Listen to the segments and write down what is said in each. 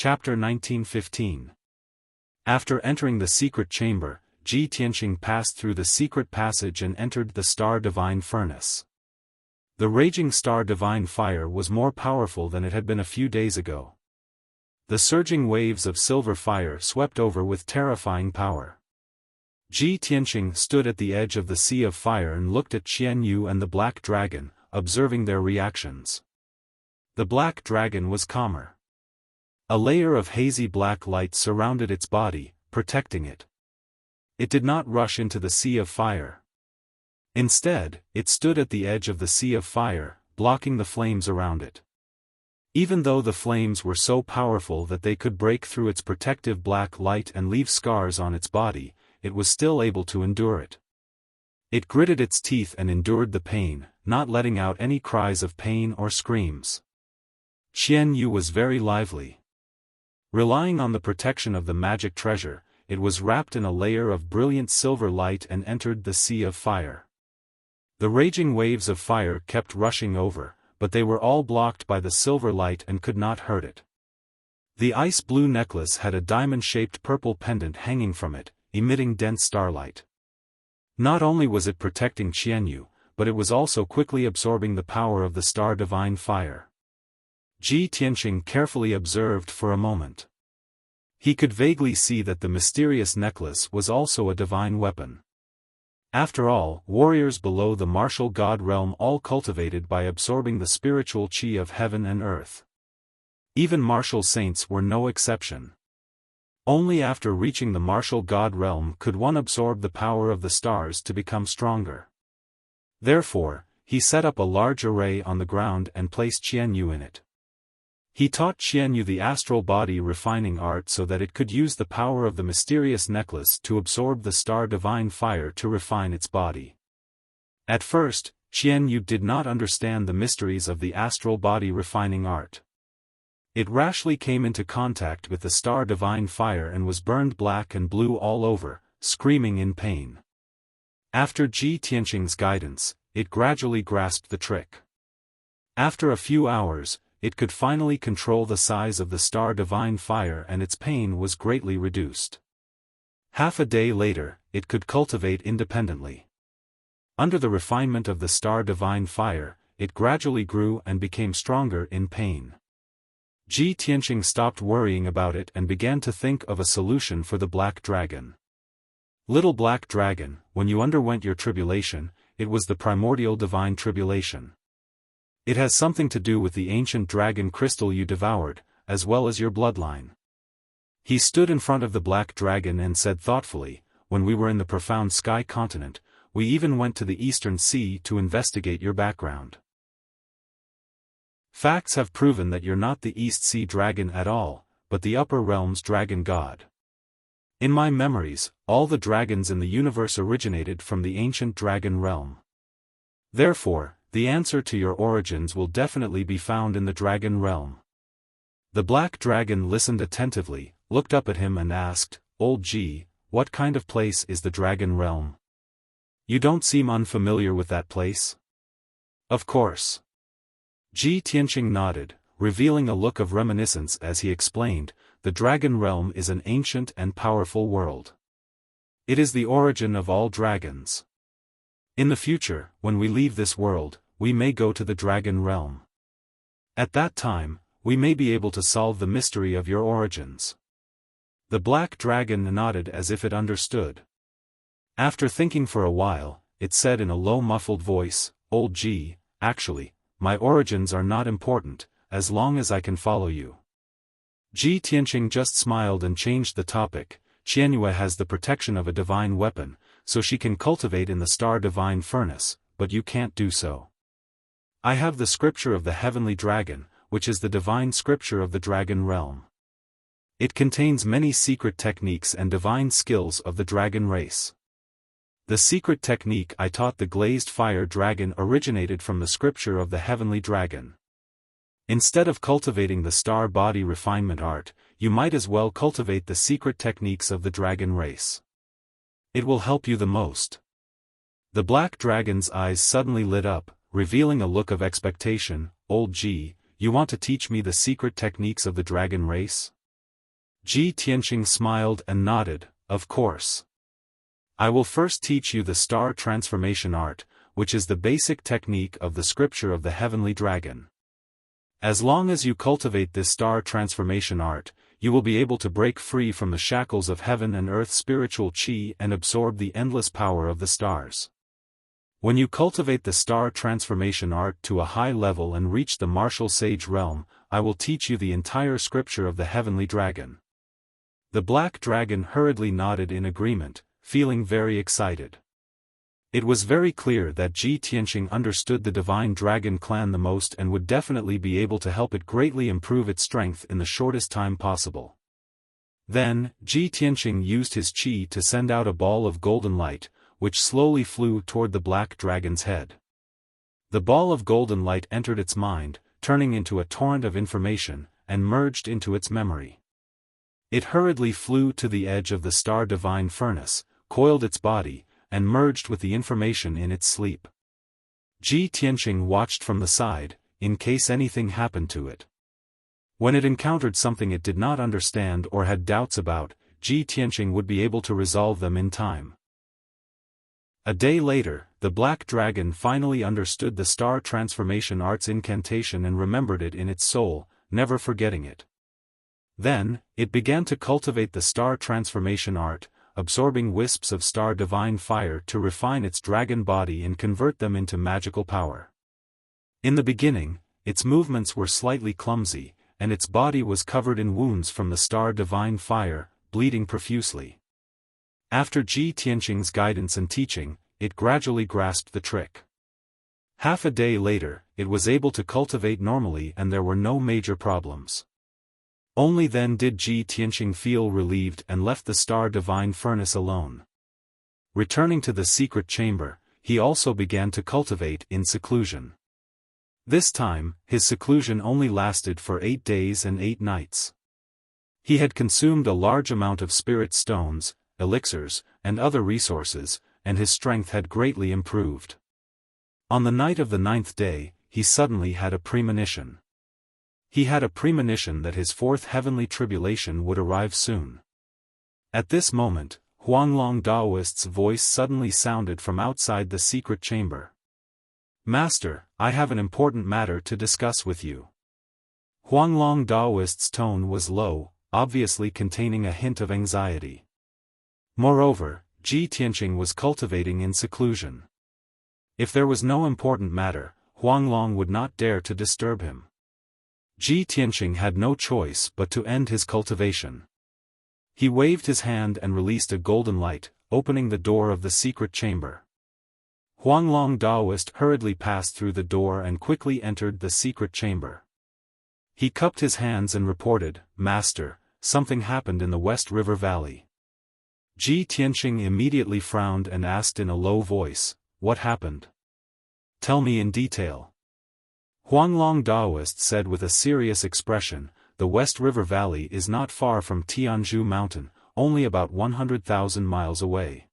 Chapter 1915. After entering the secret chamber, Ji Tianqing passed through the secret passage and entered the Star Divine Furnace. The raging Star Divine Fire was more powerful than it had been a few days ago. The surging waves of silver fire swept over with terrifying power. Ji Tianqing stood at the edge of the sea of fire and looked at Qian Yu and the Black Dragon, observing their reactions. The Black Dragon was calmer. A layer of hazy black light surrounded its body, protecting it. It did not rush into the sea of fire. Instead, it stood at the edge of the sea of fire, blocking the flames around it. Even though the flames were so powerful that they could break through its protective black light and leave scars on its body, it was still able to endure it. It gritted its teeth and endured the pain, not letting out any cries of pain or screams. Qian Yu was very lively. Relying on the protection of the magic treasure, it was wrapped in a layer of brilliant silver light and entered the sea of fire. The raging waves of fire kept rushing over, but they were all blocked by the silver light and could not hurt it. The ice-blue necklace had a diamond-shaped purple pendant hanging from it, emitting dense starlight. Not only was it protecting Qian Yu, but it was also quickly absorbing the power of the Star Divine Fire. Ji Tianqing carefully observed for a moment. He could vaguely see that the mysterious necklace was also a divine weapon. After all, warriors below the martial god realm all cultivated by absorbing the spiritual qi of heaven and earth. Even martial saints were no exception. Only after reaching the martial god realm could one absorb the power of the stars to become stronger. Therefore, he set up a large array on the ground and placed Qian Yu in it. He taught Qian Yu the astral body refining art so that it could use the power of the mysterious necklace to absorb the Star Divine Fire to refine its body. At first, Qian Yu did not understand the mysteries of the astral body refining art. It rashly came into contact with the Star Divine Fire and was burned black and blue all over, screaming in pain. After Ji Tianqing's guidance, it gradually grasped the trick. After a few hours, it could finally control the size of the Star Divine Fire and its pain was greatly reduced. Half a day later, it could cultivate independently. Under the refinement of the Star Divine Fire, it gradually grew and became stronger in pain. Ji Tianqing stopped worrying about it and began to think of a solution for the Black Dragon. Little Black Dragon, when you underwent your tribulation, it was the primordial divine tribulation. It has something to do with the ancient dragon crystal you devoured, as well as your bloodline. He stood in front of the Black Dragon and said thoughtfully, when we were in the profound sky continent, we even went to the Eastern Sea to investigate your background. Facts have proven that you're not the East Sea Dragon at all, but the upper realm's dragon god. In my memories, all the dragons in the universe originated from the ancient dragon realm. Therefore, the answer to your origins will definitely be found in the dragon realm. The Black Dragon listened attentively, looked up at him and asked, Old Ji, what kind of place is the dragon realm? You don't seem unfamiliar with that place. Of course. Ji Tianqing nodded, revealing a look of reminiscence as he explained, the dragon realm is an ancient and powerful world. It is the origin of all dragons. In the future, when we leave this world, we may go to the dragon realm. At that time, we may be able to solve the mystery of your origins. The Black Dragon nodded as if it understood. After thinking for a while, it said in a low muffled voice, Old Ji, actually, my origins are not important, as long as I can follow you. Ji Tianqing just smiled and changed the topic. Qian Yu has the protection of a divine weapon, so she can cultivate in the Star Divine Furnace, but you can't do so. I have the scripture of the Heavenly Dragon, which is the divine scripture of the dragon realm. It contains many secret techniques and divine skills of the dragon race. The secret technique I taught the glazed fire dragon originated from the scripture of the Heavenly Dragon. Instead of cultivating the star body refinement art, you might as well cultivate the secret techniques of the dragon race. It will help you the most. The Black Dragon's eyes suddenly lit up, revealing a look of expectation. Old Ji, you want to teach me the secret techniques of the dragon race? Ji Tianqing smiled and nodded, "Of course. I will first teach you the star transformation art, which is the basic technique of the scripture of the heavenly dragon. As long as you cultivate this star transformation art, you will be able to break free from the shackles of heaven and earth spiritual qi and absorb the endless power of the stars. When you cultivate the star transformation art to a high level and reach the martial sage realm, I will teach you the entire scripture of the heavenly dragon." The black dragon hurriedly nodded in agreement, feeling very excited. It was very clear that Ji Tianqing understood the divine dragon clan the most and would definitely be able to help it greatly improve its strength in the shortest time possible. Then, Ji Tianqing used his qi to send out a ball of golden light, which slowly flew toward the black dragon's head. The ball of golden light entered its mind, turning into a torrent of information, and merged into its memory. It hurriedly flew to the edge of the star divine furnace, coiled its body, and merged with the information in its sleep. Ji Tianqing watched from the side, in case anything happened to it. When it encountered something it did not understand or had doubts about, Ji Tianqing would be able to resolve them in time. A day later, the black dragon finally understood the star transformation art's incantation and remembered it in its soul, never forgetting it. Then, it began to cultivate the star transformation art, absorbing wisps of star divine fire to refine its dragon body and convert them into magical power. In the beginning, its movements were slightly clumsy, and its body was covered in wounds from the star divine fire, bleeding profusely. After Ji Tianqing's guidance and teaching, it gradually grasped the trick. Half a day later, it was able to cultivate normally and there were no major problems. Only then did Ji Tianqing feel relieved and left the star divine furnace alone. Returning to the secret chamber, he also began to cultivate in seclusion. This time, his seclusion only lasted for 8 days and 8 nights. He had consumed a large amount of spirit stones, elixirs, and other resources, and his strength had greatly improved. On the night of the 9th day, he suddenly had a premonition. He had a premonition that his 4th heavenly tribulation would arrive soon. At this moment, Huanglong Daoist's voice suddenly sounded from outside the secret chamber. "Master, I have an important matter to discuss with you." Huanglong Daoist's tone was low, obviously containing a hint of anxiety. Moreover, Ji Tianqing was cultivating in seclusion. If there was no important matter, Huanglong would not dare to disturb him. Ji Tianqing had no choice but to end his cultivation. He waved his hand and released a golden light, opening the door of the secret chamber. Huanglong Daoist hurriedly passed through the door and quickly entered the secret chamber. He cupped his hands and reported, "Master, something happened in the West River Valley." Ji Tianqing immediately frowned and asked in a low voice, "What happened? Tell me in detail." Huanglong Daoist said with a serious expression, "The West River Valley is not far from Tianzhu Mountain, only about 100,000 miles away.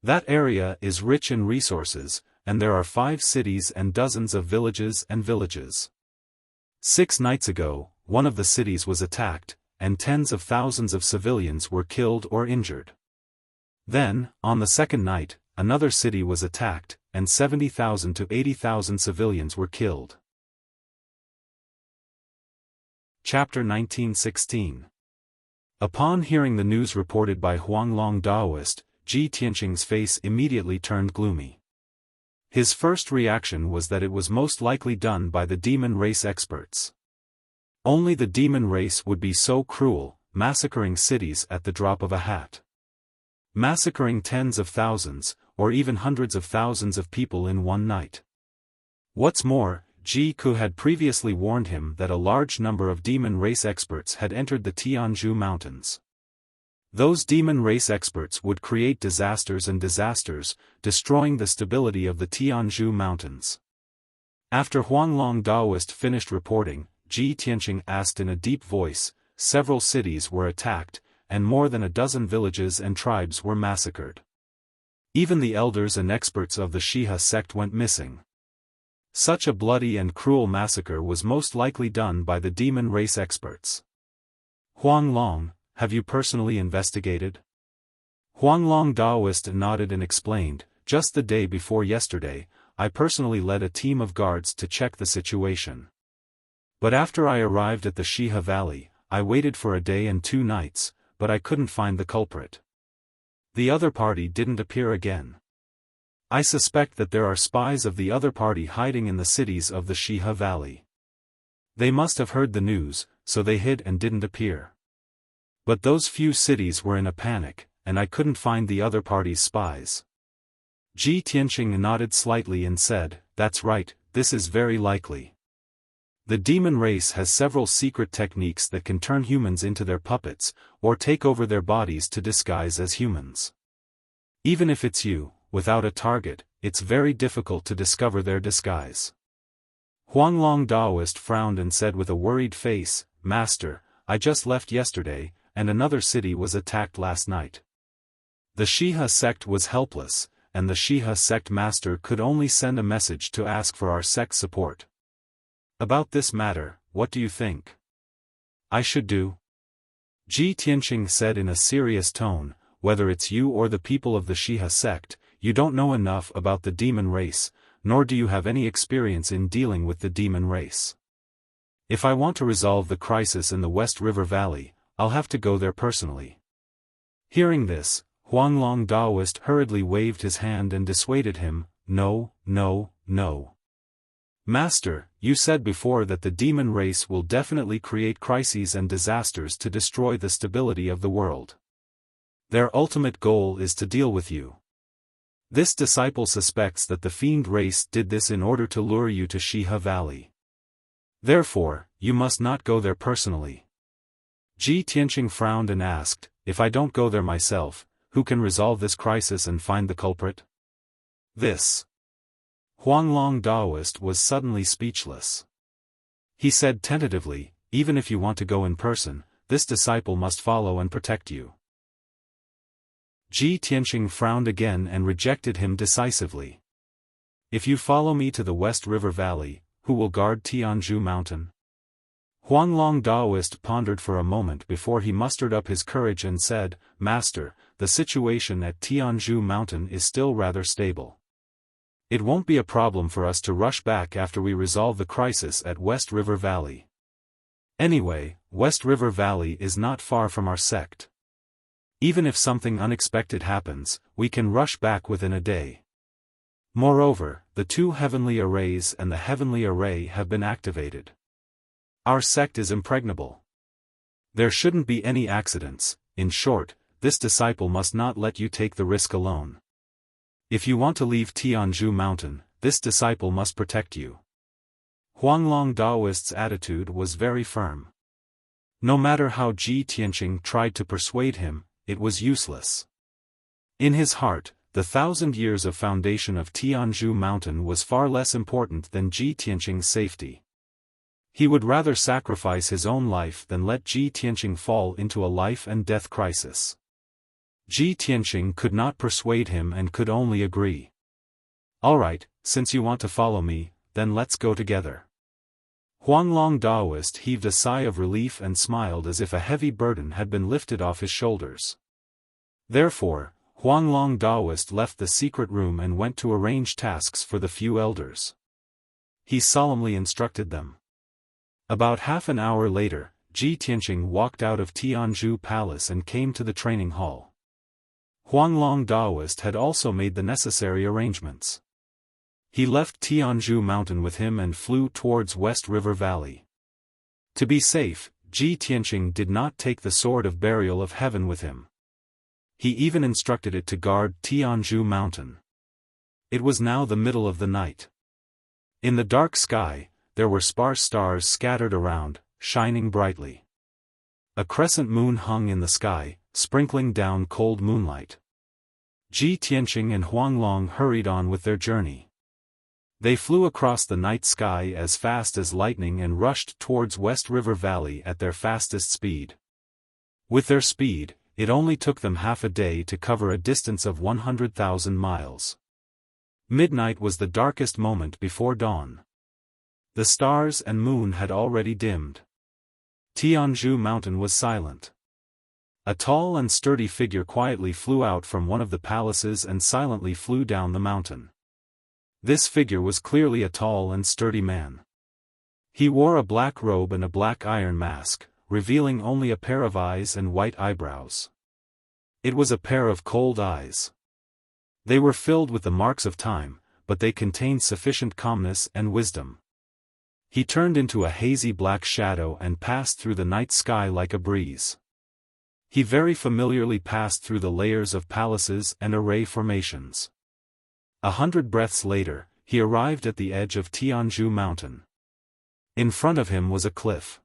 That area is rich in resources, and there are 5 cities and dozens of villages and villages. 6 nights ago, one of the cities was attacked, and tens of thousands of civilians were killed or injured. Then, on the second night, another city was attacked, and 70,000 to 80,000 civilians were killed." Chapter 1916. Upon hearing the news reported by Huanglong Daoist, Ji Tianqing's face immediately turned gloomy. His first reaction was that it was most likely done by the demon race experts. Only the demon race would be so cruel, massacring cities at the drop of a hat. Massacring tens of thousands, or even hundreds of thousands of people in one night. What's more, Ji Ku had previously warned him that a large number of demon race experts had entered the Tianzhu Mountains. Those demon race experts would create disasters and disasters, destroying the stability of the Tianzhu Mountains. After Huanglong Daoist finished reporting, Ji Tianqing asked in a deep voice, "Several cities were attacked, and more than a dozen villages and tribes were massacred. Even the elders and experts of the Shiha sect went missing. Such a bloody and cruel massacre was most likely done by the demon race experts." "Huanglong, have you personally investigated? Huanglong Daoist nodded and explained, just the day before yesterday, I personally led a team of guards to check the situation. But after I arrived at the Shiha Valley, I waited for a day and 2 nights, but I couldn't find the culprit. The other party didn't appear again. I suspect that there are spies of the other party hiding in the cities of the Shiha Valley. They must have heard the news, so they hid and didn't appear. But those few cities were in a panic, and I couldn't find the other party's spies. Ji Tianqing nodded slightly and said, that's right, this is very likely. The demon race has several secret techniques that can turn humans into their puppets, or take over their bodies to disguise as humans. Even if it's you, without a target, it's very difficult to discover their disguise. Huanglong Daoist frowned and said with a worried face, Master, I just left yesterday, and another city was attacked last night. The Shiha sect was helpless, and the Shiha sect master could only send a message to ask for our sect's support. About this matter, what do you think I should do? Ji Tianqing said in a serious tone, whether it's you or the people of the Shiha sect, you don't know enough about the demon race, nor do you have any experience in dealing with the demon race. If I want to resolve the crisis in the West River Valley, I'll have to go there personally. Hearing this, Huanglong Daoist hurriedly waved his hand and dissuaded him, no, no, no. Master, you said before that the demon race will definitely create crises and disasters to destroy the stability of the world. Their ultimate goal is to deal with you. This disciple suspects that the fiend race did this in order to lure you to Shiha Valley. Therefore, you must not go there personally. Ji Tianqing frowned and asked, if I don't go there myself, who can resolve this crisis and find the culprit? This. Huanglong Daoist was suddenly speechless. He said tentatively, even if you want to go in person, this disciple must follow and protect you. Ji Tianqing frowned again and rejected him decisively. If you follow me to the West River Valley, who will guard Tianzhu Mountain? Huanglong Daoist pondered for a moment before he mustered up his courage and said, Master, the situation at Tianzhu Mountain is still rather stable. It won't be a problem for us to rush back after we resolve the crisis at West River Valley. Anyway, West River Valley is not far from our sect. Even if something unexpected happens, we can rush back within a day. Moreover, the 2 heavenly arrays and the heavenly array have been activated. Our sect is impregnable. There shouldn't be any accidents. In short, this disciple must not let you take the risk alone. If you want to leave Tianzhu Mountain, this disciple must protect you. Huanglong Daoist's attitude was very firm. No matter how Ji Tianqing tried to persuade him, it was useless. In his heart, the 1,000 years of foundation of Tianzhu Mountain was far less important than Ji Tianqing's safety. He would rather sacrifice his own life than let Ji Tianqing fall into a life and death crisis. Ji Tianqing could not persuade him and could only agree. All right, since you want to follow me, then let's go together. Huanglong Daoist heaved a sigh of relief and smiled as if a heavy burden had been lifted off his shoulders. Therefore, Huanglong Daoist left the secret room and went to arrange tasks for the few elders. He solemnly instructed them. About half an hour later, Ji Tianqing walked out of Tianzhu Palace and came to the training hall. Huanglong Daoist had also made the necessary arrangements. He left Tianzhu Mountain with him and flew towards West River Valley. To be safe, Ji Tianqing did not take the Sword of Burial of Heaven with him. He even instructed it to guard Tianzhu Mountain. It was now the middle of the night. In the dark sky, there were sparse stars scattered around, shining brightly. A crescent moon hung in the sky, sprinkling down cold moonlight. Ji Tianqing and Huanglong hurried on with their journey. They flew across the night sky as fast as lightning and rushed towards West River Valley at their fastest speed. With their speed, it only took them half a day to cover a distance of 100,000 miles. Midnight was the darkest moment before dawn. The stars and moon had already dimmed. Tianzhu Mountain was silent. A tall and sturdy figure quietly flew out from one of the palaces and silently flew down the mountain. This figure was clearly a tall and sturdy man. He wore a black robe and a black iron mask, revealing only a pair of eyes and white eyebrows. It was a pair of cold eyes. They were filled with the marks of time, but they contained sufficient calmness and wisdom. He turned into a hazy black shadow and passed through the night sky like a breeze. He very familiarly passed through the layers of palaces and array formations. 100 breaths later, he arrived at the edge of Tianzhu Mountain. In front of him was a cliff.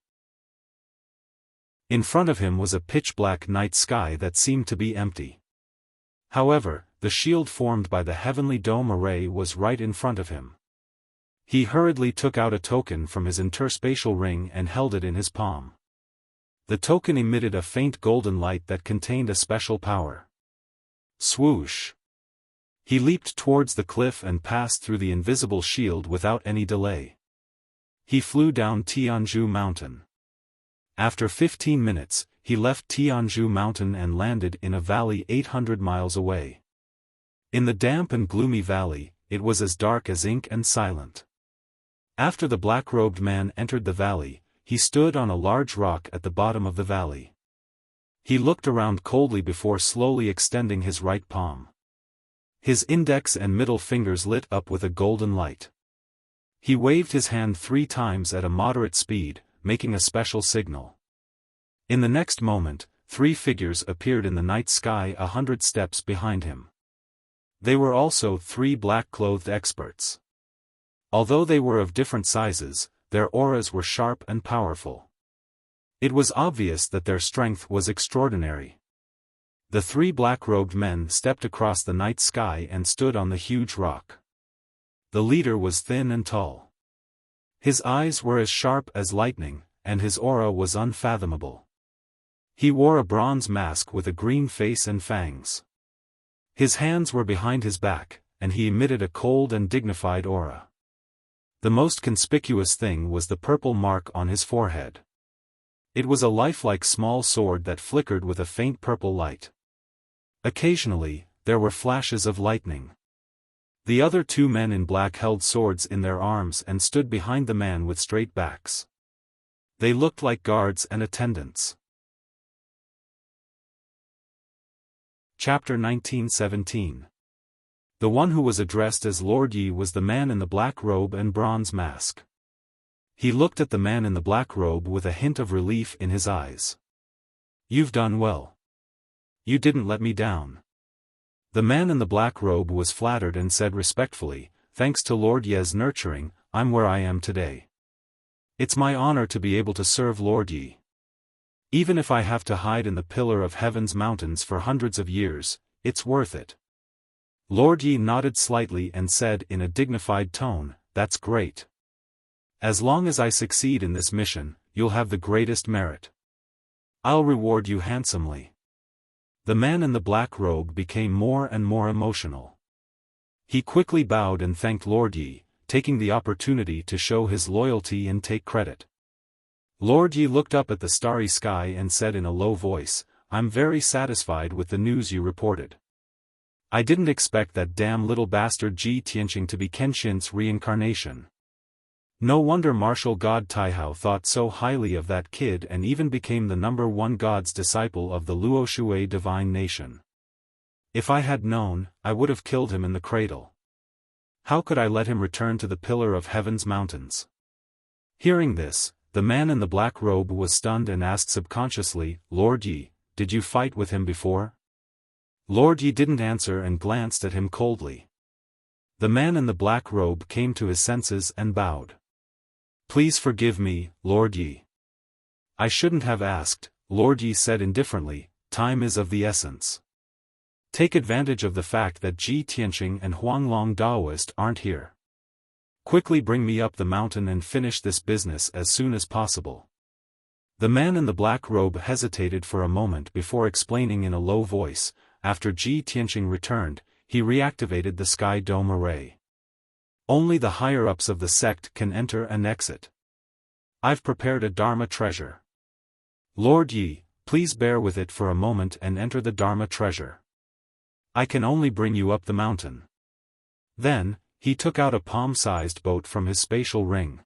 In front of him was a pitch-black night sky that seemed to be empty. However, the shield formed by the heavenly dome array was right in front of him. He hurriedly took out a token from his interspatial ring and held it in his palm. The token emitted a faint golden light that contained a special power. Swoosh! He leaped towards the cliff and passed through the invisible shield without any delay. He flew down Tianzhu Mountain. After 15 minutes, he left Tianzhu Mountain and landed in a valley 800 miles away. In the damp and gloomy valley, it was as dark as ink and silent. After the black-robed man entered the valley, he stood on a large rock at the bottom of the valley. He looked around coldly before slowly extending his right palm. His index and middle fingers lit up with a golden light. He waved his hand 3 times at a moderate speed, making a special signal. In the next moment, 3 figures appeared in the night sky 100 steps behind him. They were also 3 black-clothed experts. Although they were of different sizes, their auras were sharp and powerful. It was obvious that their strength was extraordinary. The 3 black-robed men stepped across the night sky and stood on the huge rock. The leader was thin and tall. His eyes were as sharp as lightning, and his aura was unfathomable. He wore a bronze mask with a green face and fangs. His hands were behind his back, and he emitted a cold and dignified aura. The most conspicuous thing was the purple mark on his forehead. It was a lifelike small sword that flickered with a faint purple light. Occasionally, there were flashes of lightning. The other 2 men in black held swords in their arms and stood behind the man with straight backs. They looked like guards and attendants. Chapter 1917. The one who was addressed as Lord Yi was the man in the black robe and bronze mask. He looked at the man in the black robe with a hint of relief in his eyes. "You've done well. You didn't let me down." The man in the black robe was flattered and said respectfully, "Thanks to Lord Ye's nurturing, I'm where I am today. It's my honor to be able to serve Lord Yi. Even if I have to hide in the pillar of heaven's mountains for hundreds of years, it's worth it." Lord Yi nodded slightly and said in a dignified tone, "That's great. As long as I succeed in this mission, you'll have the greatest merit. I'll reward you handsomely." The man in the black robe became more and more emotional. He quickly bowed and thanked Lord Yi, taking the opportunity to show his loyalty and take credit. Lord Yi looked up at the starry sky and said in a low voice, "I'm very satisfied with the news you reported. I didn't expect that damn little bastard Ji Tianqing to be Kenshin's reincarnation. No wonder martial god Taihao thought so highly of that kid and even became the #1 god's disciple of the Luoshui divine nation. If I had known, I would have killed him in the cradle. How could I let him return to the pillar of heaven's mountains?" Hearing this, the man in the black robe was stunned and asked subconsciously, "Lord Yi, did you fight with him before?" Lord Yi didn't answer and glanced at him coldly. The man in the black robe came to his senses and bowed. "Please forgive me, Lord Yi. I shouldn't have asked," Lord Yi said indifferently, "time is of the essence. Take advantage of the fact that Ji Tianqing and Huanglong Daoist aren't here. Quickly bring me up the mountain and finish this business as soon as possible." The man in the black robe hesitated for a moment before explaining in a low voice, "After Ji Tianqing returned, he reactivated the sky dome array. Only the higher-ups of the sect can enter and exit. I've prepared a Dharma treasure. Lord Yi, please bear with it for a moment and enter the Dharma treasure. I can only bring you up the mountain. Then, he took out a palm-sized boat from his spatial ring.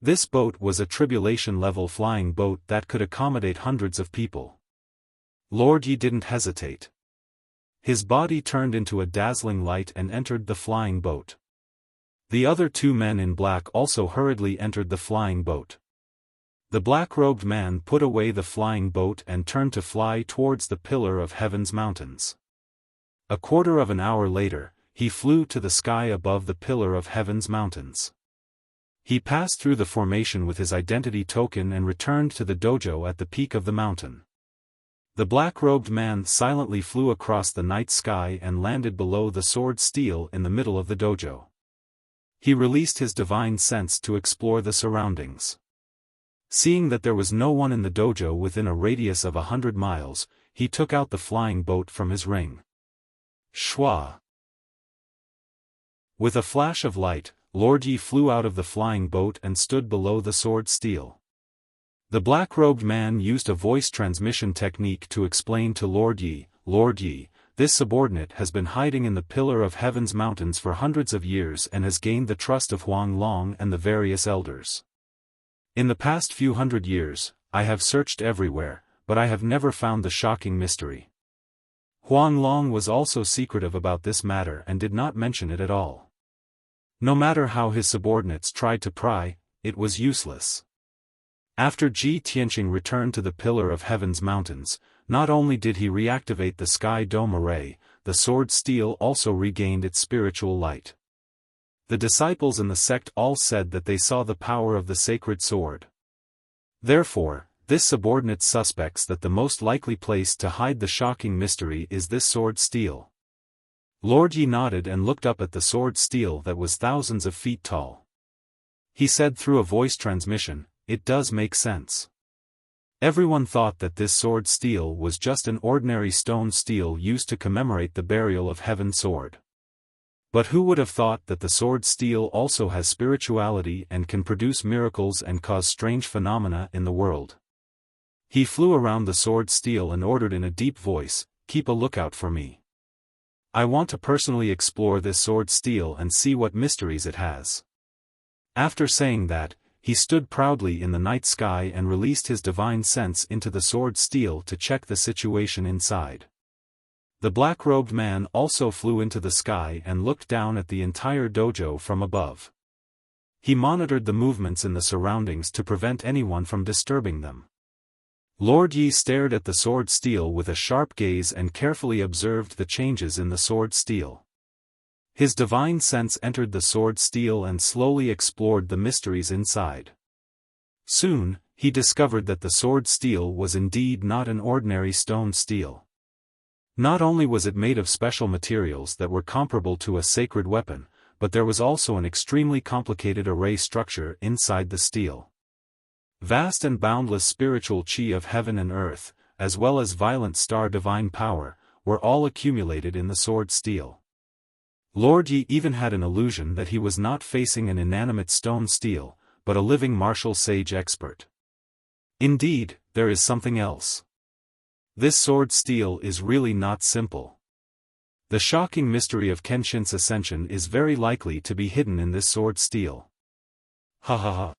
This boat was a tribulation-level flying boat that could accommodate hundreds of people. Lord Yi didn't hesitate. His body turned into a dazzling light and entered the flying boat. The other two men in black also hurriedly entered the flying boat. The black-robed man put away the flying boat and turned to fly towards the pillar of heaven's mountains. A quarter of an hour later, he flew to the sky above the pillar of heaven's mountains. He passed through the formation with his identity token and returned to the dojo at the peak of the mountain. The black-robed man silently flew across the night sky and landed below the sword steel in the middle of the dojo. He released his divine sense to explore the surroundings. Seeing that there was no one in the dojo within a radius of 100 miles, he took out the flying boat from his ring. Shwa! With a flash of light, Lord Yi flew out of the flying boat and stood below the sword steel. The black-robed man used a voice transmission technique to explain to Lord Yi, this subordinate has been hiding in the pillar of heaven's mountains for hundreds of years and has gained the trust of Huang Long and the various elders. In the past few hundred years, I have searched everywhere, but I have never found the shocking mystery. Huang Long was also secretive about this matter and did not mention it at all. No matter how his subordinates tried to pry, it was useless. After Ji Tianqing returned to the pillar of heaven's mountains, not only did he reactivate the sky dome array, the sword steel also regained its spiritual light. The disciples in the sect all said that they saw the power of the sacred sword. Therefore, this subordinate suspects that the most likely place to hide the shocking mystery is this sword steel. Lord Yi nodded and looked up at the sword steel that was thousands of feet tall. He said through a voice transmission, "It does make sense." Everyone thought that this sword steel was just an ordinary stone steel used to commemorate the burial of Heaven's sword. But who would have thought that the sword steel also has spirituality and can produce miracles and cause strange phenomena in the world? He flew around the sword steel and ordered in a deep voice, "Keep a lookout for me. I want to personally explore this sword steel and see what mysteries it has." After saying that, he stood proudly in the night sky and released his divine sense into the sword steel to check the situation inside. The black-robed man also flew into the sky and looked down at the entire dojo from above. He monitored the movements in the surroundings to prevent anyone from disturbing them. Lord Yi stared at the sword steel with a sharp gaze and carefully observed the changes in the sword steel. His divine sense entered the sword steel and slowly explored the mysteries inside. Soon, he discovered that the sword steel was indeed not an ordinary stone steel. Not only was it made of special materials that were comparable to a sacred weapon, but there was also an extremely complicated array structure inside the steel. Vast and boundless spiritual chi of heaven and earth, as well as violent star divine power, were all accumulated in the sword steel. Lord Yi even had an illusion that he was not facing an inanimate stone steel, but a living martial sage expert. Indeed, there is something else. This sword steel is really not simple. The shocking mystery of Kenshin's ascension is very likely to be hidden in this sword steel. Ha ha ha.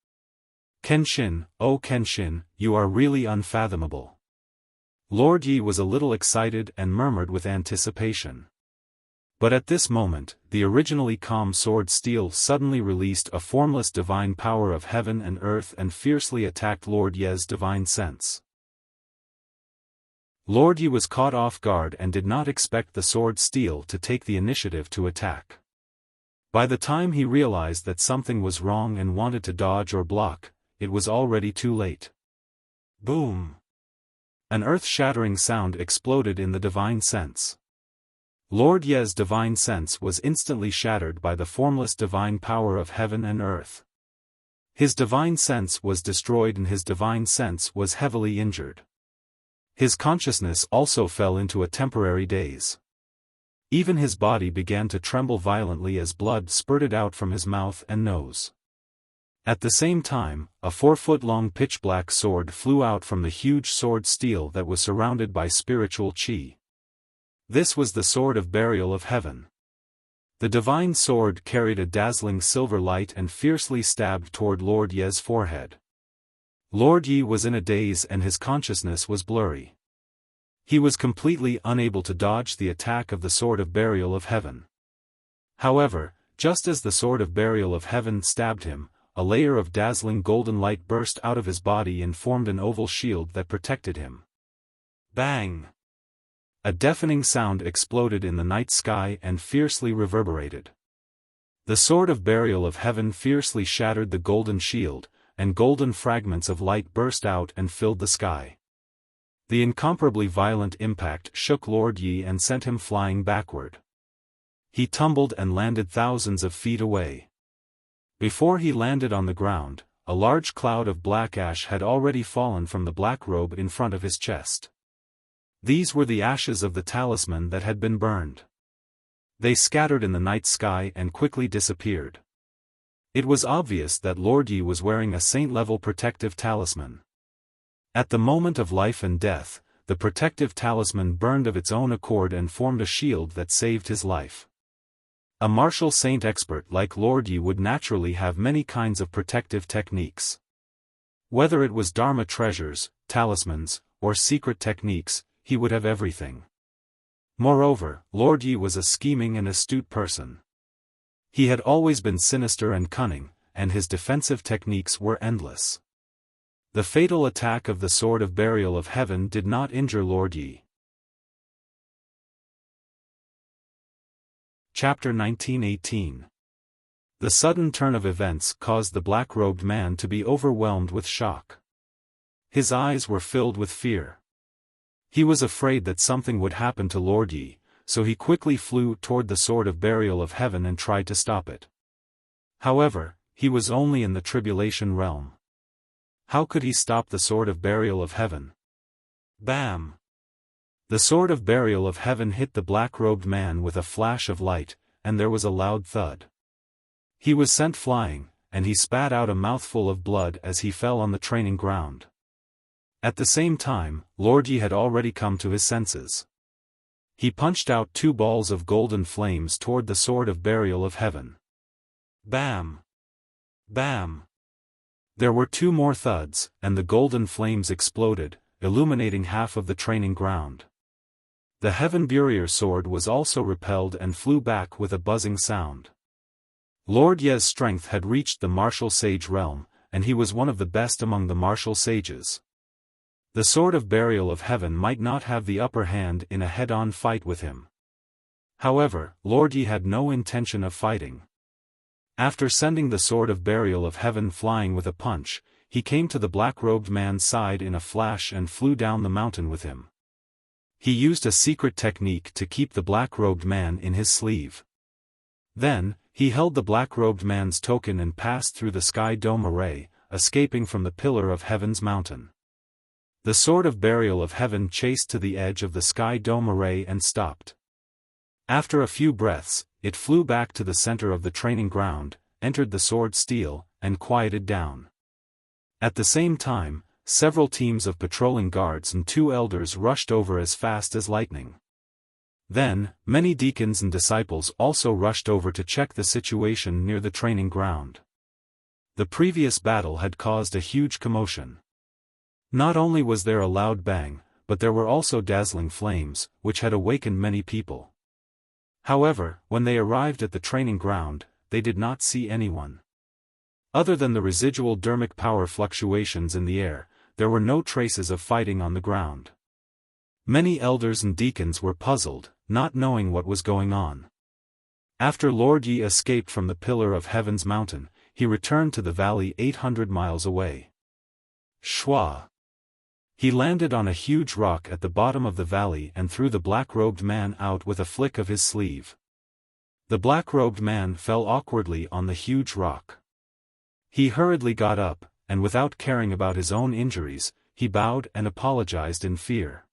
Kenshin, oh Kenshin, you are really unfathomable. Lord Yi was a little excited and murmured with anticipation. But at this moment, the originally calm sword steel suddenly released a formless divine power of heaven and earth and fiercely attacked Lord Ye's divine sense. Lord Yi was caught off guard and did not expect the sword steel to take the initiative to attack. By the time he realized that something was wrong and wanted to dodge or block, it was already too late. Boom! An earth-shattering sound exploded in the divine sense. Lord Ye's divine sense was instantly shattered by the formless divine power of heaven and earth. His divine sense was destroyed and his divine sense was heavily injured. His consciousness also fell into a temporary daze. Even his body began to tremble violently as blood spurted out from his mouth and nose. At the same time, a 4-foot-long pitch-black sword flew out from the huge sword steel that was surrounded by spiritual qi. This was the sword of burial of heaven. The divine sword carried a dazzling silver light and fiercely stabbed toward Lord Ye's forehead. Lord Yi was in a daze and his consciousness was blurry. He was completely unable to dodge the attack of the sword of burial of heaven. However, just as the sword of burial of heaven stabbed him, a layer of dazzling golden light burst out of his body and formed an oval shield that protected him. Bang! A deafening sound exploded in the night sky and fiercely reverberated. The sword of burial of heaven fiercely shattered the golden shield, and golden fragments of light burst out and filled the sky. The incomparably violent impact shook Lord Yi and sent him flying backward. He tumbled and landed thousands of feet away. Before he landed on the ground, a large cloud of black ash had already fallen from the black robe in front of his chest. These were the ashes of the talisman that had been burned. They scattered in the night sky and quickly disappeared. It was obvious that Lord Yi was wearing a saint-level protective talisman. At the moment of life and death, the protective talisman burned of its own accord and formed a shield that saved his life. A martial saint expert like Lord Yi would naturally have many kinds of protective techniques. Whether it was Dharma treasures, talismans, or secret techniques, he would have everything. Moreover, Lord Yi was a scheming and astute person. He had always been sinister and cunning, and his defensive techniques were endless. The fatal attack of the sword of burial of heaven did not injure Lord Yi. Chapter 1918. The sudden turn of events caused the black-robed man to be overwhelmed with shock. His eyes were filled with fear. He was afraid that something would happen to Lord Yi, so he quickly flew toward the sword of burial of heaven and tried to stop it. However, he was only in the tribulation realm. How could he stop the sword of burial of heaven? Bam! The sword of burial of heaven hit the black-robed man with a flash of light, and there was a loud thud. He was sent flying, and he spat out a mouthful of blood as he fell on the training ground. At the same time, Lord Yi had already come to his senses. He punched out 2 balls of golden flames toward the sword of burial of heaven. Bam! Bam! There were 2 more thuds, and the golden flames exploded, illuminating half of the training ground. The Heaven Burier sword was also repelled and flew back with a buzzing sound. Lord Ye's strength had reached the martial sage realm, and he was one of the best among the martial sages. The sword of burial of heaven might not have the upper hand in a head-on fight with him. However, Lord Yi had no intention of fighting. After sending the sword of burial of heaven flying with a punch, he came to the black-robed man's side in a flash and flew down the mountain with him. He used a secret technique to keep the black-robed man in his sleeve. Then, he held the black-robed man's token and passed through the sky dome array, escaping from the pillar of heaven's mountain. The sword of burial of heaven chased to the edge of the sky dome array and stopped. After a few breaths, it flew back to the center of the training ground, entered the sword steel, and quieted down. At the same time, several teams of patrolling guards and 2 elders rushed over as fast as lightning. Then, many deacons and disciples also rushed over to check the situation near the training ground. The previous battle had caused a huge commotion. Not only was there a loud bang, but there were also dazzling flames, which had awakened many people. However, when they arrived at the training ground, they did not see anyone. Other than the residual dermic power fluctuations in the air, there were no traces of fighting on the ground. Many elders and deacons were puzzled, not knowing what was going on. After Lord Yi escaped from the pillar of heaven's mountain, he returned to the valley 800 miles away. Shwa! He landed on a huge rock at the bottom of the valley and threw the black-robed man out with a flick of his sleeve. The black-robed man fell awkwardly on the huge rock. He hurriedly got up, and without caring about his own injuries, he bowed and apologized in fear.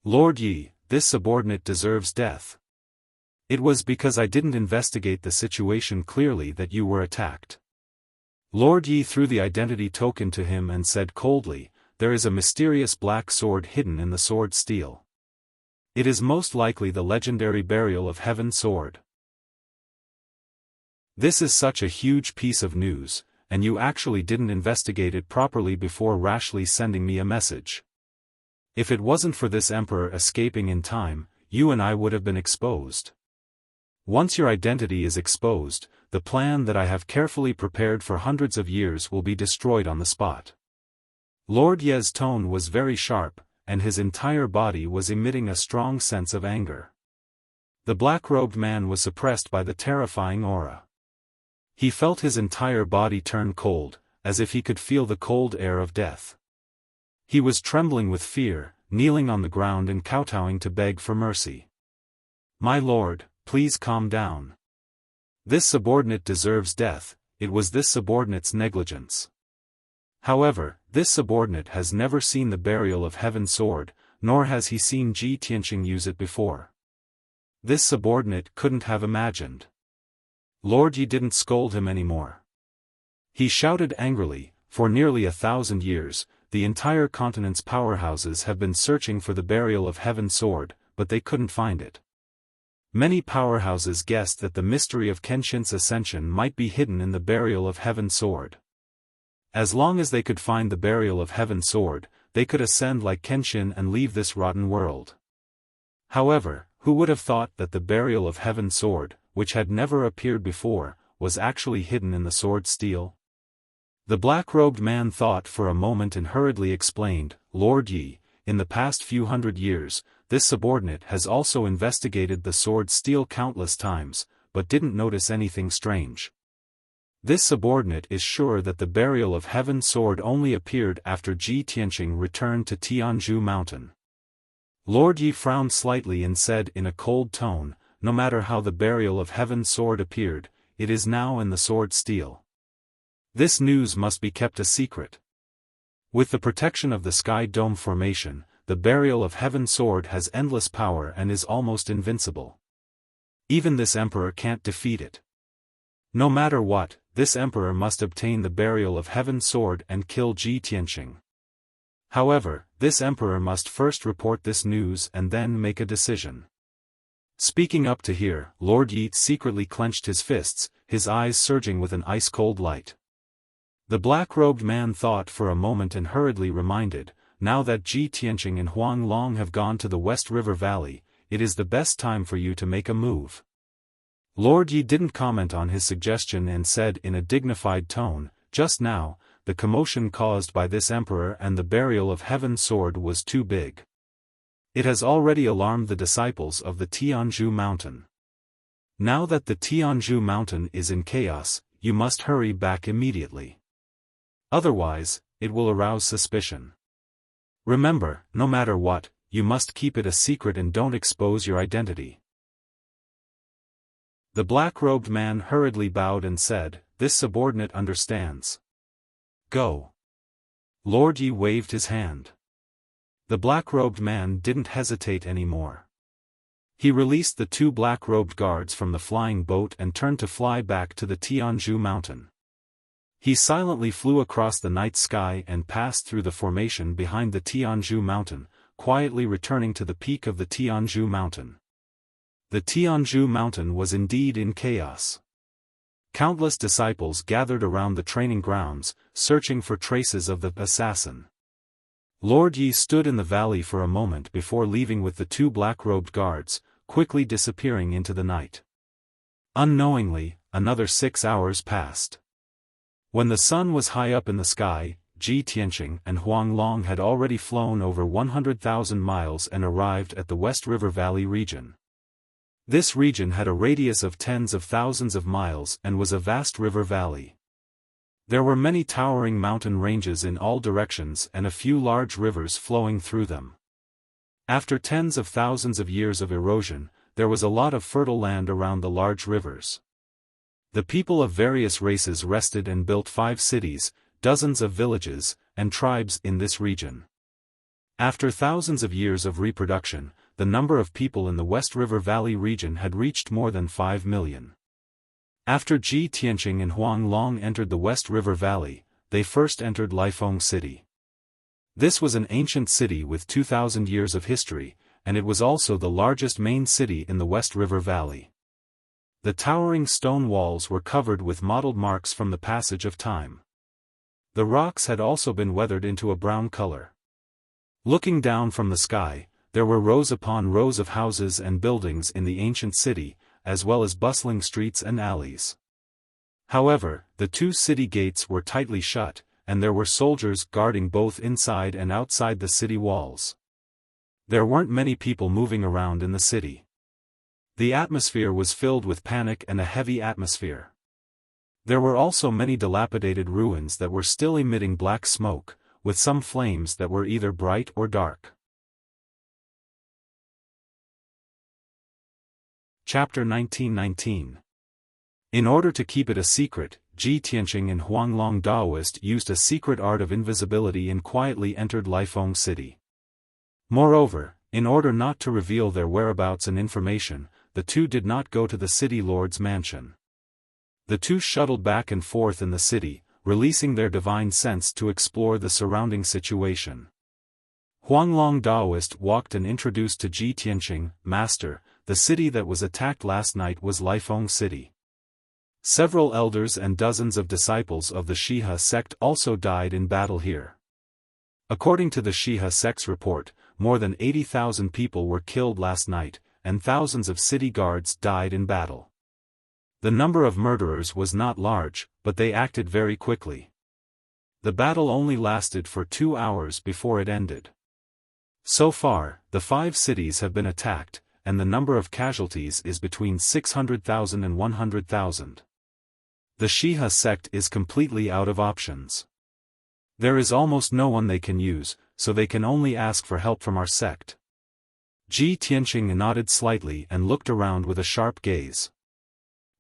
Lord Yi, this subordinate deserves death. It was because I didn't investigate the situation clearly that you were attacked. Lord Yi threw the identity token to him and said coldly, "There is a mysterious black sword hidden in the sword steel. It is most likely the legendary burial of Heaven sword. This is such a huge piece of news, and you actually didn't investigate it properly before rashly sending me a message. If it wasn't for this emperor escaping in time, you and I would have been exposed. Once your identity is exposed, the plan that I have carefully prepared for hundreds of years will be destroyed on the spot." Lord Ye's tone was very sharp, and his entire body was emitting a strong sense of anger. The black-robed man was suppressed by the terrifying aura. He felt his entire body turn cold, as if he could feel the cold air of death. He was trembling with fear, kneeling on the ground and kowtowing to beg for mercy. "My lord, please calm down. This subordinate deserves death. It was this subordinate's negligence." However, this subordinate has never seen the burial of Heaven sword, nor has he seen Ji Tianqing use it before. This subordinate couldn't have imagined. Lord Yi didn't scold him anymore. He shouted angrily, "For nearly 1,000 years, the entire continent's powerhouses have been searching for the burial of Heaven sword, but they couldn't find it. Many powerhouses guessed that the mystery of Kenshin's ascension might be hidden in the burial of Heaven sword. As long as they could find the burial of Heaven sword, they could ascend like Kenshin and leave this rotten world. However, who would have thought that the burial of Heaven sword, which had never appeared before, was actually hidden in the sword steel?" The black-robed man thought for a moment and hurriedly explained, "Lord Yi, in the past few hundred years, this subordinate has also investigated the sword steel countless times, but didn't notice anything strange. This subordinate is sure that the burial of Heaven sword only appeared after Ji Tianqing returned to Tianzhu mountain." Lord Yi frowned slightly and said in a cold tone, "No matter how the burial of Heaven sword appeared, it is now in the sword steel. This news must be kept a secret. With the protection of the Sky Dome formation, the burial of Heaven sword has endless power and is almost invincible. Even this emperor can't defeat it. No matter what, this emperor must obtain the burial of Heaven sword and kill Ji Tianqing. However, this emperor must first report this news and then make a decision." Speaking up to hear, Lord Yi secretly clenched his fists, his eyes surging with an ice-cold light. The black-robed man thought for a moment and hurriedly reminded, "Now that Ji Tianqing and Huang Long have gone to the West River Valley, it is the best time for you to make a move." Lord Yi didn't comment on his suggestion and said in a dignified tone, "Just now, the commotion caused by this emperor and the burial of Heaven sword was too big. It has already alarmed the disciples of the Tianzhu mountain. Now that the Tianzhu mountain is in chaos, you must hurry back immediately. Otherwise, it will arouse suspicion. Remember, no matter what, you must keep it a secret and don't expose your identity." The black-robed man hurriedly bowed and said, "This subordinate understands. Go." Lord Yi waved his hand. The black-robed man didn't hesitate anymore. He released the two black-robed guards from the flying boat and turned to fly back to the Tianzhu mountain. He silently flew across the night sky and passed through the formation behind the Tianzhu mountain, quietly returning to the peak of the Tianzhu mountain. The Tianzhu mountain was indeed in chaos. Countless disciples gathered around the training grounds, searching for traces of the assassin. Lord Yi stood in the valley for a moment before leaving with the two black-robed guards, quickly disappearing into the night. Unknowingly, another 6 hours passed. When the sun was high up in the sky, Ji Tianqing and Huang Long had already flown over 100,000 miles and arrived at the West River Valley region. This region had a radius of tens of thousands of miles and was a vast river valley. There were many towering mountain ranges in all directions and a few large rivers flowing through them. After tens of thousands of years of erosion, there was a lot of fertile land around the large rivers. The people of various races rested and built 5 cities, dozens of villages, and tribes in this region. After thousands of years of reproduction, the number of people in the West River Valley region had reached more than 5 million. After Ji Tianqing and Huang Long entered the West River Valley, they first entered Lifeng City. This was an ancient city with 2,000 years of history, and it was also the largest main city in the West River Valley. The towering stone walls were covered with mottled marks from the passage of time. The rocks had also been weathered into a brown color. Looking down from the sky, there were rows upon rows of houses and buildings in the ancient city, as well as bustling streets and alleys. However, the two city gates were tightly shut, and there were soldiers guarding both inside and outside the city walls. There weren't many people moving around in the city. The atmosphere was filled with panic and a heavy atmosphere. There were also many dilapidated ruins that were still emitting black smoke, with some flames that were either bright or dark. Chapter 1919. In order to keep it a secret, Ji Tianqing and Huanglong Daoist used a secret art of invisibility and quietly entered Lifeng City. Moreover, in order not to reveal their whereabouts and information, the two did not go to the city lord's mansion. The two shuttled back and forth in the city, releasing their divine sense to explore the surrounding situation. Huanglong Daoist walked and introduced to Ji Tianqing, Master, the city that was attacked last night was Lifeng City. Several elders and dozens of disciples of the Shiha sect also died in battle here. According to the Shiha sect's report, more than 80,000 people were killed last night, and thousands of city guards died in battle. The number of murderers was not large, but they acted very quickly. The battle only lasted for 2 hours before it ended. So far, the 5 cities have been attacked, and the number of casualties is between 600,000 and 100,000. The Shiha sect is completely out of options. There is almost no one they can use, so they can only ask for help from our sect. Ji Tianqing nodded slightly and looked around with a sharp gaze.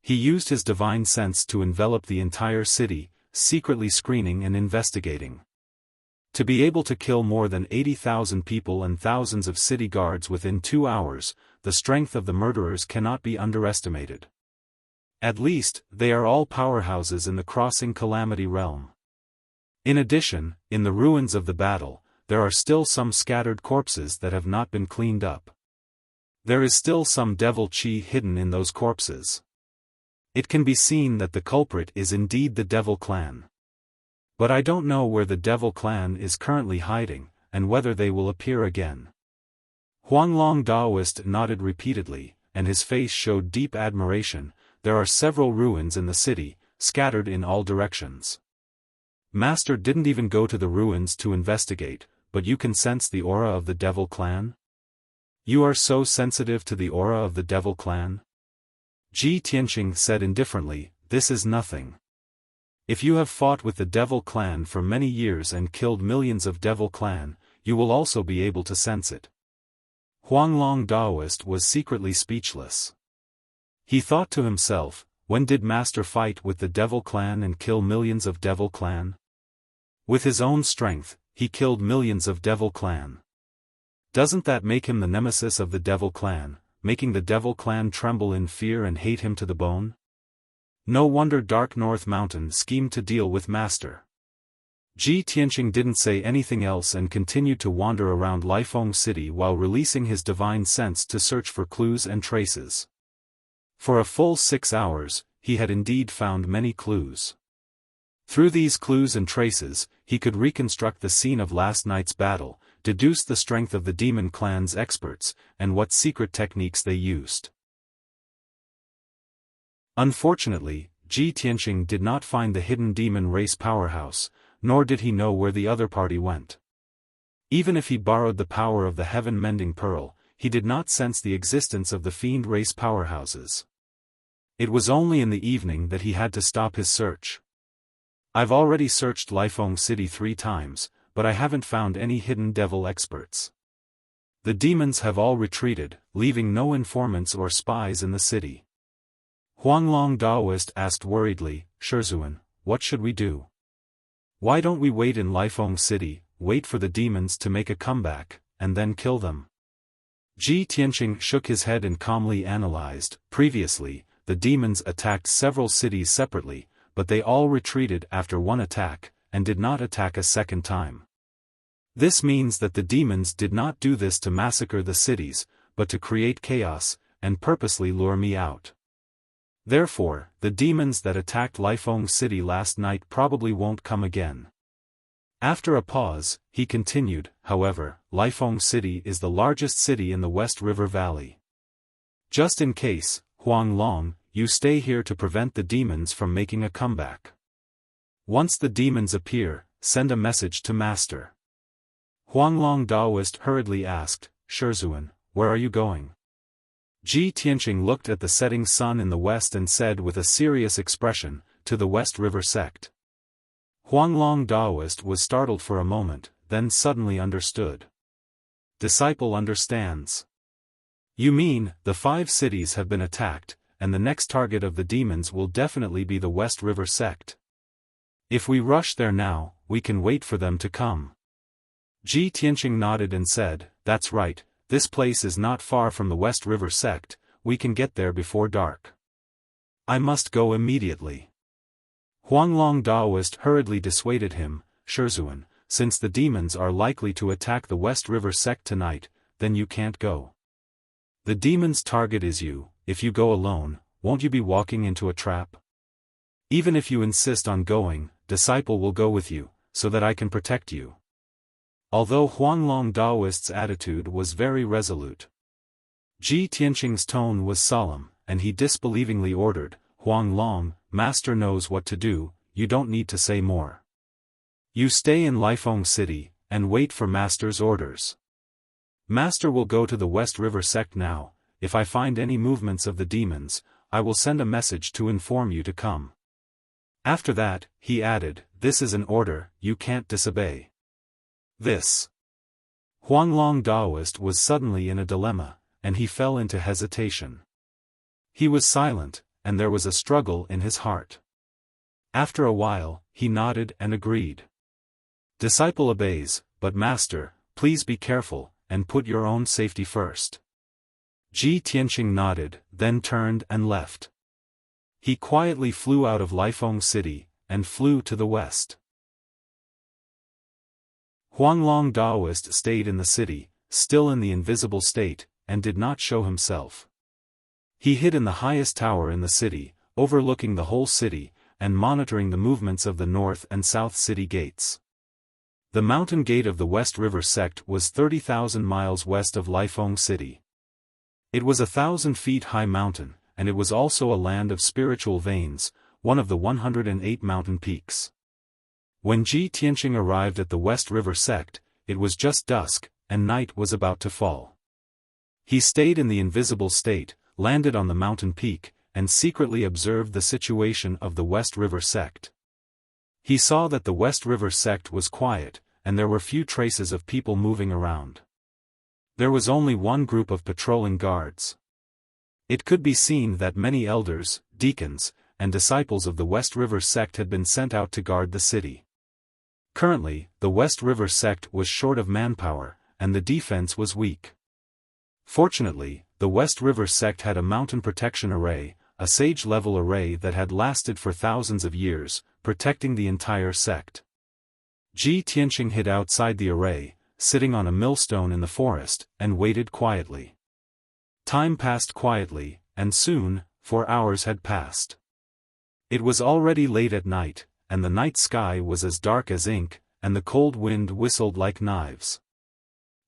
He used his divine sense to envelop the entire city, secretly screening and investigating. To be able to kill more than 80,000 people and thousands of city guards within 2 hours, the strength of the murderers cannot be underestimated. At least, they are all powerhouses in the Crossing Calamity realm. In addition, in the ruins of the battle, there are still some scattered corpses that have not been cleaned up. There is still some devil chi hidden in those corpses. It can be seen that the culprit is indeed the Devil Clan. But I don't know where the Devil Clan is currently hiding, and whether they will appear again. Huanglong Daoist nodded repeatedly, and his face showed deep admiration. There are several ruins in the city, scattered in all directions. Master didn't even go to the ruins to investigate, but you can sense the aura of the Devil Clan? You are so sensitive to the aura of the Devil Clan? Ji Tianqing said indifferently, this is nothing. If you have fought with the Devil Clan for many years and killed millions of Devil Clan, you will also be able to sense it. Huanglong Daoist was secretly speechless. He thought to himself, when did Master fight with the Devil Clan and kill millions of Devil Clan? With his own strength, he killed millions of Devil Clan. Doesn't that make him the nemesis of the Devil Clan, making the Devil Clan tremble in fear and hate him to the bone? No wonder Dark North Mountain schemed to deal with Master. Ji Tianqing didn't say anything else and continued to wander around Lifeng City while releasing his divine sense to search for clues and traces. For a full 6 hours, he had indeed found many clues. Through these clues and traces, he could reconstruct the scene of last night's battle, deduce the strength of the Demon Clan's experts, and what secret techniques they used. Unfortunately, Ji Tianqing did not find the hidden demon race powerhouse, nor did he know where the other party went. Even if he borrowed the power of the heaven-mending pearl, he did not sense the existence of the fiend race powerhouses. It was only in the evening that he had to stop his search. I've already searched Lifeng City 3 times, but I haven't found any hidden devil experts. The demons have all retreated, leaving no informants or spies in the city. Huanglong Daoist asked worriedly, Shizhuan, what should we do? Why don't we wait in Lifeng City, wait for the demons to make a comeback, and then kill them? Ji Tianqing shook his head and calmly analyzed. Previously, the demons attacked several cities separately, but they all retreated after one attack, and did not attack a second time. This means that the demons did not do this to massacre the cities, but to create chaos, and purposely lure me out. Therefore, the demons that attacked Lifeng City last night probably won't come again. After a pause, he continued, however, Lifeng City is the largest city in the West River Valley. Just in case, Huang Long, you stay here to prevent the demons from making a comeback. Once the demons appear, send a message to Master. Huang Long Daoist hurriedly asked, Shizuan, where are you going? Ji Tianqing looked at the setting sun in the west and said with a serious expression, to the West River sect. Huang Long Daoist was startled for a moment, then suddenly understood. Disciple understands. You mean, the 5 cities have been attacked, and the next target of the demons will definitely be the West River sect. If we rush there now, we can wait for them to come. Ji Tianqing nodded and said, that's right, this place is not far from the West River sect, we can get there before dark. I must go immediately. Huang Long Daoist hurriedly dissuaded him, Shizuan, since the demons are likely to attack the West River sect tonight, then you can't go. The demon's target is you. If you go alone, won't you be walking into a trap? Even if you insist on going, disciple will go with you, so that I can protect you. Although Huang Long Daoist's attitude was very resolute, Ji Tianqing's tone was solemn, and he disbelievingly ordered, Huang Long, Master knows what to do, you don't need to say more. You stay in Lifeng City, and wait for Master's orders. Master will go to the West River sect now. If I find any movements of the demons, I will send a message to inform you to come. After that, he added, this is an order, you can't disobey. This. Huang Long Daoist was suddenly in a dilemma, and he fell into hesitation. He was silent, and there was a struggle in his heart. After a while, he nodded and agreed. Disciple obeys, but Master, please be careful, and put your own safety first. Ji Tianqing nodded, then turned and left. He quietly flew out of Lifeng City, and flew to the west. Huang Long Daoist stayed in the city, still in the invisible state, and did not show himself. He hid in the highest tower in the city, overlooking the whole city, and monitoring the movements of the north and south city gates. The mountain gate of the West River sect was 30,000 miles west of Lifeng City. It was 1,000 feet high mountain, and it was also a land of spiritual veins, one of the 108 mountain peaks. When Ji Tianqing arrived at the West River sect, it was just dusk, and night was about to fall. He stayed in the invisible state, landed on the mountain peak, and secretly observed the situation of the West River sect. He saw that the West River sect was quiet, and there were few traces of people moving around. There was only one group of patrolling guards. It could be seen that many elders, deacons, and disciples of the West River sect had been sent out to guard the city. Currently, the West River sect was short of manpower, and the defense was weak. Fortunately, the West River sect had a mountain protection array, a sage-level array that had lasted for thousands of years, protecting the entire sect. Ji Tianqing hid outside the array, sitting on a millstone in the forest, and waited quietly. Time passed quietly, and soon, 4 hours had passed. It was already late at night, and the night sky was as dark as ink, and the cold wind whistled like knives.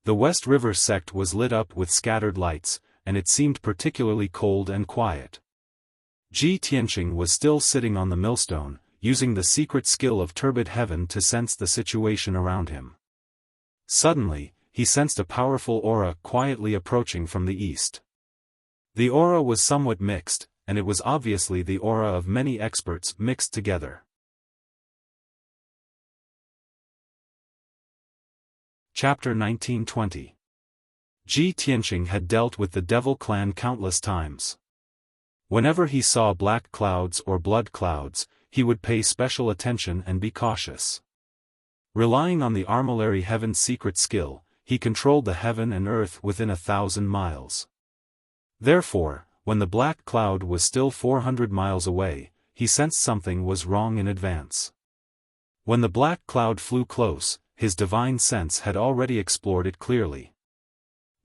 The West River sect was lit up with scattered lights, and it seemed particularly cold and quiet. Ji Tianqing was still sitting on the millstone, using the secret skill of turbid heaven to sense the situation around him. Suddenly, he sensed a powerful aura quietly approaching from the east. The aura was somewhat mixed, and it was obviously the aura of many experts mixed together. Chapter 1920. Ji Tianqing had dealt with the Devil Clan countless times. Whenever he saw black clouds or blood clouds, he would pay special attention and be cautious. Relying on the Armillary Heaven's secret skill, he controlled the heaven and earth within 1,000 miles. Therefore, when the black cloud was still 400 miles away, he sensed something was wrong in advance. When the black cloud flew close, his divine sense had already explored it clearly.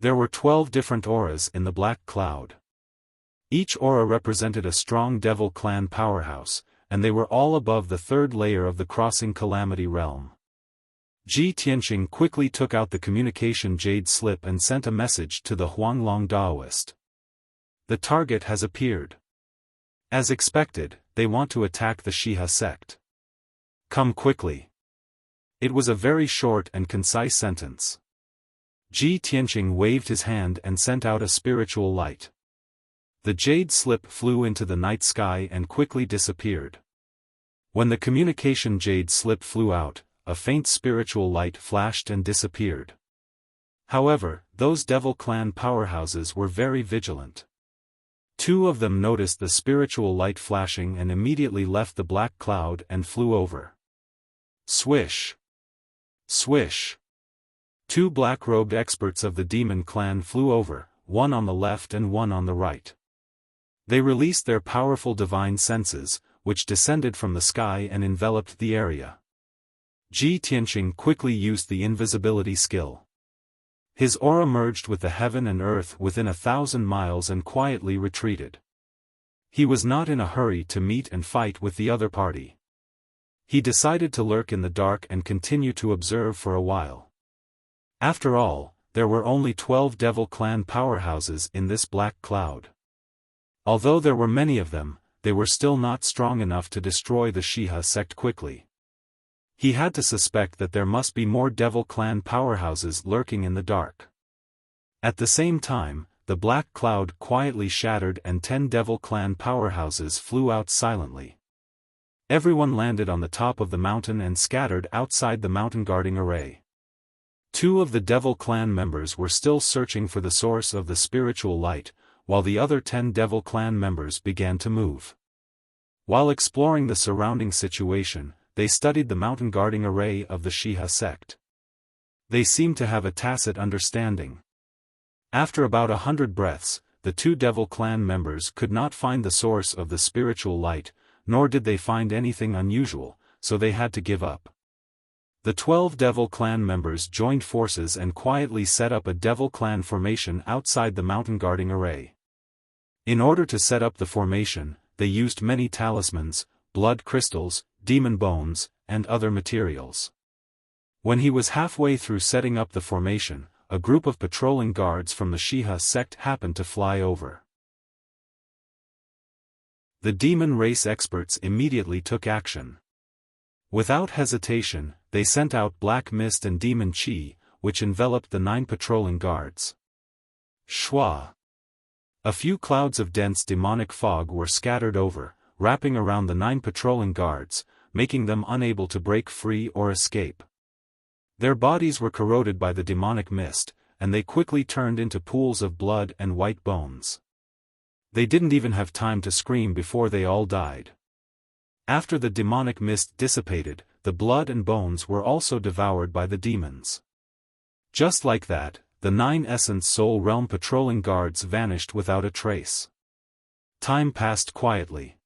There were 12 different auras in the black cloud. Each aura represented a strong devil clan powerhouse, and they were all above the third layer of the crossing calamity realm. Ji Tianqing quickly took out the communication jade slip and sent a message to the Huanglong Daoist. The target has appeared. As expected, they want to attack the Shiha sect. Come quickly. It was a very short and concise sentence. Ji Tianqing waved his hand and sent out a spiritual light. The jade slip flew into the night sky and quickly disappeared. When the communication jade slip flew out, a faint spiritual light flashed and disappeared. However, those devil clan powerhouses were very vigilant. 2 of them noticed the spiritual light flashing and immediately left the black cloud and flew over. Swish! Swish! 2 black-robed experts of the demon clan flew over, one on the left and one on the right. They released their powerful divine senses, which descended from the sky and enveloped the area. Ji Tianqing quickly used the invisibility skill. His aura merged with the heaven and earth within 1,000 miles and quietly retreated. He was not in a hurry to meet and fight with the other party. He decided to lurk in the dark and continue to observe for a while. After all, there were only 12 devil clan powerhouses in this black cloud. Although there were many of them, they were still not strong enough to destroy the Shiha sect quickly. He had to suspect that there must be more devil clan powerhouses lurking in the dark. At the same time, the black cloud quietly shattered and 10 devil clan powerhouses flew out silently. Everyone landed on the top of the mountain and scattered outside the mountain guarding array. 2 of the devil clan members were still searching for the source of the spiritual light, while the other 10 devil clan members began to move. While exploring the surrounding situation, they studied the mountain guarding array of the Shiha sect. They seemed to have a tacit understanding. After about 100 breaths, the 2 devil clan members could not find the source of the spiritual light, nor did they find anything unusual, so they had to give up. The 12 devil clan members joined forces and quietly set up a devil clan formation outside the mountain guarding array. In order to set up the formation, they used many talismans, blood crystals, demon bones, and other materials. When he was halfway through setting up the formation, a group of patrolling guards from the Shiha sect happened to fly over. The demon race experts immediately took action. Without hesitation, they sent out black mist and demon chi, which enveloped the 9 patrolling guards. Shwa! A few clouds of dense demonic fog were scattered over, wrapping around the 9 patrolling guards, making them unable to break free or escape. Their bodies were corroded by the demonic mist, and they quickly turned into pools of blood and white bones. They didn't even have time to scream before they all died. After the demonic mist dissipated, the blood and bones were also devoured by the demons. Just like that, the 9 Essence Soul Realm patrolling guards vanished without a trace. Time passed quietly.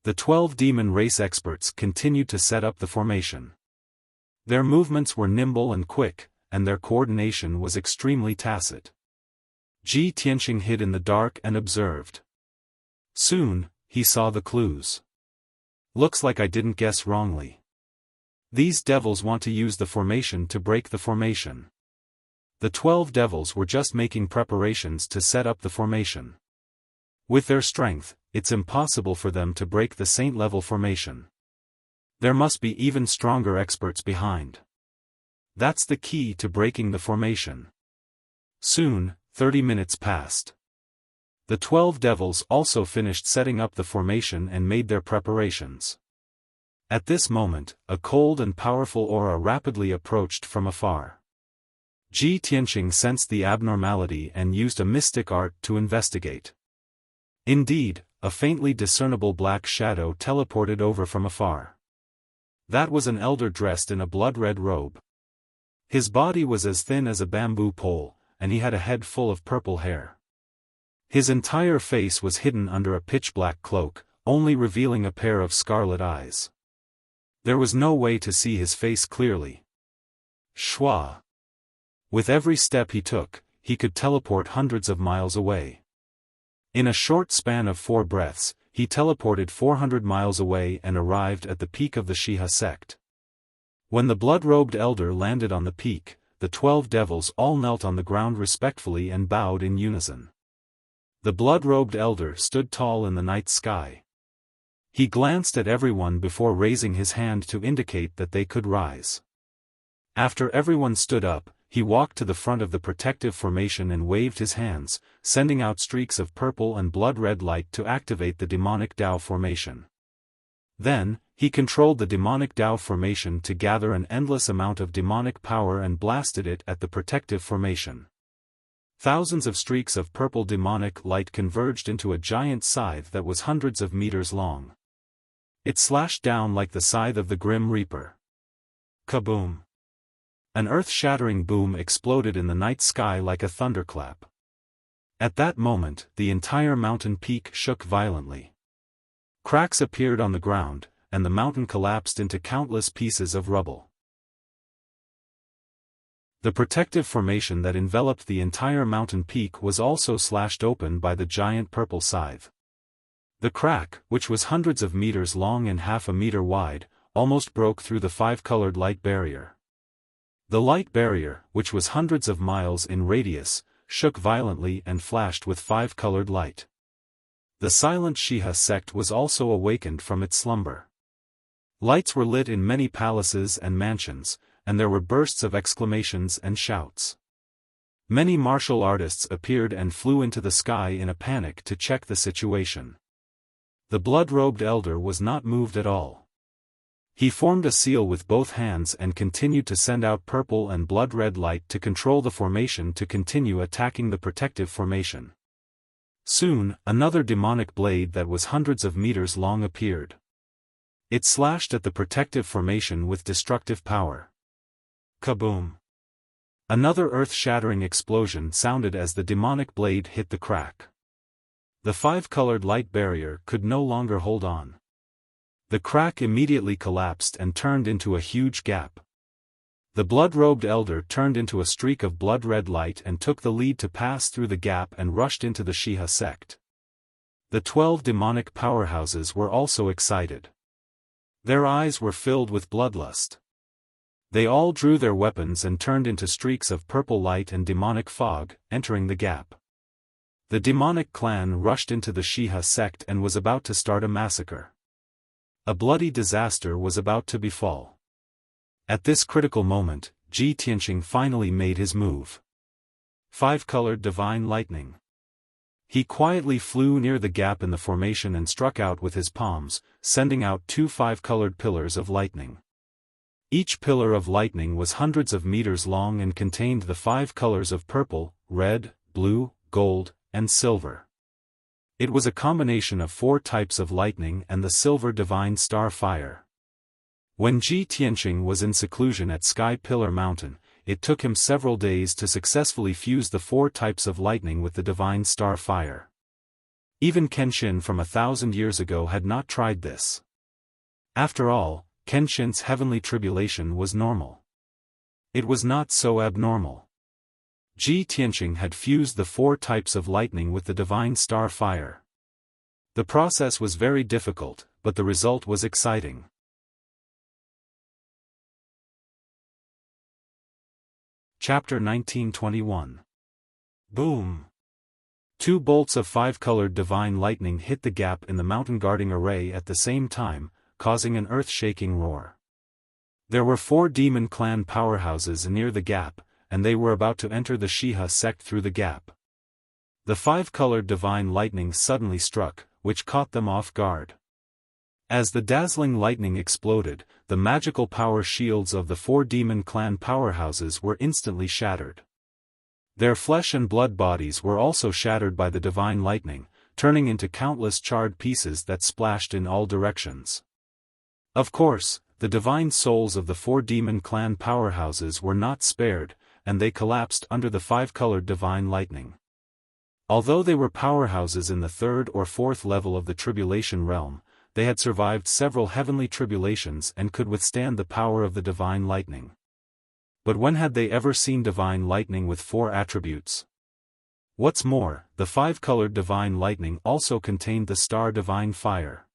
The 12 demon race experts continued to set up the formation. Their movements were nimble and quick, and their coordination was extremely tacit. Ji Tianqing hid in the dark and observed. Soon, he saw the clues. Looks like I didn't guess wrongly. These devils want to use the formation to break the formation. The 12 devils were just making preparations to set up the formation. With their strength, it's impossible for them to break the saint-level formation. There must be even stronger experts behind. That's the key to breaking the formation. Soon, 30 minutes passed. The 12 devils also finished setting up the formation and made their preparations. At this moment, a cold and powerful aura rapidly approached from afar. Ji Tianqing sensed the abnormality and used a mystic art to investigate. Indeed, a faintly discernible black shadow teleported over from afar. That was an elder dressed in a blood-red robe. His body was as thin as a bamboo pole, and he had a head full of purple hair. His entire face was hidden under a pitch-black cloak, only revealing a pair of scarlet eyes. There was no way to see his face clearly. Shua. With every step he took, he could teleport hundreds of miles away. In a short span of 4 breaths, he teleported 400 miles away and arrived at the peak of the Shiha sect. When the blood-robed elder landed on the peak, the 12 devils all knelt on the ground respectfully and bowed in unison. The blood-robed elder stood tall in the night sky. He glanced at everyone before raising his hand to indicate that they could rise. After everyone stood up, he walked to the front of the protective formation and waved his hands, sending out streaks of purple and blood-red light to activate the demonic Tao formation. Then, he controlled the demonic Tao formation to gather an endless amount of demonic power and blasted it at the protective formation. Thousands of streaks of purple demonic light converged into a giant scythe that was hundreds of meters long. It slashed down like the scythe of the Grim Reaper. Kaboom! An earth-shattering boom exploded in the night sky like a thunderclap. At that moment, the entire mountain peak shook violently. Cracks appeared on the ground, and the mountain collapsed into countless pieces of rubble. The protective formation that enveloped the entire mountain peak was also slashed open by the giant purple scythe. The crack, which was hundreds of meters long and half a meter wide, almost broke through the 5-colored light barrier. The light barrier, which was hundreds of miles in radius, shook violently and flashed with 5-colored light. The silent Shiha sect was also awakened from its slumber. Lights were lit in many palaces and mansions, and there were bursts of exclamations and shouts. Many martial artists appeared and flew into the sky in a panic to check the situation. The blood-robed elder was not moved at all. He formed a seal with both hands and continued to send out purple and blood-red light to control the formation to continue attacking the protective formation. Soon, another demonic blade that was hundreds of meters long appeared. It slashed at the protective formation with destructive power. Kaboom! Another earth-shattering explosion sounded as the demonic blade hit the crack. The 5-colored light barrier could no longer hold on. The crack immediately collapsed and turned into a huge gap. The blood-robed elder turned into a streak of blood-red light and took the lead to pass through the gap and rushed into the Shiha sect. The 12 demonic powerhouses were also excited. Their eyes were filled with bloodlust. They all drew their weapons and turned into streaks of purple light and demonic fog, entering the gap. The demonic clan rushed into the Shiha sect and was about to start a massacre. A bloody disaster was about to befall. At this critical moment, Ji Tianqing finally made his move. 5-colored divine lightning. He quietly flew near the gap in the formation and struck out with his palms, sending out 2 5-colored pillars of lightning. Each pillar of lightning was hundreds of meters long and contained the 5 colors of purple, red, blue, gold, and silver. It was a combination of 4 types of lightning and the silver divine star fire. When Ji Tianqing was in seclusion at Sky Pillar Mountain, it took him several days to successfully fuse the 4 types of lightning with the divine star fire. Even Kenshin from 1,000 years ago had not tried this. After all, Kenshin's heavenly tribulation was normal. It was not so abnormal. Ji Tianqing had fused the 4 types of lightning with the divine star fire. The process was very difficult, but the result was exciting. Chapter 1921. Boom! 2 bolts of 5-colored divine lightning hit the gap in the mountain guarding array at the same time, causing an earth-shaking roar. There were 4 demon clan powerhouses near the gap, and they were about to enter the Shiha sect through the gap. The 5-colored divine lightning suddenly struck, which caught them off guard. As the dazzling lightning exploded, the magical power shields of the 4 demon clan powerhouses were instantly shattered. Their flesh and blood bodies were also shattered by the divine lightning, turning into countless charred pieces that splashed in all directions. Of course, the divine souls of the 4 demon clan powerhouses were not spared, and they collapsed under the 5-colored divine lightning. Although they were powerhouses in the third or fourth level of the tribulation realm, they had survived several heavenly tribulations and could withstand the power of the divine lightning. But when had they ever seen divine lightning with 4 attributes? What's more, the 5-colored divine lightning also contained the star divine fire.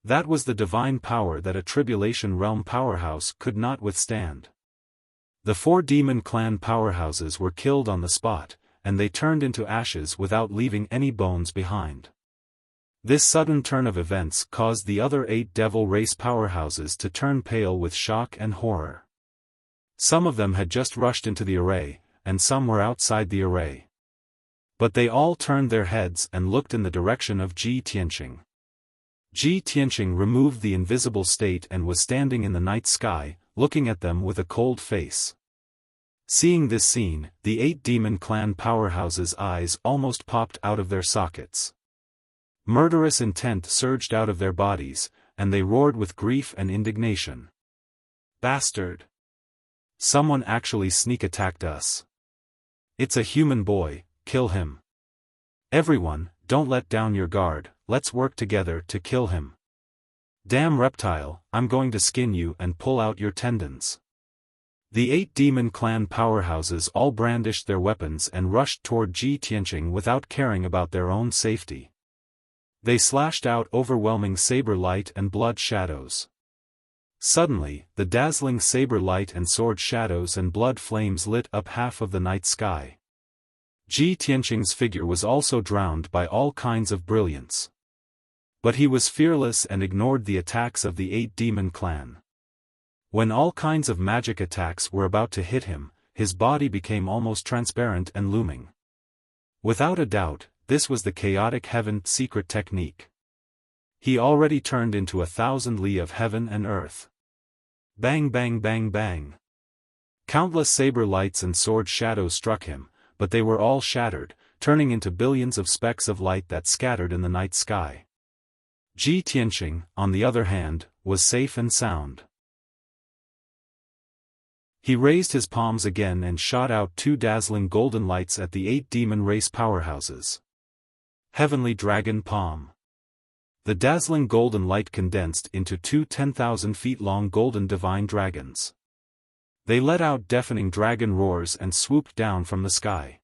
That was the divine power that a tribulation realm powerhouse could not withstand. The 4 demon clan powerhouses were killed on the spot, and they turned into ashes without leaving any bones behind. This sudden turn of events caused the other 8 devil race powerhouses to turn pale with shock and horror. Some of them had just rushed into the array, and some were outside the array. But they all turned their heads and looked in the direction of Ji Tianqing. Ji Tianqing removed the invisible state and was standing in the night sky, looking at them with a cold face. Seeing this scene, the 8 demon clan powerhouses' eyes almost popped out of their sockets. Murderous intent surged out of their bodies, and they roared with grief and indignation. Bastard! Someone actually sneak attacked us. It's a human boy, kill him. Everyone, don't let down your guard, let's work together to kill him. Damn reptile, I'm going to skin you and pull out your tendons. The 8 demon clan powerhouses all brandished their weapons and rushed toward Ji Tianqing without caring about their own safety. They slashed out overwhelming saber light and blood shadows. Suddenly, the dazzling saber light and sword shadows and blood flames lit up half of the night sky. Ji Tianqing's figure was also drowned by all kinds of brilliance. But he was fearless and ignored the attacks of the 8 demon clan. When all kinds of magic attacks were about to hit him, his body became almost transparent and looming. Without a doubt, this was the chaotic heaven secret technique. He already turned into 1,000 li of heaven and earth. Bang bang bang bang. Countless saber lights and sword shadows struck him, but they were all shattered, turning into billions of specks of light that scattered in the night sky. Ji Tianqing, on the other hand, was safe and sound. He raised his palms again and shot out 2 dazzling golden lights at the 8 demon race powerhouses. Heavenly Dragon Palm. The dazzling golden light condensed into 2 10,000 feet long golden divine dragons. They let out deafening dragon roars and swooped down from the sky.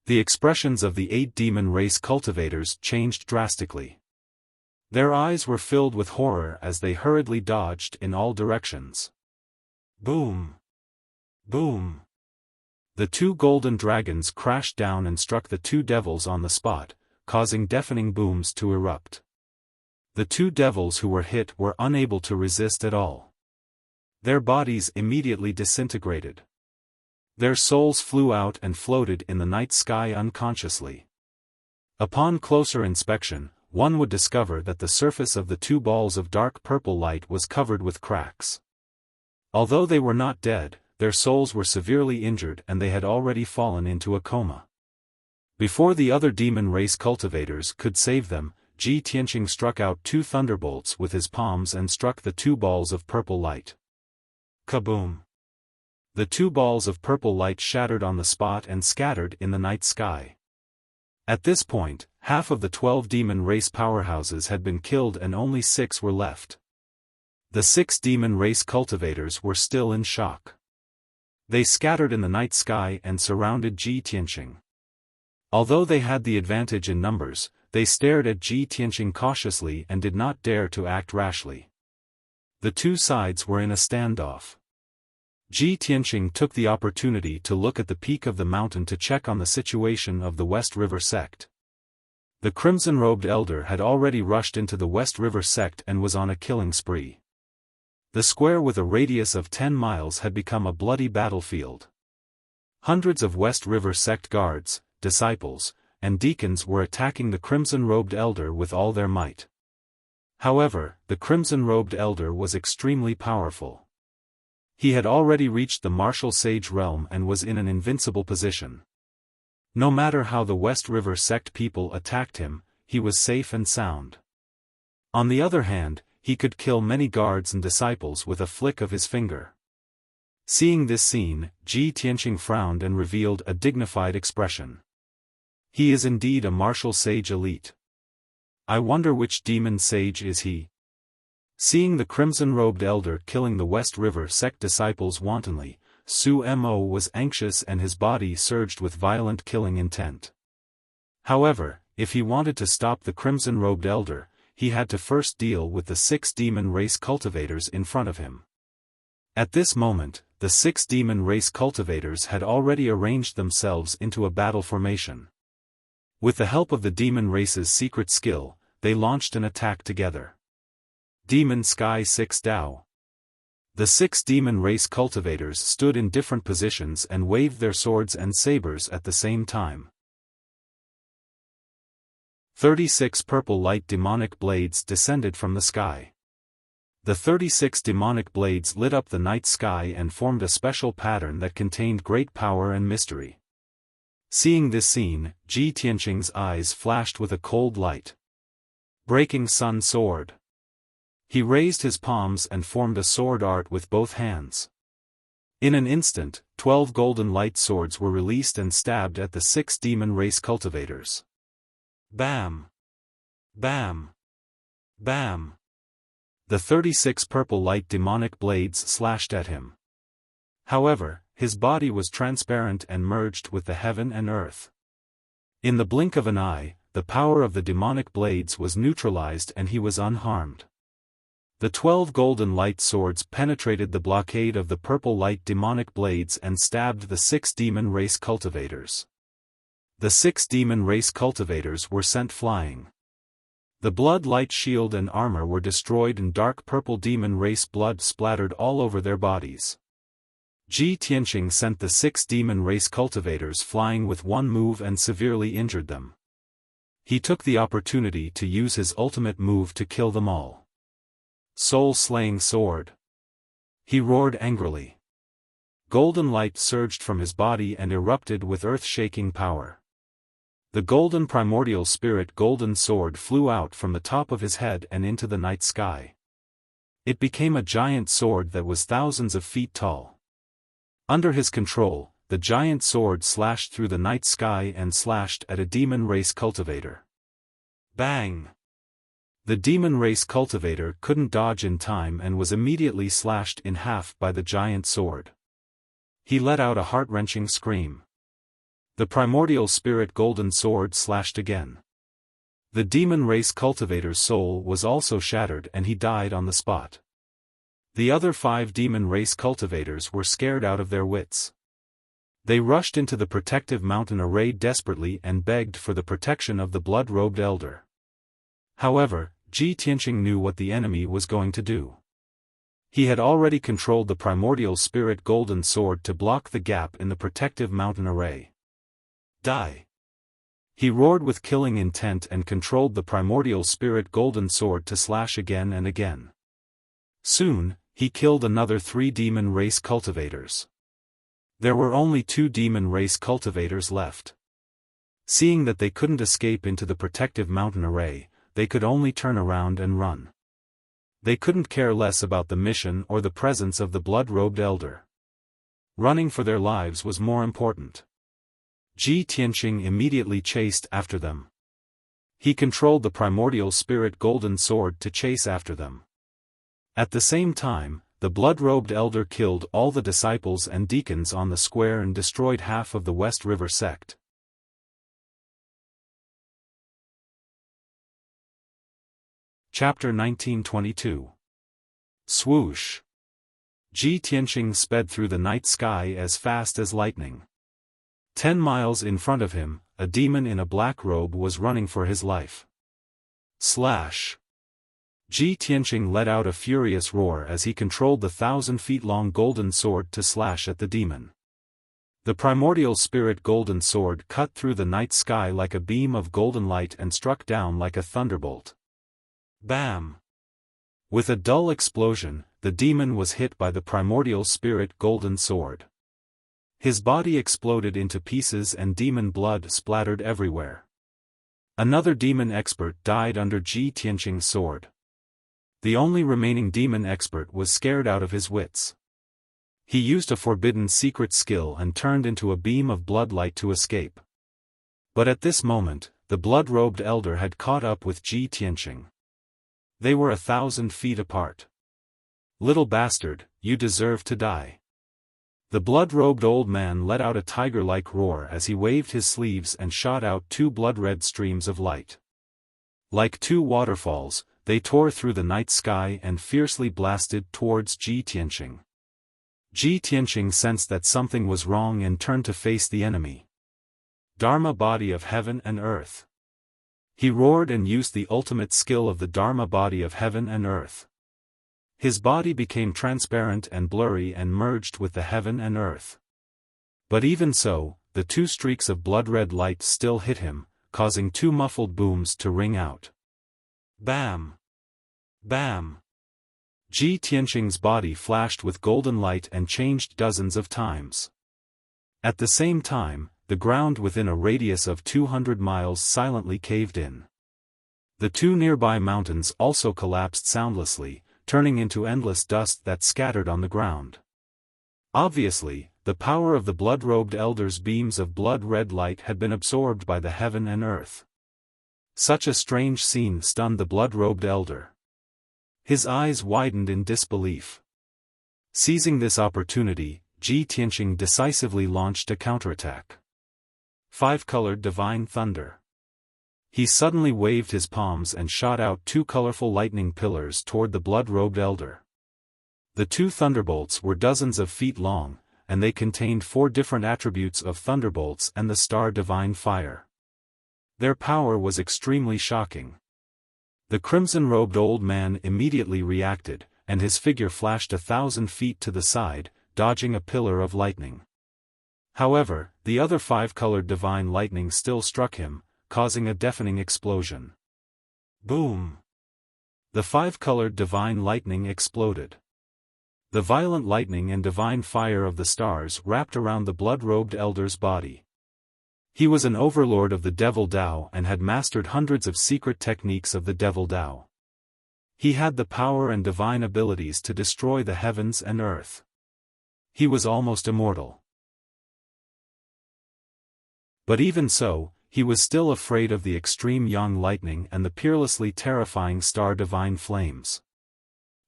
The expressions of the 8 demon race cultivators changed drastically. Their eyes were filled with horror as they hurriedly dodged in all directions. Boom! Boom! The 2 golden dragons crashed down and struck the 2 devils on the spot, causing deafening booms to erupt. The 2 devils who were hit were unable to resist at all. Their bodies immediately disintegrated. Their souls flew out and floated in the night sky unconsciously. Upon closer inspection, one would discover that the surface of the 2 balls of dark purple light was covered with cracks. Although they were not dead, their souls were severely injured and they had already fallen into a coma. Before the other demon race cultivators could save them, Ji Tianqing struck out 2 thunderbolts with his palms and struck the 2 balls of purple light. Kaboom! The 2 balls of purple light shattered on the spot and scattered in the night sky. At this point, half of the 12 demon race powerhouses had been killed and only 6 were left. The 6 demon race cultivators were still in shock. They scattered in the night sky and surrounded Ji Tianqing. Although they had the advantage in numbers, they stared at Ji Tianqing cautiously and did not dare to act rashly. The 2 sides were in a standoff. Ji Tianqing took the opportunity to look at the peak of the mountain to check on the situation of the West River sect. The crimson-robed elder had already rushed into the West River sect and was on a killing spree. The square with a radius of 10 miles had become a bloody battlefield. Hundreds of West River sect guards, disciples, and deacons were attacking the crimson-robed elder with all their might. However, the crimson-robed elder was extremely powerful. He had already reached the martial sage realm and was in an invincible position. No matter how the West River sect people attacked him, he was safe and sound. On the other hand, he could kill many guards and disciples with a flick of his finger. Seeing this scene, Ji Tianqing frowned and revealed a dignified expression. He is indeed a martial sage elite. I wonder which demon sage is he? Seeing the crimson-robed elder killing the West River sect disciples wantonly, Su Mo was anxious and his body surged with violent killing intent. However, if he wanted to stop the crimson-robed elder, he had to first deal with the 6 demon race cultivators in front of him. At this moment, the 6 demon race cultivators had already arranged themselves into a battle formation. With the help of the demon race's secret skill, they launched an attack together. Demon Sky 6 Dao. The 6 demon race cultivators stood in different positions and waved their swords and sabers at the same time. 36 purple light demonic blades descended from the sky. The 36 demonic blades lit up the night sky and formed a special pattern that contained great power and mystery. Seeing this scene, Ji Tianqing's eyes flashed with a cold light. Breaking Sun Sword. He raised his palms and formed a sword art with both hands. In an instant, 12 golden light swords were released and stabbed at the 6 demon race cultivators. Bam! Bam! Bam! The 36 purple light demonic blades slashed at him. However, his body was transparent and merged with the heaven and earth. In the blink of an eye, the power of the demonic blades was neutralized and he was unharmed. The 12 golden light swords penetrated the blockade of the purple light demonic blades and stabbed the 6 demon race cultivators. The 6 demon race cultivators were sent flying. The blood light shield and armor were destroyed and dark purple demon race blood splattered all over their bodies. Ji Tianqing sent the 6 demon race cultivators flying with one move and severely injured them. He took the opportunity to use his ultimate move to kill them all. Soul-slaying sword. He roared angrily. Golden light surged from his body and erupted with earth-shaking power. The golden primordial spirit golden sword flew out from the top of his head and into the night sky. It became a giant sword that was thousands of feet tall. Under his control, the giant sword slashed through the night sky and slashed at a demon race cultivator. Bang! The demon race cultivator couldn't dodge in time and was immediately slashed in half by the giant sword. He let out a heart-wrenching scream. The primordial spirit golden sword slashed again. The demon race cultivator's soul was also shattered and he died on the spot. The other 5 demon race cultivators were scared out of their wits. They rushed into the protective mountain array desperately and begged for the protection of the blood-robed elder. However, Ji Tianqing knew what the enemy was going to do. He had already controlled the primordial spirit golden sword to block the gap in the protective mountain array. Die! He roared with killing intent and controlled the primordial spirit golden sword to slash again and again. Soon, he killed another 3 demon race cultivators. There were only 2 demon race cultivators left. Seeing that they couldn't escape into the protective mountain array, they could only turn around and run. They couldn't care less about the mission or the presence of the blood-robed elder. Running for their lives was more important. Ji Tianqing immediately chased after them. He controlled the primordial spirit golden sword to chase after them. At the same time, the blood-robed elder killed all the disciples and deacons on the square and destroyed half of the West River sect. Chapter 1922. Swoosh! Ji Tianqing sped through the night sky as fast as lightning. 10 miles in front of him, a demon in a black robe was running for his life. Slash! Ji Tianqing let out a furious roar as he controlled the 1,000-feet-long golden sword to slash at the demon. The primordial spirit golden sword cut through the night sky like a beam of golden light and struck down like a thunderbolt. Bam! With a dull explosion, the demon was hit by the primordial spirit golden sword. His body exploded into pieces and demon blood splattered everywhere. Another demon expert died under Ji Tianqing's sword. The only remaining demon expert was scared out of his wits. He used a forbidden secret skill and turned into a beam of bloodlight to escape. But at this moment, the blood-robed elder had caught up with Ji Tianqing. They were 1,000 feet apart. "Little bastard, you deserve to die." The blood-robed old man let out a tiger-like roar as he waved his sleeves and shot out 2 blood-red streams of light. Like 2 waterfalls, they tore through the night sky and fiercely blasted towards Ji Tianqing. Ji Tianqing sensed that something was wrong and turned to face the enemy. Dharma body of heaven and earth. He roared and used the ultimate skill of the Dharma body of heaven and earth. His body became transparent and blurry and merged with the heaven and earth. But even so, the 2 streaks of blood-red light still hit him, causing 2 muffled booms to ring out. Bam! Bam! Ji Tianqing's body flashed with golden light and changed dozens of times. At the same time, the ground within a radius of 200 miles silently caved in. The 2 nearby mountains also collapsed soundlessly, turning into endless dust that scattered on the ground. Obviously, the power of the blood-robed elder's beams of blood-red light had been absorbed by the heaven and earth. Such a strange scene stunned the blood-robed elder. His eyes widened in disbelief. Seizing this opportunity, Ji Tianqing decisively launched a counterattack. 5-colored divine thunder. He suddenly waved his palms and shot out 2 colorful lightning pillars toward the blood-robed elder. The 2 thunderbolts were dozens of feet long, and they contained 4 different attributes of thunderbolts and the star divine fire. Their power was extremely shocking. The crimson-robed old man immediately reacted, and his figure flashed 1,000 feet to the side, dodging a pillar of lightning. However, the other 5-colored divine lightning still struck him, causing a deafening explosion. Boom! The 5-colored divine lightning exploded. The violent lightning and divine fire of the stars wrapped around the blood-robed elder's body. He was an overlord of the Devil Dao and had mastered hundreds of secret techniques of the Devil Dao. He had the power and divine abilities to destroy the heavens and earth. He was almost immortal. But even so, he was still afraid of the extreme yang lightning and the peerlessly terrifying star divine flames.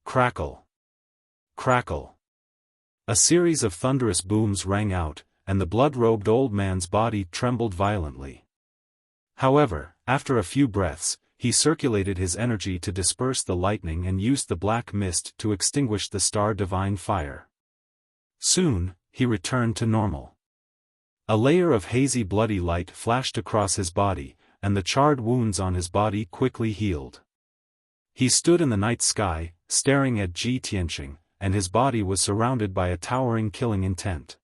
Crackle! Crackle! A series of thunderous booms rang out, and the blood-robed old man's body trembled violently. However, after a few breaths, he circulated his energy to disperse the lightning and used the black mist to extinguish the star divine fire. Soon, he returned to normal. A layer of hazy bloody light flashed across his body, and the charred wounds on his body quickly healed. He stood in the night sky, staring at Ji Tianqing, and his body was surrounded by a towering killing intent.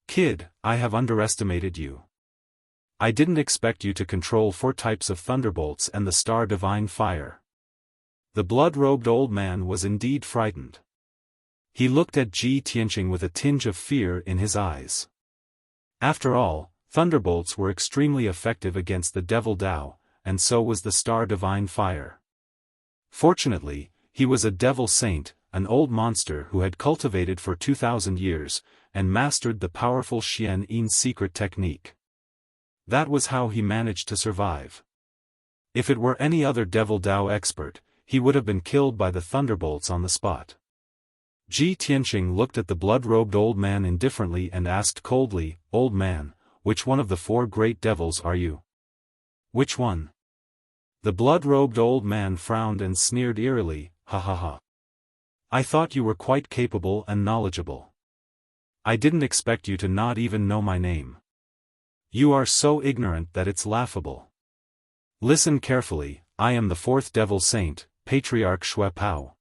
"Kid, I have underestimated you. I didn't expect you to control 4 types of thunderbolts and the star divine fire." The blood-robed old man was indeed frightened. He looked at Ji Tianqing with a tinge of fear in his eyes. After all, thunderbolts were extremely effective against the Devil Dao, and so was the star divine fire. Fortunately, he was a devil saint, an old monster who had cultivated for 2,000 years, and mastered the powerful Xian Yin's secret technique. That was how he managed to survive. If it were any other Devil Dao expert, he would have been killed by the thunderbolts on the spot. Ji Tianqing looked at the blood-robed old man indifferently and asked coldly, "Old man, which one of the 4 great devils are you?" "Which one?" The blood-robed old man frowned and sneered eerily, "Ha ha ha. I thought you were quite capable and knowledgeable. I didn't expect you to not even know my name. You are so ignorant that it's laughable. Listen carefully, I am the 4th devil saint, Patriarch Xue Pao."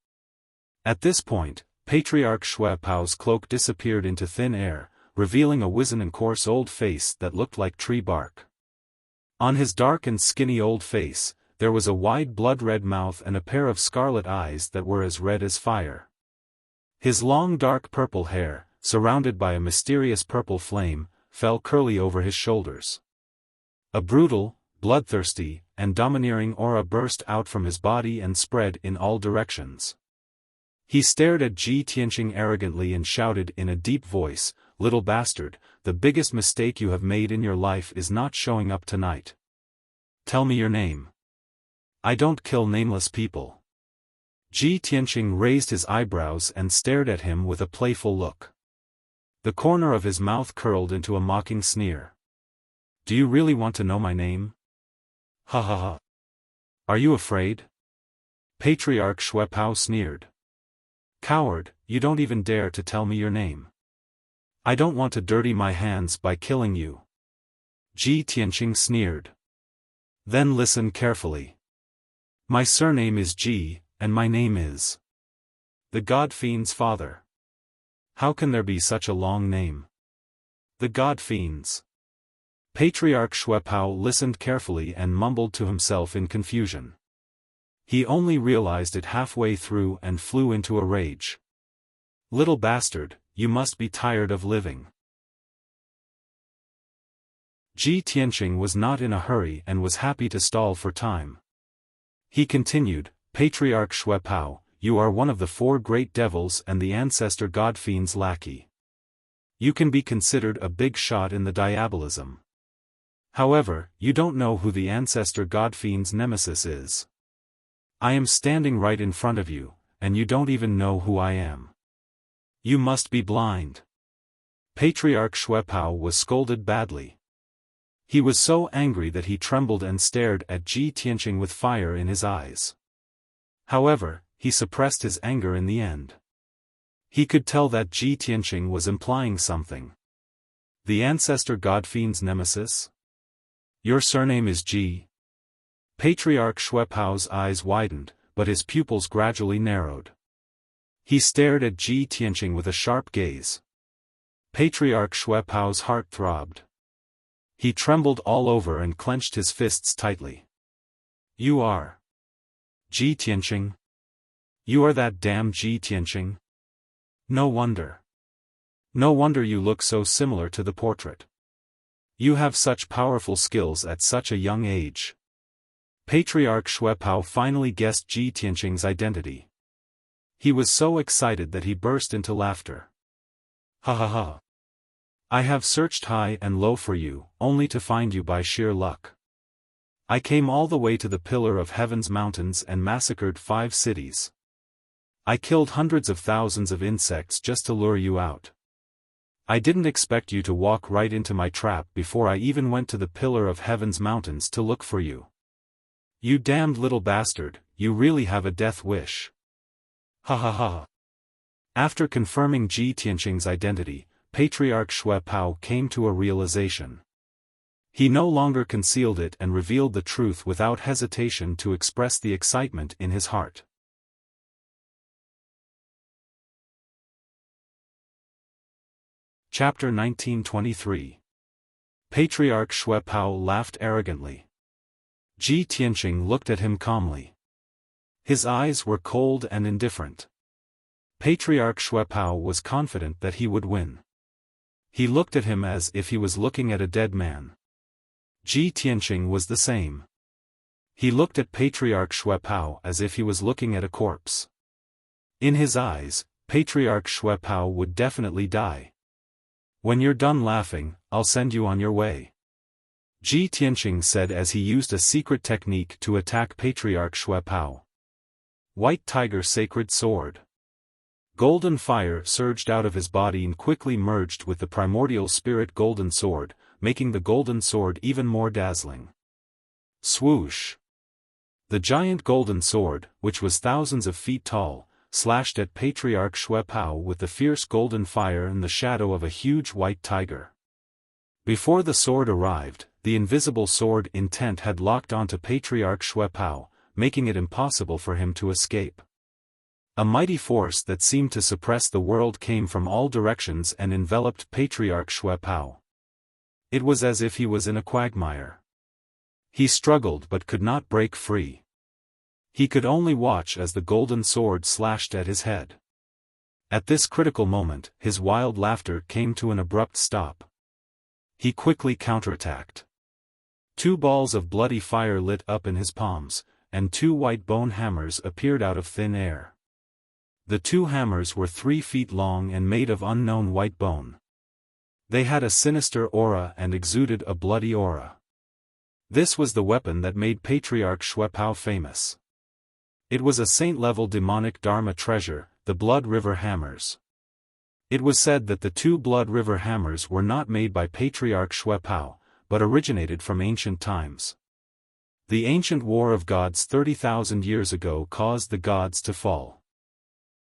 At this point, Patriarch Xue Pao's cloak disappeared into thin air, revealing a wizen and coarse old face that looked like tree bark. On his dark and skinny old face, there was a wide blood-red mouth and a pair of scarlet eyes that were as red as fire. His long dark purple hair, surrounded by a mysterious purple flame, fell curly over his shoulders. A brutal, bloodthirsty, and domineering aura burst out from his body and spread in all directions. He stared at Ji Tianqing arrogantly and shouted in a deep voice, little bastard, the biggest mistake you have made in your life is not showing up tonight. Tell me your name. I don't kill nameless people. Ji Tianqing raised his eyebrows and stared at him with a playful look. The corner of his mouth curled into a mocking sneer. Do you really want to know my name? Ha ha ha. Are you afraid? Patriarch Xuepao sneered. Coward, you don't even dare to tell me your name. I don't want to dirty my hands by killing you. Ji Tianqing sneered. Then listen carefully. My surname is Ji, and my name is the God Fiend's father. How can there be such a long name? The God Fiend's. Patriarch Xuepao listened carefully and mumbled to himself in confusion. He only realized it halfway through and flew into a rage. Little bastard, you must be tired of living. Ji Tianqing was not in a hurry and was happy to stall for time. He continued, Patriarch Xuepao, you are one of the 4 great devils and the ancestor God Fiend's lackey. You can be considered a big shot in the diabolism. However, you don't know who the ancestor God Fiend's nemesis is. I am standing right in front of you, and you don't even know who I am. You must be blind. Patriarch Xuepao was scolded badly. He was so angry that he trembled and stared at Ji Tianqing with fire in his eyes. However, he suppressed his anger in the end. He could tell that Ji Tianqing was implying something. The ancestor God Fiend's nemesis? Your surname is Ji? Patriarch Xuepao's eyes widened, but his pupils gradually narrowed. He stared at Ji Tianqing with a sharp gaze. Patriarch Xuepao's heart throbbed. He trembled all over and clenched his fists tightly. You are Ji Tianqing? You are that damn Ji Tianqing? No wonder. No wonder you look so similar to the portrait. You have such powerful skills at such a young age. Patriarch Xuepao finally guessed Ji Tianqing's identity. He was so excited that he burst into laughter. Ha ha ha. I have searched high and low for you, only to find you by sheer luck. I came all the way to the Pillar of Heaven's mountains and massacred 5 cities. I killed hundreds of thousands of insects just to lure you out. I didn't expect you to walk right into my trap before I even went to the Pillar of Heaven's mountains to look for you. You damned little bastard, you really have a death wish. Ha ha ha. After confirming Ji Tianqing's identity, Patriarch Xuepao came to a realization. He no longer concealed it and revealed the truth without hesitation to express the excitement in his heart. Chapter 1923. Patriarch Xuepao laughed arrogantly. Ji Tianqing looked at him calmly. His eyes were cold and indifferent. Patriarch Xuepao was confident that he would win. He looked at him as if he was looking at a dead man. Ji Tianqing was the same. He looked at Patriarch Xuepao as if he was looking at a corpse. In his eyes, Patriarch Xuepao would definitely die. When you're done laughing, I'll send you on your way. Ji Tianqing said as he used a secret technique to attack Patriarch Xuepao. White Tiger Sacred Sword. Golden fire surged out of his body and quickly merged with the primordial spirit golden sword, making the golden sword even more dazzling. Swoosh! The giant golden sword, which was thousands of feet tall, slashed at Patriarch Xuepao with the fierce golden fire in the shadow of a huge white tiger. Before the sword arrived, the invisible sword intent had locked onto Patriarch Xuepao, making it impossible for him to escape. A mighty force that seemed to suppress the world came from all directions and enveloped Patriarch Xuepao. It was as if he was in a quagmire. He struggled but could not break free. He could only watch as the golden sword slashed at his head. At this critical moment, his wild laughter came to an abrupt stop. He quickly counterattacked. 2 balls of bloody fire lit up in his palms, and 2 white bone hammers appeared out of thin air. The 2 hammers were 3 feet long and made of unknown white bone. They had a sinister aura and exuded a bloody aura. This was the weapon that made Patriarch Xuepao famous. It was a saint-level demonic Dharma treasure, the Blood River Hammers. It was said that the two Blood River Hammers were not made by Patriarch Xuepao, but originated from ancient times. The ancient war of gods 30,000 years ago caused the gods to fall.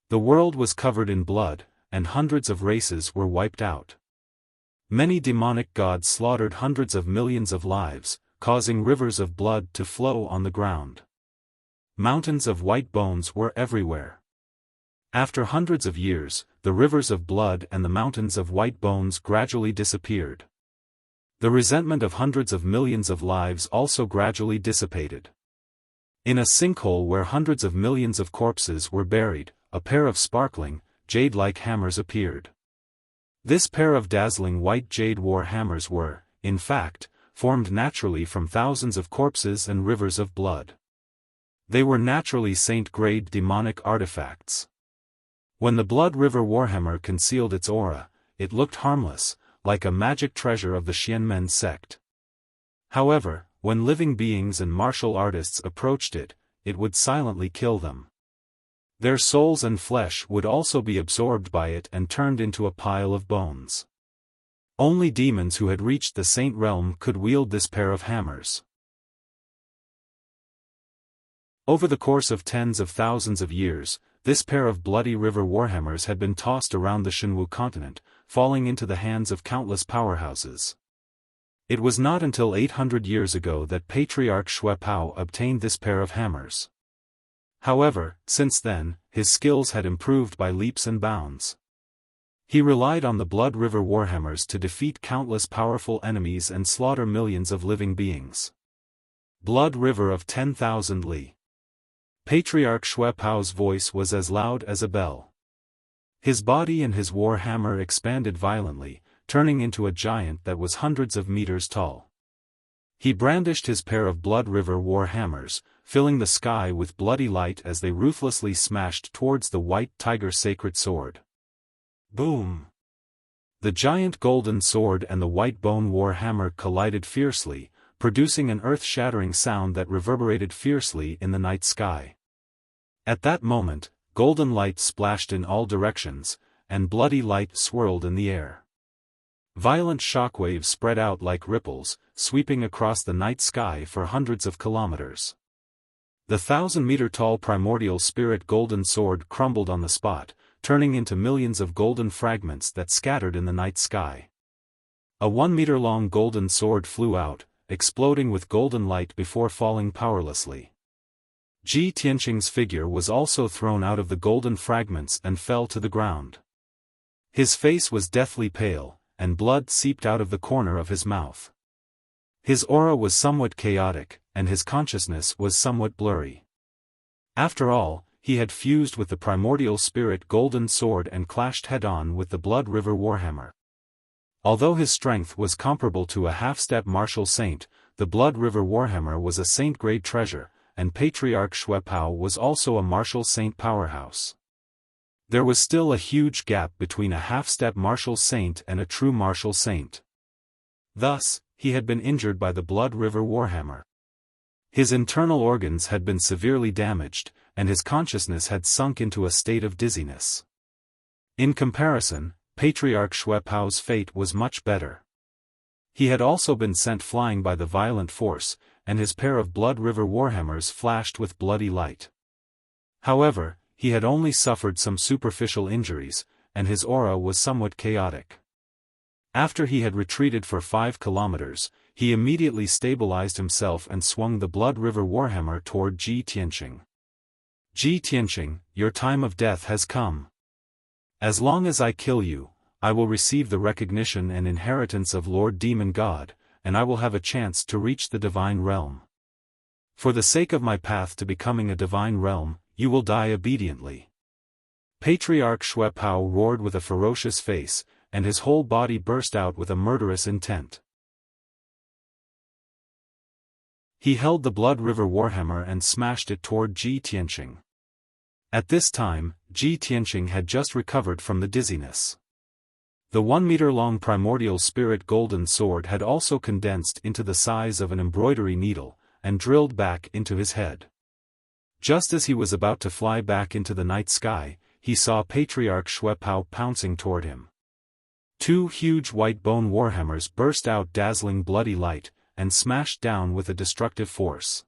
The world was covered in blood, and hundreds of races were wiped out. Many demonic gods slaughtered hundreds of millions of lives, causing rivers of blood to flow on the ground. Mountains of white bones were everywhere. After hundreds of years, the rivers of blood and the mountains of white bones gradually disappeared. The resentment of hundreds of millions of lives also gradually dissipated. In a sinkhole where hundreds of millions of corpses were buried, a pair of sparkling, jade-like hammers appeared. This pair of dazzling white jade war hammers were, in fact, formed naturally from thousands of corpses and rivers of blood. They were naturally saint-grade demonic artifacts. When the Blood River Warhammer concealed its aura, it looked harmless, like a magic treasure of the Xianmen sect. However, when living beings and martial artists approached it, it would silently kill them. Their souls and flesh would also be absorbed by it and turned into a pile of bones. Only demons who had reached the saint realm could wield this pair of hammers. Over the course of tens of thousands of years, this pair of Bloody River Warhammers had been tossed around the Shenwu continent, falling into the hands of countless powerhouses. It was not until 800 years ago that Patriarch Xuepao obtained this pair of hammers. However, since then, his skills had improved by leaps and bounds. He relied on the Blood River Warhammers to defeat countless powerful enemies and slaughter millions of living beings. Blood River of 10,000 Li. Patriarch Xuepao's voice was as loud as a bell. His body and his war hammer expanded violently, turning into a giant that was hundreds of meters tall. He brandished his pair of Blood River war hammers, filling the sky with bloody light as they ruthlessly smashed towards the white tiger sacred sword. Boom! The giant golden sword and the white bone war hammer collided fiercely, producing an earth-shattering sound that reverberated fiercely in the night sky. At that moment, golden light splashed in all directions, and bloody light swirled in the air. Violent shockwaves spread out like ripples, sweeping across the night sky for hundreds of kilometers. The 1,000-meter-tall primordial spirit golden sword crumbled on the spot, turning into millions of golden fragments that scattered in the night sky. A 1-meter-long golden sword flew out, exploding with golden light before falling powerlessly. Ji Tianqing's figure was also thrown out of the golden fragments and fell to the ground. His face was deathly pale, and blood seeped out of the corner of his mouth. His aura was somewhat chaotic, and his consciousness was somewhat blurry. After all, he had fused with the primordial spirit golden sword and clashed head-on with the Blood River Warhammer. Although his strength was comparable to a half-step martial saint, the Blood River Warhammer was a saint-grade treasure, and Patriarch Xuepao was also a martial saint powerhouse. There was still a huge gap between a half-step martial saint and a true martial saint. Thus, he had been injured by the Blood River Warhammer. His internal organs had been severely damaged, and his consciousness had sunk into a state of dizziness. In comparison, Patriarch Xuepao's fate was much better. He had also been sent flying by the violent force, and his pair of Blood River Warhammers flashed with bloody light. However, he had only suffered some superficial injuries, and his aura was somewhat chaotic. After he had retreated for 5 kilometers, he immediately stabilized himself and swung the Blood River Warhammer toward Ji Tianqing. Ji Tianqing, your time of death has come. As long as I kill you, I will receive the recognition and inheritance of Lord Demon God, and I will have a chance to reach the divine realm. For the sake of my path to becoming a divine realm, you will die obediently. Patriarch Xuepao roared with a ferocious face, and his whole body burst out with a murderous intent. He held the Blood River Warhammer and smashed it toward Ji Tianqing. At this time, Ji Tianqing had just recovered from the dizziness. The 1-meter-long primordial spirit golden sword had also condensed into the size of an embroidery needle, and drilled back into his head. Just as he was about to fly back into the night sky, he saw Patriarch Xuepao pouncing toward him. 2 huge white bone warhammers burst out dazzling bloody light, and smashed down with a destructive force.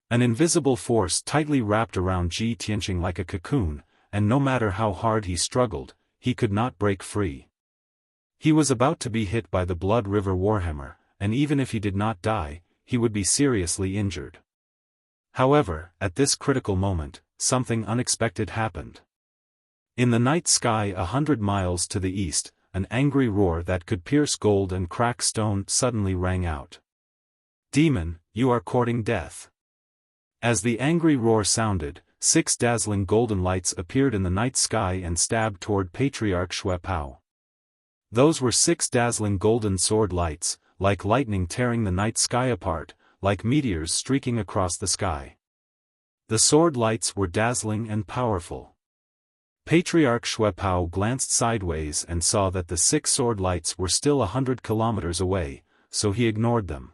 An invisible force tightly wrapped around Ji Tianqing like a cocoon, and no matter how hard he struggled, he could not break free. He was about to be hit by the Blood River Warhammer, and even if he did not die, he would be seriously injured. However, at this critical moment, something unexpected happened. In the night sky 100 miles to the east, an angry roar that could pierce gold and crack stone suddenly rang out. "Demon, you are courting death." As the angry roar sounded, 6 dazzling golden lights appeared in the night sky and stabbed toward Patriarch Xuepao. Those were 6 dazzling golden sword lights, like lightning tearing the night sky apart, like meteors streaking across the sky. The sword lights were dazzling and powerful. Patriarch Xuepao glanced sideways and saw that the 6 sword lights were still 100 kilometers away, so he ignored them.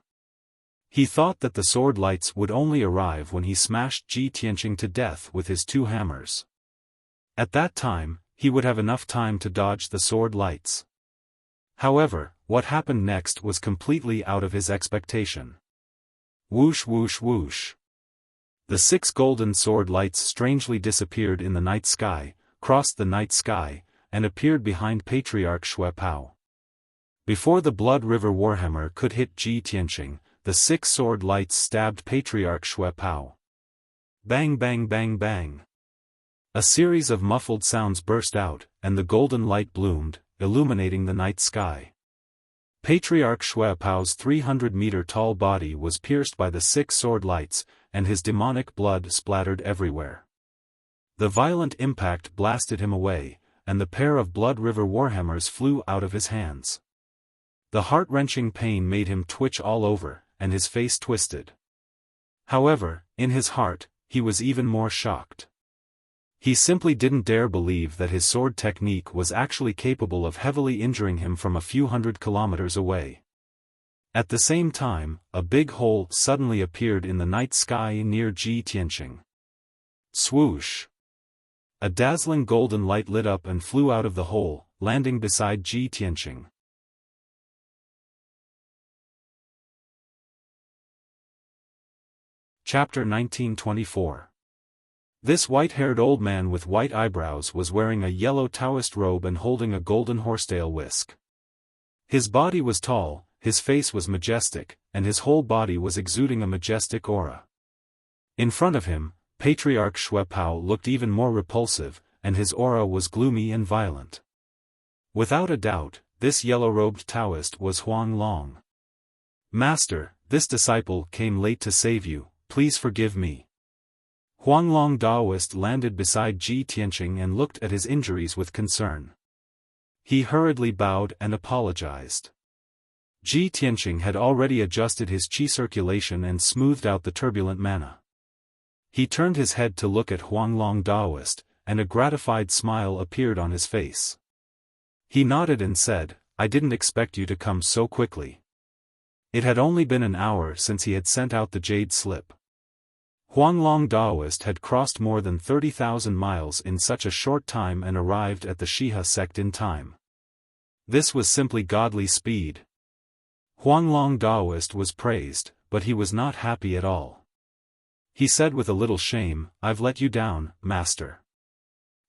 He thought that the sword lights would only arrive when he smashed Ji Tianqing to death with his 2 hammers. At that time, he would have enough time to dodge the sword lights. However, what happened next was completely out of his expectation. Whoosh whoosh whoosh. The 6 golden sword lights strangely disappeared in the night sky, crossed the night sky, and appeared behind Patriarch Xuepao. Before the Blood River Warhammer could hit Ji Tianqing, the 6 sword lights stabbed Patriarch Xuepao. Bang bang bang bang. A series of muffled sounds burst out, and the golden light bloomed, illuminating the night sky. Patriarch Xuepao's 300-meter-tall body was pierced by the 6 sword lights, and his demonic blood splattered everywhere. The violent impact blasted him away, and the pair of Blood River Warhammers flew out of his hands. The heart-wrenching pain made him twitch all over, and his face twisted. However, in his heart, he was even more shocked. He simply didn't dare believe that his sword technique was actually capable of heavily injuring him from a few hundred kilometers away. At the same time, a big hole suddenly appeared in the night sky near Ji Tianqing. Swoosh! A dazzling golden light lit up and flew out of the hole, landing beside Ji Tianqing. Chapter 1924. This white-haired old man with white eyebrows was wearing a yellow Taoist robe and holding a golden horsetail whisk. His body was tall, his face was majestic, and his whole body was exuding a majestic aura. In front of him, Patriarch Xuepao looked even more repulsive, and his aura was gloomy and violent. Without a doubt, this yellow-robed Taoist was Huang Long. "Master, this disciple came late to save you, please forgive me." Huang Long Daoist landed beside Ji Tianqing and looked at his injuries with concern. He hurriedly bowed and apologized. Ji Tianqing had already adjusted his qi circulation and smoothed out the turbulent mana. He turned his head to look at Huang Long Daoist, and a gratified smile appeared on his face. He nodded and said, "I didn't expect you to come so quickly." It had only been an hour since he had sent out the jade slip. Huang Long Daoist had crossed more than 30,000 miles in such a short time and arrived at the Shiha sect in time. This was simply godly speed. Huang Long Daoist was praised, but he was not happy at all. He said with a little shame, "I've let you down, master.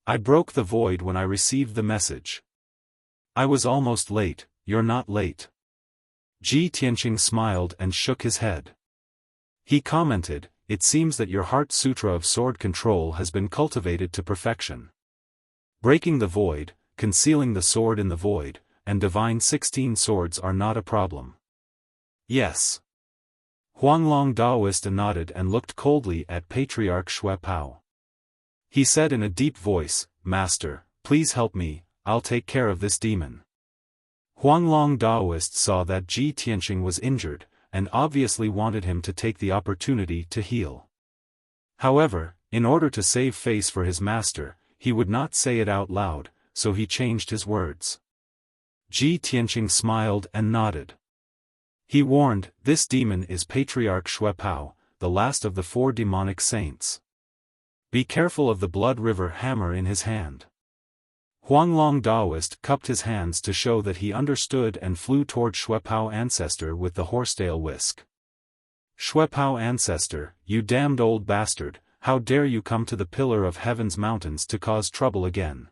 I broke the void when I received the message. I was almost late." "You're not late." Ji Tianqing smiled and shook his head. He commented, "It seems that your heart sutra of sword control has been cultivated to perfection. Breaking the void, concealing the sword in the void, and divine 16 swords are not a problem." "Yes." Huang Long Daoist nodded and looked coldly at Patriarch Xuepao. He said in a deep voice, "Master, please help me, I'll take care of this demon." Huang Long Daoist saw that Ji Tianqing was injured, and obviously wanted him to take the opportunity to heal. However, in order to save face for his master, he would not say it out loud, so he changed his words. Ji Tianqing smiled and nodded. He warned, "This demon is Patriarch Xuepao, the last of the 4 demonic saints. Be careful of the Blood River hammer in his hand." Huanglong Daoist cupped his hands to show that he understood and flew toward Xuepao ancestor with the horsetail whisk. "Xuepao ancestor, you damned old bastard, how dare you come to the Pillar of Heaven's mountains to cause trouble again?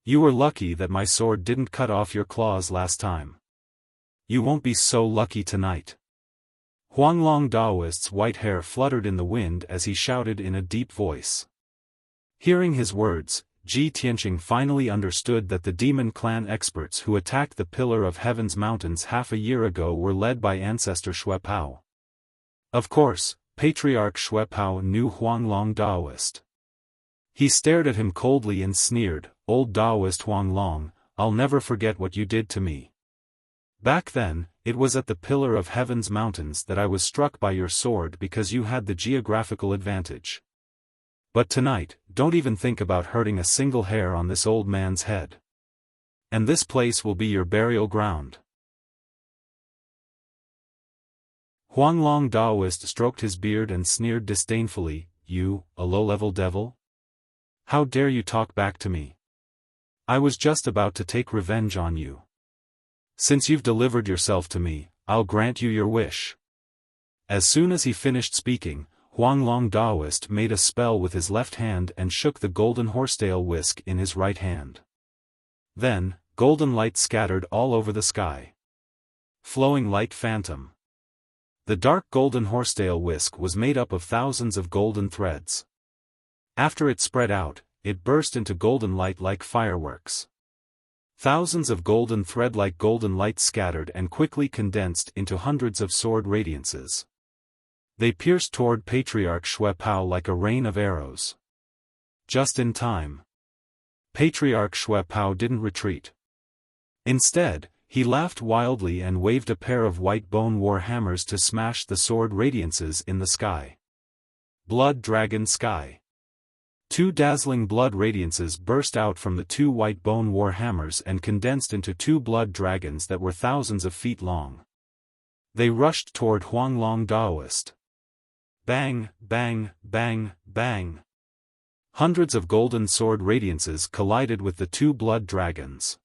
You were lucky that my sword didn't cut off your claws last time. You won't be so lucky tonight." Huanglong Daoist's white hair fluttered in the wind as he shouted in a deep voice. Hearing his words, Ji Tianqing finally understood that the demon clan experts who attacked the Pillar of Heaven's mountains half a year ago were led by ancestor Xuepao. Of course, Patriarch Xuepao knew Huanglong Daoist. He stared at him coldly and sneered, "Old Daoist Huanglong, I'll never forget what you did to me. Back then, it was at the Pillar of Heaven's mountains that I was struck by your sword because you had the geographical advantage. But tonight, don't even think about hurting a single hair on this old man's head. And this place will be your burial ground." Huanglong Daoist stroked his beard and sneered disdainfully, "You, a low-level devil? How dare you talk back to me? I was just about to take revenge on you. Since you've delivered yourself to me, I'll grant you your wish." As soon as he finished speaking, Huanglong Daoist made a spell with his left hand and shook the golden horsetail whisk in his right hand. Then, golden light scattered all over the sky. Flowing light phantom. The dark golden horsetail whisk was made up of thousands of golden threads. After it spread out, it burst into golden light like fireworks. Thousands of golden thread like golden light scattered and quickly condensed into hundreds of sword radiances. They pierced toward Patriarch Xuepao like a rain of arrows. Just in time. Patriarch Xuepao didn't retreat. Instead, he laughed wildly and waved a pair of white bone war hammers to smash the sword radiances in the sky. Blood Dragon Sky. 2 dazzling blood radiances burst out from the 2 white bone war hammers and condensed into 2 blood dragons that were thousands of feet long. They rushed toward Huanglong Daoist. Bang, bang, bang, bang. Hundreds of golden sword radiances collided with the 2 blood dragons.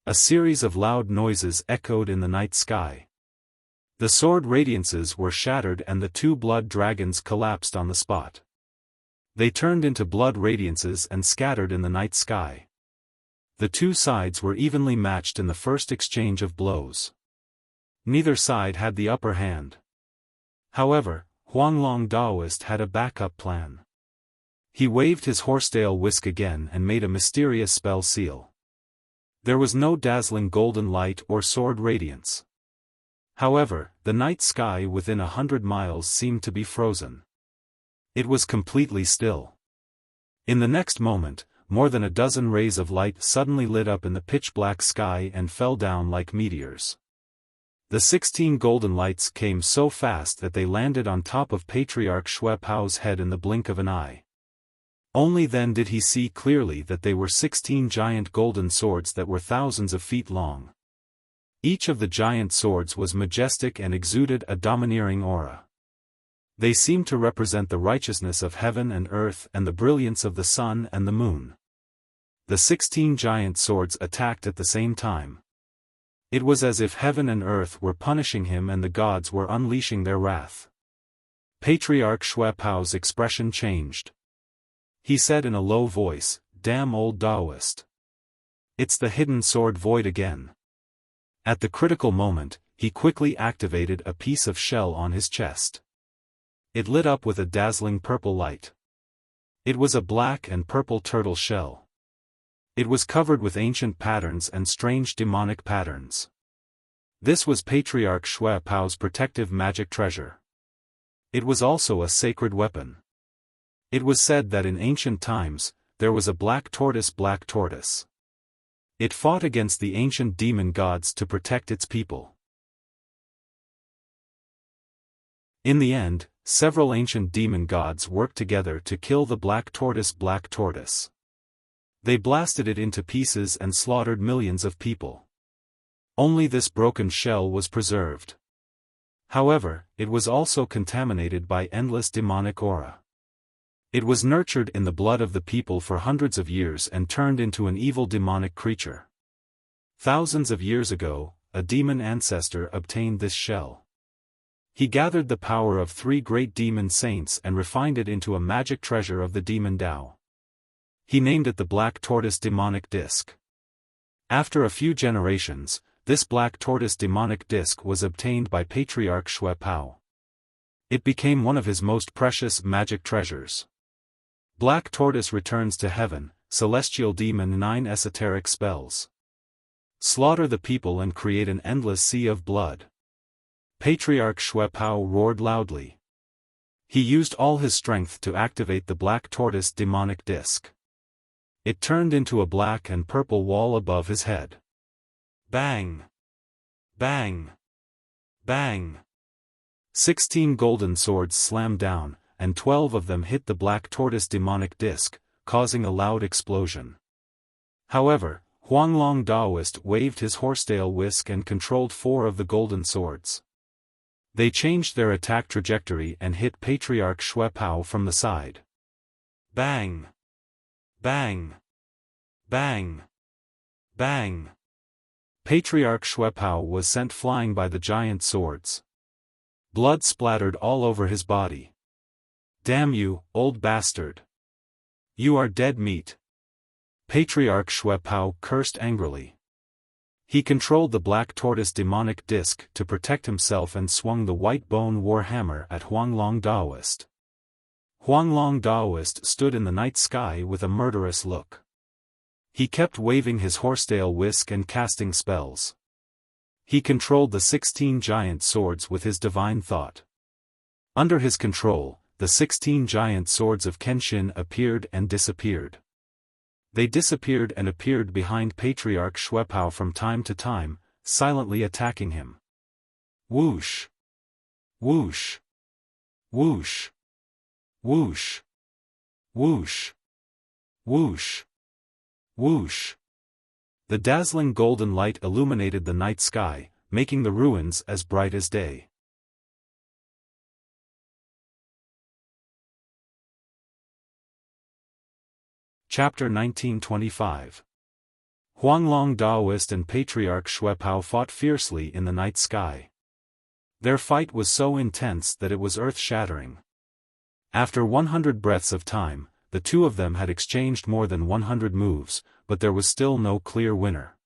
A series of loud noises echoed in the night sky. The sword radiances were shattered and the 2 blood dragons collapsed on the spot. They turned into blood radiances and scattered in the night sky. The 2 sides were evenly matched in the first exchange of blows. Neither side had the upper hand. However, Huanglong Daoist had a backup plan. He waved his horsetail whisk again and made a mysterious spell seal. There was no dazzling golden light or sword radiance. However, the night sky within 100 miles seemed to be frozen. It was completely still. In the next moment, more than a dozen rays of light suddenly lit up in the pitch-black sky and fell down like meteors. The 16 golden lights came so fast that they landed on top of Patriarch Xuepao's head in the blink of an eye. Only then did he see clearly that they were 16 giant golden swords that were thousands of feet long. Each of the giant swords was majestic and exuded a domineering aura. They seemed to represent the righteousness of heaven and earth and the brilliance of the sun and the moon. The 16 giant swords attacked at the same time. It was as if heaven and earth were punishing him and the gods were unleashing their wrath. Patriarch Xuepao's expression changed. He said in a low voice, "Damn old Daoist. It's the hidden sword void again." At the critical moment, he quickly activated a piece of shell on his chest. It lit up with a dazzling purple light. It was a black and purple turtle shell. It was covered with ancient patterns and strange demonic patterns. This was Patriarch Xuepao's protective magic treasure. It was also a sacred weapon. It was said that in ancient times, there was a black tortoise. It fought against the ancient demon gods to protect its people. In the end, several ancient demon gods worked together to kill the black tortoise. They blasted it into pieces and slaughtered millions of people. Only this broken shell was preserved. However, it was also contaminated by endless demonic aura. It was nurtured in the blood of the people for hundreds of years and turned into an evil demonic creature. Thousands of years ago, a demon ancestor obtained this shell. He gathered the power of 3 great demon saints and refined it into a magic treasure of the demon Tao. He named it the Black Tortoise Demonic Disc. After a few generations, this Black Tortoise Demonic Disc was obtained by Patriarch Xiaofan. It became one of his most precious magic treasures. Black Tortoise returns to heaven, celestial demon 9 esoteric spells. Slaughter the people and create an endless sea of blood. Patriarch Xiaofan roared loudly. He used all his strength to activate the Black Tortoise Demonic Disc. It turned into a black and purple wall above his head. Bang! Bang! Bang! 16 golden swords slammed down, and 12 of them hit the Black Tortoise Demonic Disc, causing a loud explosion. However, Huanglong Daoist waved his horsetail whisk and controlled 4 of the golden swords. They changed their attack trajectory and hit Patriarch Xiaofan from the side. Bang! Bang! Bang! Bang! Patriarch Xiaofan was sent flying by the giant swords. Blood splattered all over his body. Damn you, old bastard! You are dead meat! Patriarch Xiaofan cursed angrily. He controlled the Black Tortoise Demonic Disc to protect himself and swung the white bone war hammer at Huanglong Daoist. Huanglong Daoist stood in the night sky with a murderous look. He kept waving his horsetail whisk and casting spells. He controlled the 16 giant swords with his divine thought. Under his control, the 16 giant swords of Kenshin appeared and disappeared. They disappeared and appeared behind Patriarch Xiaofan from time to time, silently attacking him. Whoosh! Whoosh! Whoosh! Whoosh! Whoosh! Whoosh! Whoosh! The dazzling golden light illuminated the night sky, making the ruins as bright as day. Chapter 1925. Huanglong Daoist and Patriarch Xiaofan fought fiercely in the night sky. Their fight was so intense that it was earth-shattering. After 100 breaths of time, the two of them had exchanged more than 100 moves, but there was still no clear winner.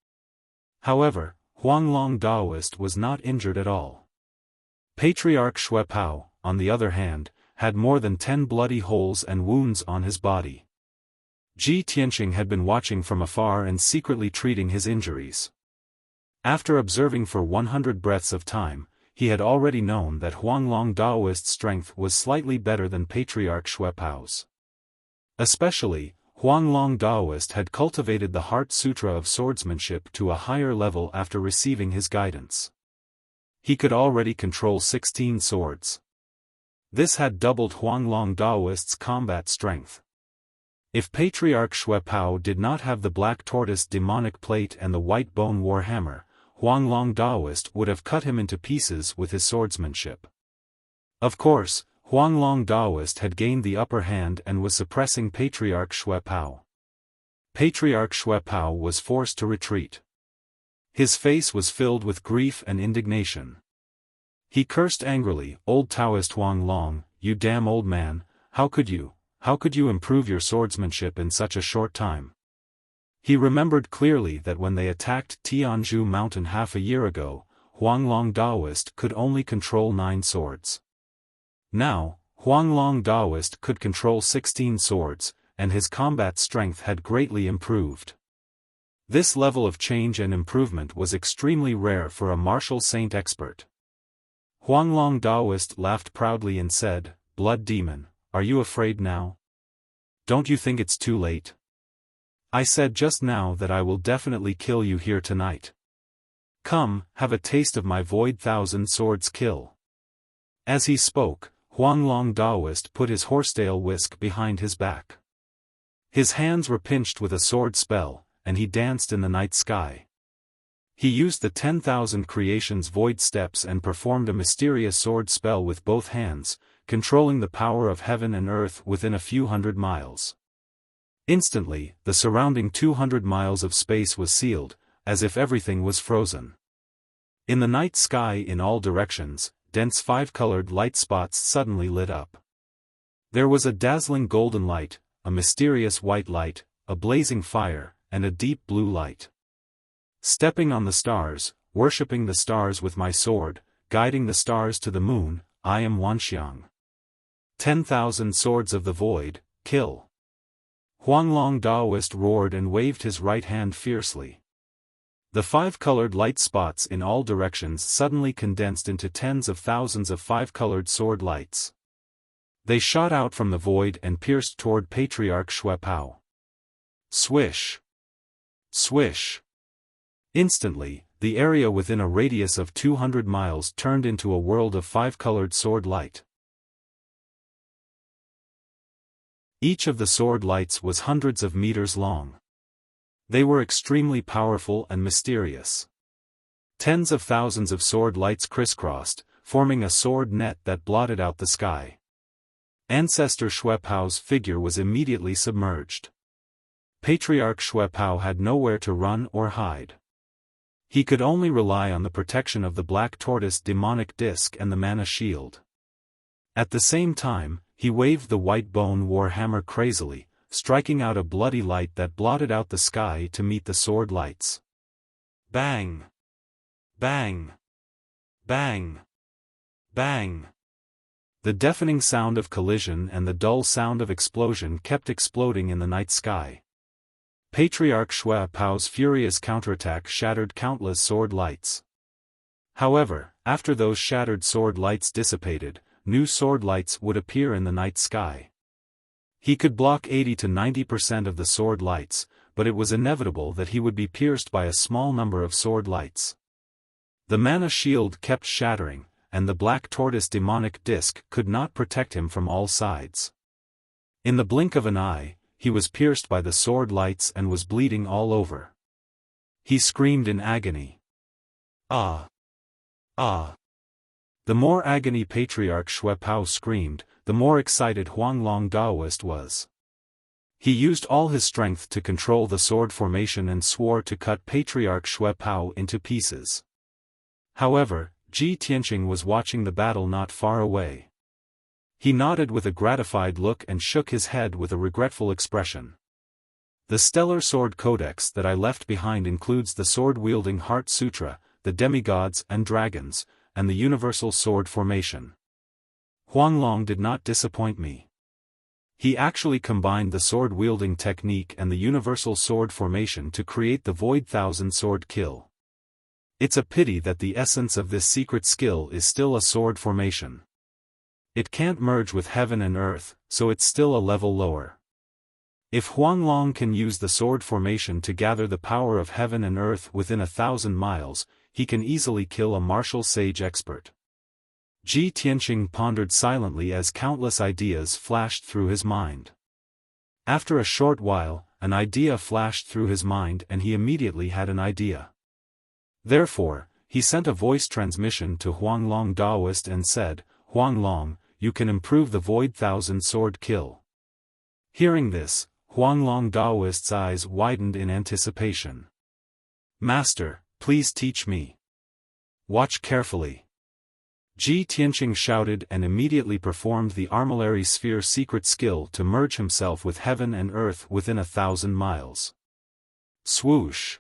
However, Huanglong Daoist was not injured at all. Patriarch Xiaofan, on the other hand, had more than 10 bloody holes and wounds on his body. Ji Tianqing had been watching from afar and secretly treating his injuries. After observing for 100 breaths of time, he had already known that Huanglong Daoist's strength was slightly better than Patriarch Xiaofan's. Especially, Huanglong Daoist had cultivated the Heart Sutra of swordsmanship to a higher level after receiving his guidance. He could already control 16 swords. This had doubled Huanglong Daoist's combat strength. If Patriarch Xiaofan did not have the Black Tortoise Demonic Plate and the White Bone War Hammer, Huanglong Daoist would have cut him into pieces with his swordsmanship. Of course, Huanglong Daoist had gained the upper hand and was suppressing Patriarch Xiaofan. Patriarch Xiaofan was forced to retreat. His face was filled with grief and indignation. He cursed angrily, "Old Taoist Huanglong, you damn old man, how could you improve your swordsmanship in such a short time?" He remembered clearly that when they attacked Tianzhu Mountain half a year ago, Huanglong Daoist could only control 9 swords. Now, Huanglong Daoist could control 16 swords, and his combat strength had greatly improved. This level of change and improvement was extremely rare for a martial saint expert. Huanglong Daoist laughed proudly and said, "Blood demon, are you afraid now? Don't you think it's too late? I said just now that I will definitely kill you here tonight. Come, have a taste of my Void Thousand Swords kill." As he spoke, Huanglong Daoist put his horsetail whisk behind his back. His hands were pinched with a sword spell, and he danced in the night sky. He used the 10,000 creations void steps and performed a mysterious sword spell with both hands, controlling the power of heaven and earth within a few hundred miles. Instantly, the surrounding 200 miles of space was sealed, as if everything was frozen. In the night sky in all directions, dense five-colored light spots suddenly lit up. There was a dazzling golden light, a mysterious white light, a blazing fire, and a deep blue light. Stepping on the stars, worshipping the stars with my sword, guiding the stars to the moon, I am Wanxiang. 10,000 swords of the void, kill. Huanglong Daoist roared and waved his right hand fiercely. The five-colored light spots in all directions suddenly condensed into tens of thousands of five-colored sword lights. They shot out from the void and pierced toward Patriarch Xuepao. Swish! Swish! Instantly, the area within a radius of 200 miles turned into a world of five-colored sword light. Each of the sword lights was hundreds of meters long. They were extremely powerful and mysterious. Tens of thousands of sword lights crisscrossed, forming a sword net that blotted out the sky. Ancestor Xuepao's figure was immediately submerged. Patriarch Xuepao had nowhere to run or hide. He could only rely on the protection of the black tortoise demonic disc and the mana shield. At the same time, he waved the white bone war hammer crazily, striking out a bloody light that blotted out the sky to meet the sword lights. Bang! Bang! Bang! Bang! The deafening sound of collision and the dull sound of explosion kept exploding in the night sky. Patriarch Xuepao's furious counterattack shattered countless sword lights. However, after those shattered sword lights dissipated, new sword lights would appear in the night sky. He could block 80 to 90% of the sword lights, but it was inevitable that he would be pierced by a small number of sword lights. The mana shield kept shattering, and the black tortoise demonic disc could not protect him from all sides. In the blink of an eye, he was pierced by the sword lights and was bleeding all over. He screamed in agony. Ah! Ah! The more agony Patriarch Xuepao screamed, the more excited Huanglong Daoist was. He used all his strength to control the sword formation and swore to cut Patriarch Xuepao into pieces. However, Ji Tianqing was watching the battle not far away. He nodded with a gratified look and shook his head with a regretful expression. The Stellar Sword Codex that I left behind includes the sword-wielding Heart Sutra, the demigods and dragons, and the universal sword formation. Huanglong did not disappoint me. He actually combined the sword-wielding technique and the universal sword formation to create the Void Thousand Sword Kill. It's a pity that the essence of this secret skill is still a sword formation. It can't merge with heaven and earth, so it's still a level lower. If Huanglong can use the sword formation to gather the power of heaven and earth within 1,000 miles, he can easily kill a martial sage expert. Ji Tianqing pondered silently as countless ideas flashed through his mind. After a short while, an idea flashed through his mind and he immediately had an idea. Therefore, he sent a voice transmission to Huanglong Daoist and said, "Huanglong, you can improve the Void Thousand Sword Kill." Hearing this, Huanglong Daoist's eyes widened in anticipation. "Master, please teach me. Watch carefully." Ji Tianqing shouted and immediately performed the Armillary Sphere secret skill to merge himself with heaven and earth within 1,000 miles. Swoosh!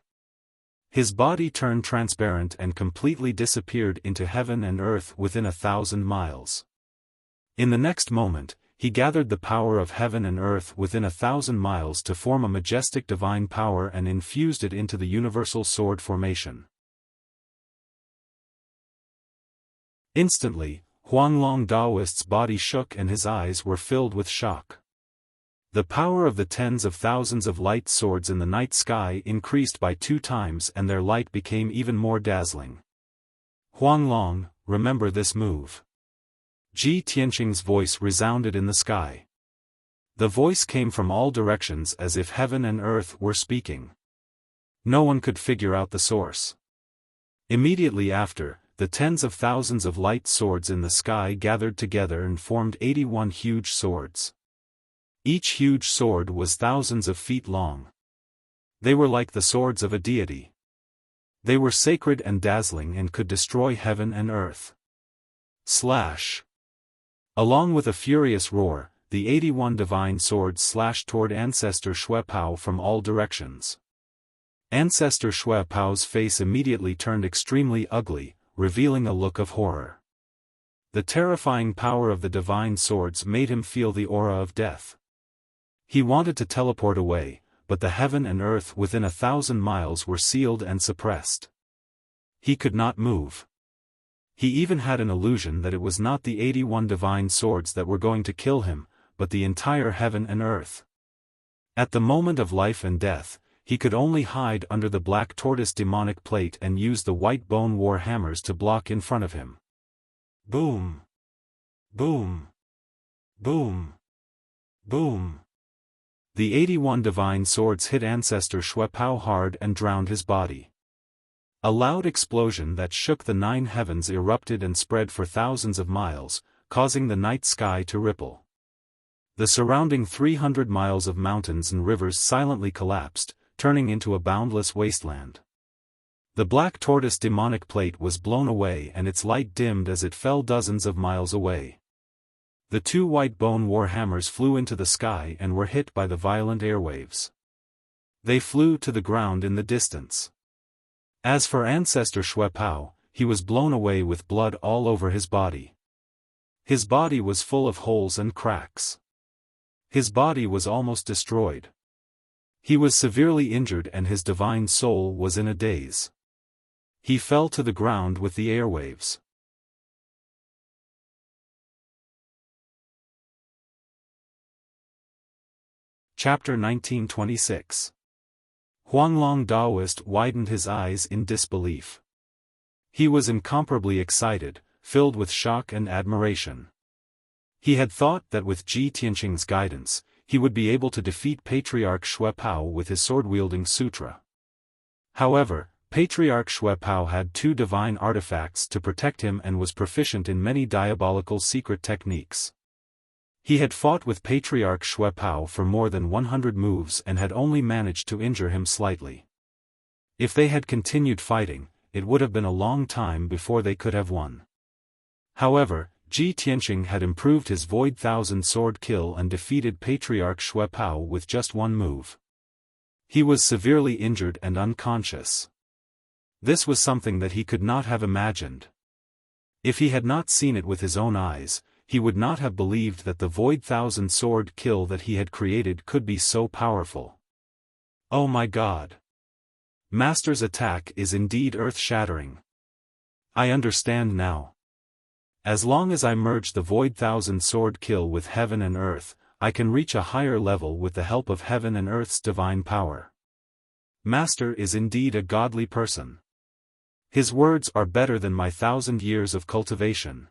His body turned transparent and completely disappeared into heaven and earth within 1,000 miles. In the next moment, he gathered the power of heaven and earth within 1,000 miles to form a majestic divine power and infused it into the universal sword formation. Instantly, Huanglong Daoist's body shook and his eyes were filled with shock. The power of the tens of thousands of light swords in the night sky increased by 2 times and their light became even more dazzling. "Huanglong, remember this move." Ji Tianqing's voice resounded in the sky. The voice came from all directions as if heaven and earth were speaking. No one could figure out the source. Immediately after, the tens of thousands of light swords in the sky gathered together and formed 81 huge swords. Each huge sword was thousands of feet long. They were like the swords of a deity. They were sacred and dazzling and could destroy heaven and earth. Slash! Along with a furious roar, the 81 divine swords slashed toward Ancestor Xue Pao from all directions. Ancestor Xue Pao's face immediately turned extremely ugly, revealing a look of horror. The terrifying power of the divine swords made him feel the aura of death. He wanted to teleport away, but the heaven and earth within 1,000 miles were sealed and suppressed. He could not move. He even had an illusion that it was not the 81 divine swords that were going to kill him, but the entire heaven and earth. At the moment of life and death, he could only hide under the black tortoise demonic plate and use the white bone war hammers to block in front of him. Boom! Boom! Boom! Boom! The 81 divine swords hit Ancestor Xue Pao hard and drowned his body. A loud explosion that shook the 9 heavens erupted and spread for thousands of miles, causing the night sky to ripple. The surrounding 300 miles of mountains and rivers silently collapsed, turning into a boundless wasteland. The black tortoise demonic plate was blown away and its light dimmed as it fell dozens of miles away. The 2 white bone war hammers flew into the sky and were hit by the violent airwaves. They flew to the ground in the distance. As for Ancestor Xue Pao, he was blown away with blood all over his body. His body was full of holes and cracks. His body was almost destroyed. He was severely injured and his divine soul was in a daze. He fell to the ground with the airwaves. Chapter 1926. Huanglong Daoist widened his eyes in disbelief. He was incomparably excited, filled with shock and admiration. He had thought that with Ji Tianqing's guidance, he would be able to defeat Patriarch Xue Pao with his sword-wielding sutra. However, Patriarch Xue Pao had 2 divine artifacts to protect him and was proficient in many diabolical secret techniques. He had fought with Patriarch Xue Pao for more than 100 moves and had only managed to injure him slightly. If they had continued fighting, it would have been a long time before they could have won. However, Ji Tianqing had improved his Void Thousand Sword kill and defeated Patriarch Xue Pao with just 1 move. He was severely injured and unconscious. This was something that he could not have imagined. If he had not seen it with his own eyes, he would not have believed that the Void Thousand Sword kill that he had created could be so powerful. Oh my God! Master's attack is indeed earth-shattering. I understand now. As long as I merge the Void Thousand Sword kill with heaven and earth, I can reach a higher level with the help of heaven and earth's divine power. Master is indeed a godly person. His words are better than my 1,000 years of cultivation.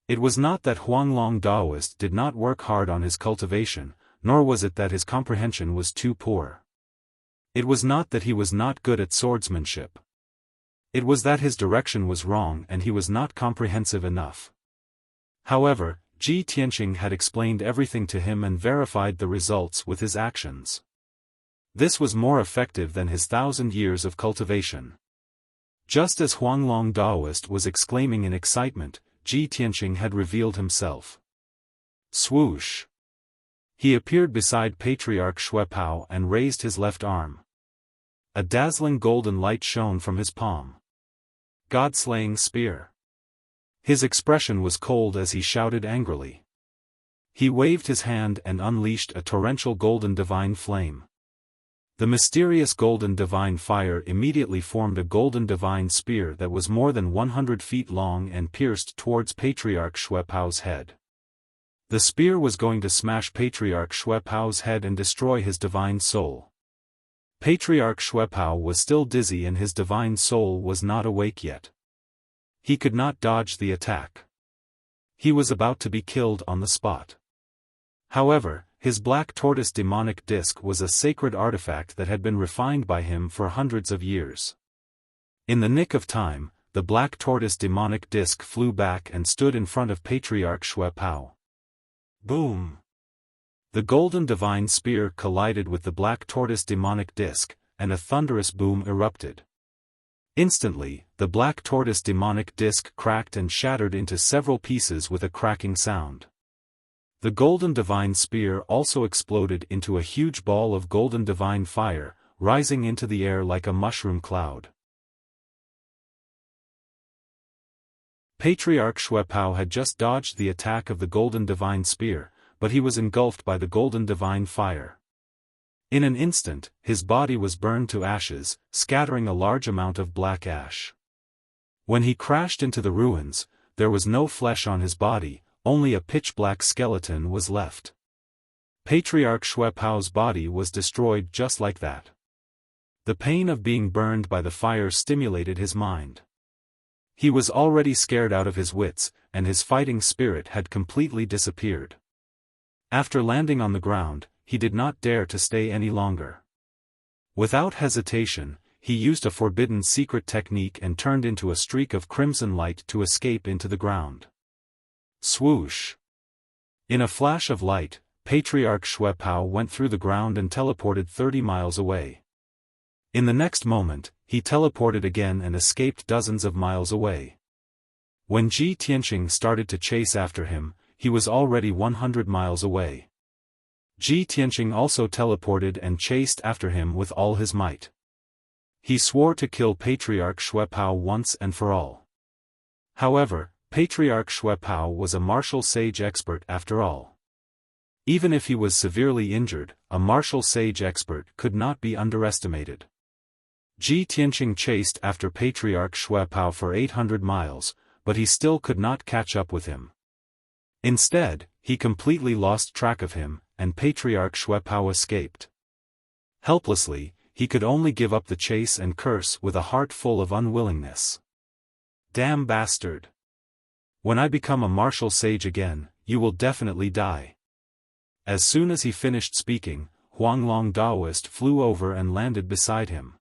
It was not that Huanglong Daoist did not work hard on his cultivation, nor was it that his comprehension was too poor. It was not that he was not good at swordsmanship. It was that his direction was wrong and he was not comprehensive enough. However, Ji Tianqing had explained everything to him and verified the results with his actions. This was more effective than his 1,000 years of cultivation. Just as Huanglong Daoist was exclaiming in excitement, Ji Tianqing had revealed himself. Swoosh! He appeared beside Patriarch Xue Pao and raised his left arm. A dazzling golden light shone from his palm. God-slaying spear. His expression was cold as he shouted angrily. He waved his hand and unleashed a torrential golden divine flame. The mysterious golden divine fire immediately formed a golden divine spear that was more than 100 feet long and pierced towards Patriarch Xue Pao's head. The spear was going to smash Patriarch Xue Pao's head and destroy his divine soul. Patriarch Xue Pao was still dizzy and his divine soul was not awake yet. He could not dodge the attack. He was about to be killed on the spot. However, his black tortoise demonic disc was a sacred artifact that had been refined by him for hundreds of years. In the nick of time, the black tortoise demonic disc flew back and stood in front of Patriarch Xue Pao. Boom! The golden divine spear collided with the black tortoise demonic disc, and a thunderous boom erupted. Instantly, the black tortoise demonic disc cracked and shattered into several pieces with a cracking sound. The golden divine spear also exploded into a huge ball of golden divine fire, rising into the air like a mushroom cloud. Patriarch Xue Pao had just dodged the attack of the golden divine spear, but he was engulfed by the golden divine fire. In an instant, his body was burned to ashes, scattering a large amount of black ash. When he crashed into the ruins, there was no flesh on his body, only a pitch-black skeleton was left. Patriarch Xue Pao's body was destroyed just like that. The pain of being burned by the fire stimulated his mind. He was already scared out of his wits, and his fighting spirit had completely disappeared. After landing on the ground, he did not dare to stay any longer. Without hesitation, he used a forbidden secret technique and turned into a streak of crimson light to escape into the ground. Swoosh! In a flash of light, Patriarch Xue Pao went through the ground and teleported 30 miles away. In the next moment, he teleported again and escaped dozens of miles away. When Ji Tianqing started to chase after him, he was already 100 miles away. Ji Tianqing also teleported and chased after him with all his might. He swore to kill Patriarch Xue Pao once and for all. However, Patriarch Xue Pao was a martial sage expert after all. Even if he was severely injured, a martial sage expert could not be underestimated. Ji Tianqing chased after Patriarch Xue Pao for 800 miles, but he still could not catch up with him. Instead, he completely lost track of him, and Patriarch Xue Pao escaped. Helplessly, he could only give up the chase and curse with a heart full of unwillingness. Damn bastard! When I become a martial sage again, you will definitely die. As soon as he finished speaking, Huanglong Daoist flew over and landed beside him.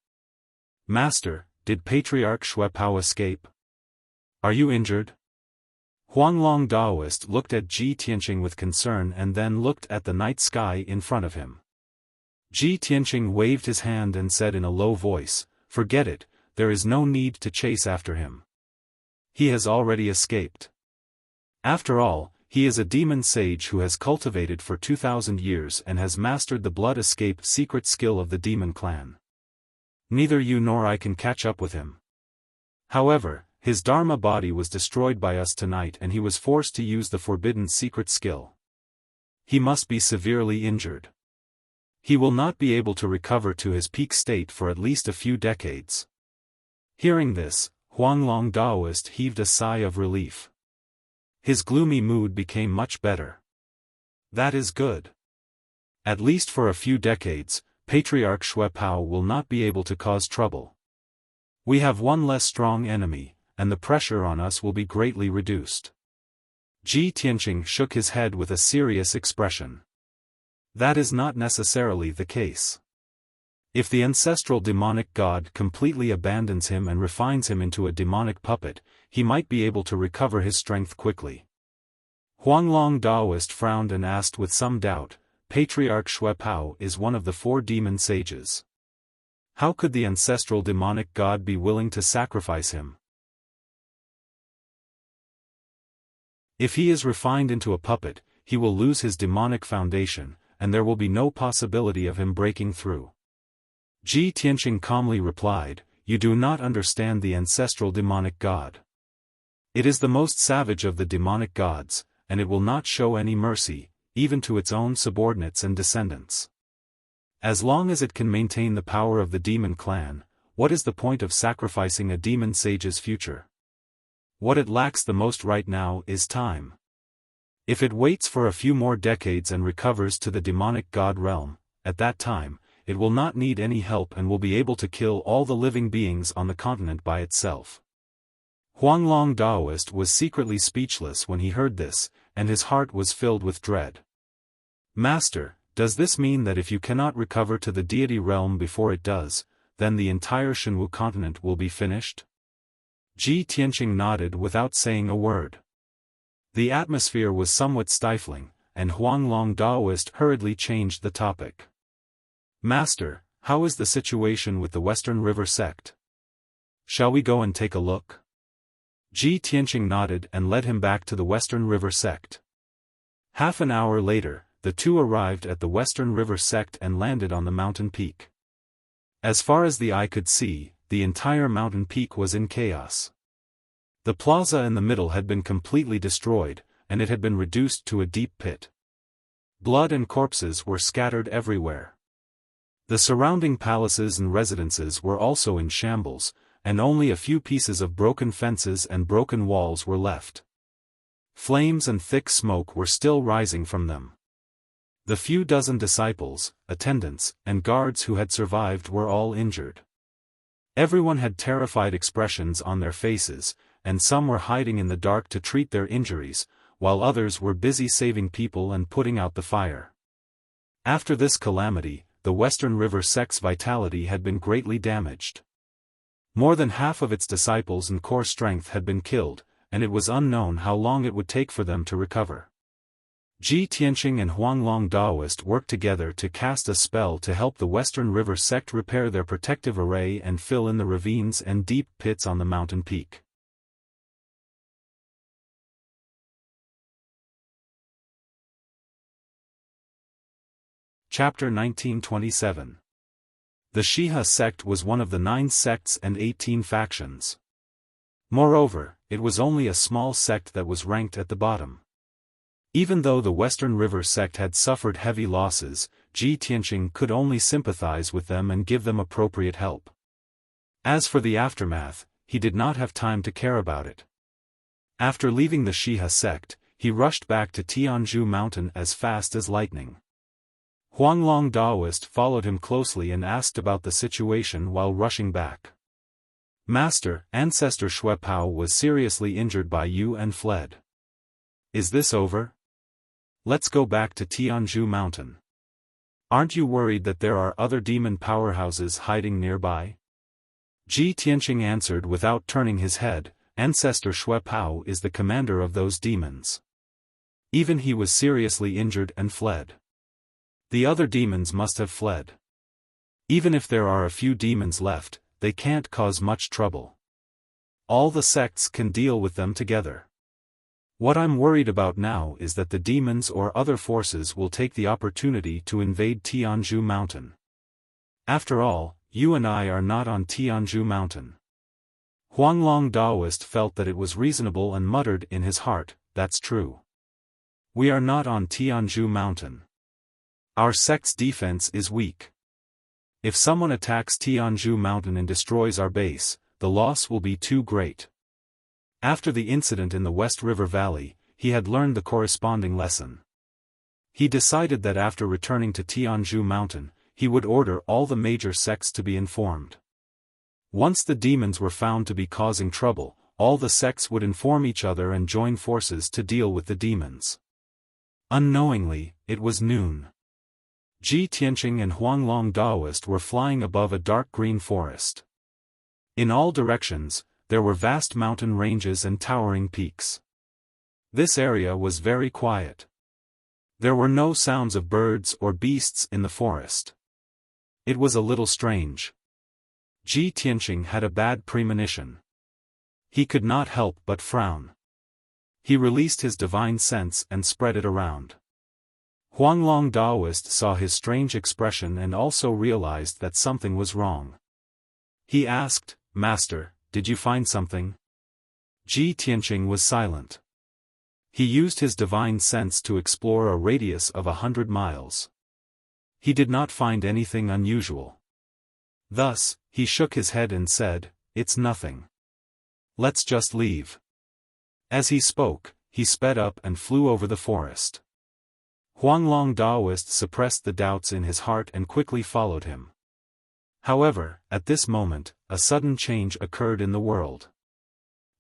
Master, did Patriarch Xue Pao escape? Are you injured? Huanglong Daoist looked at Ji Tianqing with concern and then looked at the night sky in front of him. Ji Tianqing waved his hand and said in a low voice, "Forget it, there is no need to chase after him. He has already escaped. After all, he is a demon sage who has cultivated for 2,000 years and has mastered the blood escape secret skill of the demon clan. Neither you nor I can catch up with him. However, his Dharma body was destroyed by us tonight and he was forced to use the forbidden secret skill. He must be severely injured. He will not be able to recover to his peak state for at least a few decades." Hearing this, Huanglong Daoist heaved a sigh of relief. His gloomy mood became much better. That is good. At least for a few decades, Patriarch Xue Pao will not be able to cause trouble. We have one less strong enemy, and the pressure on us will be greatly reduced. Ji Tianqing shook his head with a serious expression. That is not necessarily the case. If the ancestral demonic god completely abandons him and refines him into a demonic puppet, he might be able to recover his strength quickly. Huanglong Daoist frowned and asked with some doubt, Patriarch Xue Pao is one of the 4 demon sages. How could the ancestral demonic god be willing to sacrifice him? If he is refined into a puppet, he will lose his demonic foundation, and there will be no possibility of him breaking through. Ji Tianqing calmly replied, "You do not understand the ancestral demonic god. It is the most savage of the demonic gods, and it will not show any mercy, even to its own subordinates and descendants. As long as it can maintain the power of the demon clan, what is the point of sacrificing a demon sage's future? What it lacks the most right now is time. If it waits for a few more decades and recovers to the demonic god realm, at that time, it will not need any help and will be able to kill all the living beings on the continent by itself." Huanglong Daoist was secretly speechless when he heard this, and his heart was filled with dread. "Master, does this mean that if you cannot recover to the deity realm before it does, then the entire Shenwu continent will be finished? Ji Tianqing nodded without saying a word. The atmosphere was somewhat stifling, and Huanglong Daoist hurriedly changed the topic. Master, how is the situation with the Western River sect? Shall we go and take a look? Ji Tianqing nodded and led him back to the Western River sect. Half an hour later, the two arrived at the Western River sect and landed on the mountain peak. As far as the eye could see, the entire mountain peak was in chaos. The plaza in the middle had been completely destroyed, and it had been reduced to a deep pit. Blood and corpses were scattered everywhere. The surrounding palaces and residences were also in shambles, and only a few pieces of broken fences and broken walls were left. Flames and thick smoke were still rising from them. The few dozen disciples, attendants, and guards who had survived were all injured. Everyone had terrified expressions on their faces, and some were hiding in the dark to treat their injuries, while others were busy saving people and putting out the fire. After this calamity, the Western River sect's vitality had been greatly damaged. More than half of its disciples and core strength had been killed, and it was unknown how long it would take for them to recover. Ji Tianqing and Huanglong Daoist worked together to cast a spell to help the Western River sect repair their protective array and fill in the ravines and deep pits on the mountain peak. Chapter 1927. The Shiha sect was one of the 9 sects and 18 factions. Moreover, it was only a small sect that was ranked at the bottom. Even though the Western River sect had suffered heavy losses, Ji Tianqing could only sympathize with them and give them appropriate help. As for the aftermath, he did not have time to care about it. After leaving the Shiha sect, he rushed back to Tianzhu Mountain as fast as lightning. Huanglong Daoist followed him closely and asked about the situation while rushing back. Master, Ancestor Xuepao was seriously injured by you and fled. Is this over? Let's go back to Tianzhu Mountain. Aren't you worried that there are other demon powerhouses hiding nearby? Ji Tianqing answered without turning his head, Ancestor Xuepao is the commander of those demons. Even he was seriously injured and fled. The other demons must have fled. Even if there are a few demons left, they can't cause much trouble. All the sects can deal with them together. What I'm worried about now is that the demons or other forces will take the opportunity to invade Tianzhu Mountain. After all, you and I are not on Tianzhu Mountain. Huanglong Daoist felt that it was reasonable and muttered in his heart, that's true. We are not on Tianzhu Mountain. Our sect's defense is weak. If someone attacks Tianzhu Mountain and destroys our base, the loss will be too great. After the incident in the West River Valley, he had learned the corresponding lesson. He decided that after returning to Tianzhu Mountain, he would order all the major sects to be informed. Once the demons were found to be causing trouble, all the sects would inform each other and join forces to deal with the demons. Unknowingly, it was noon. Ji Tianqing and Huanglong Daoist were flying above a dark green forest. In all directions, there were vast mountain ranges and towering peaks. This area was very quiet. There were no sounds of birds or beasts in the forest. It was a little strange. Ji Tianqing had a bad premonition. He could not help but frown. He released his divine sense and spread it around. Huanglong Daoist saw his strange expression and also realized that something was wrong. He asked, Master, did you find something? Ji Tianqing was silent. He used his divine sense to explore a radius of 100 miles. He did not find anything unusual. Thus, he shook his head and said, It's nothing. Let's just leave. As he spoke, he sped up and flew over the forest. Huanglong Daoist suppressed the doubts in his heart and quickly followed him. However, at this moment, a sudden change occurred in the world.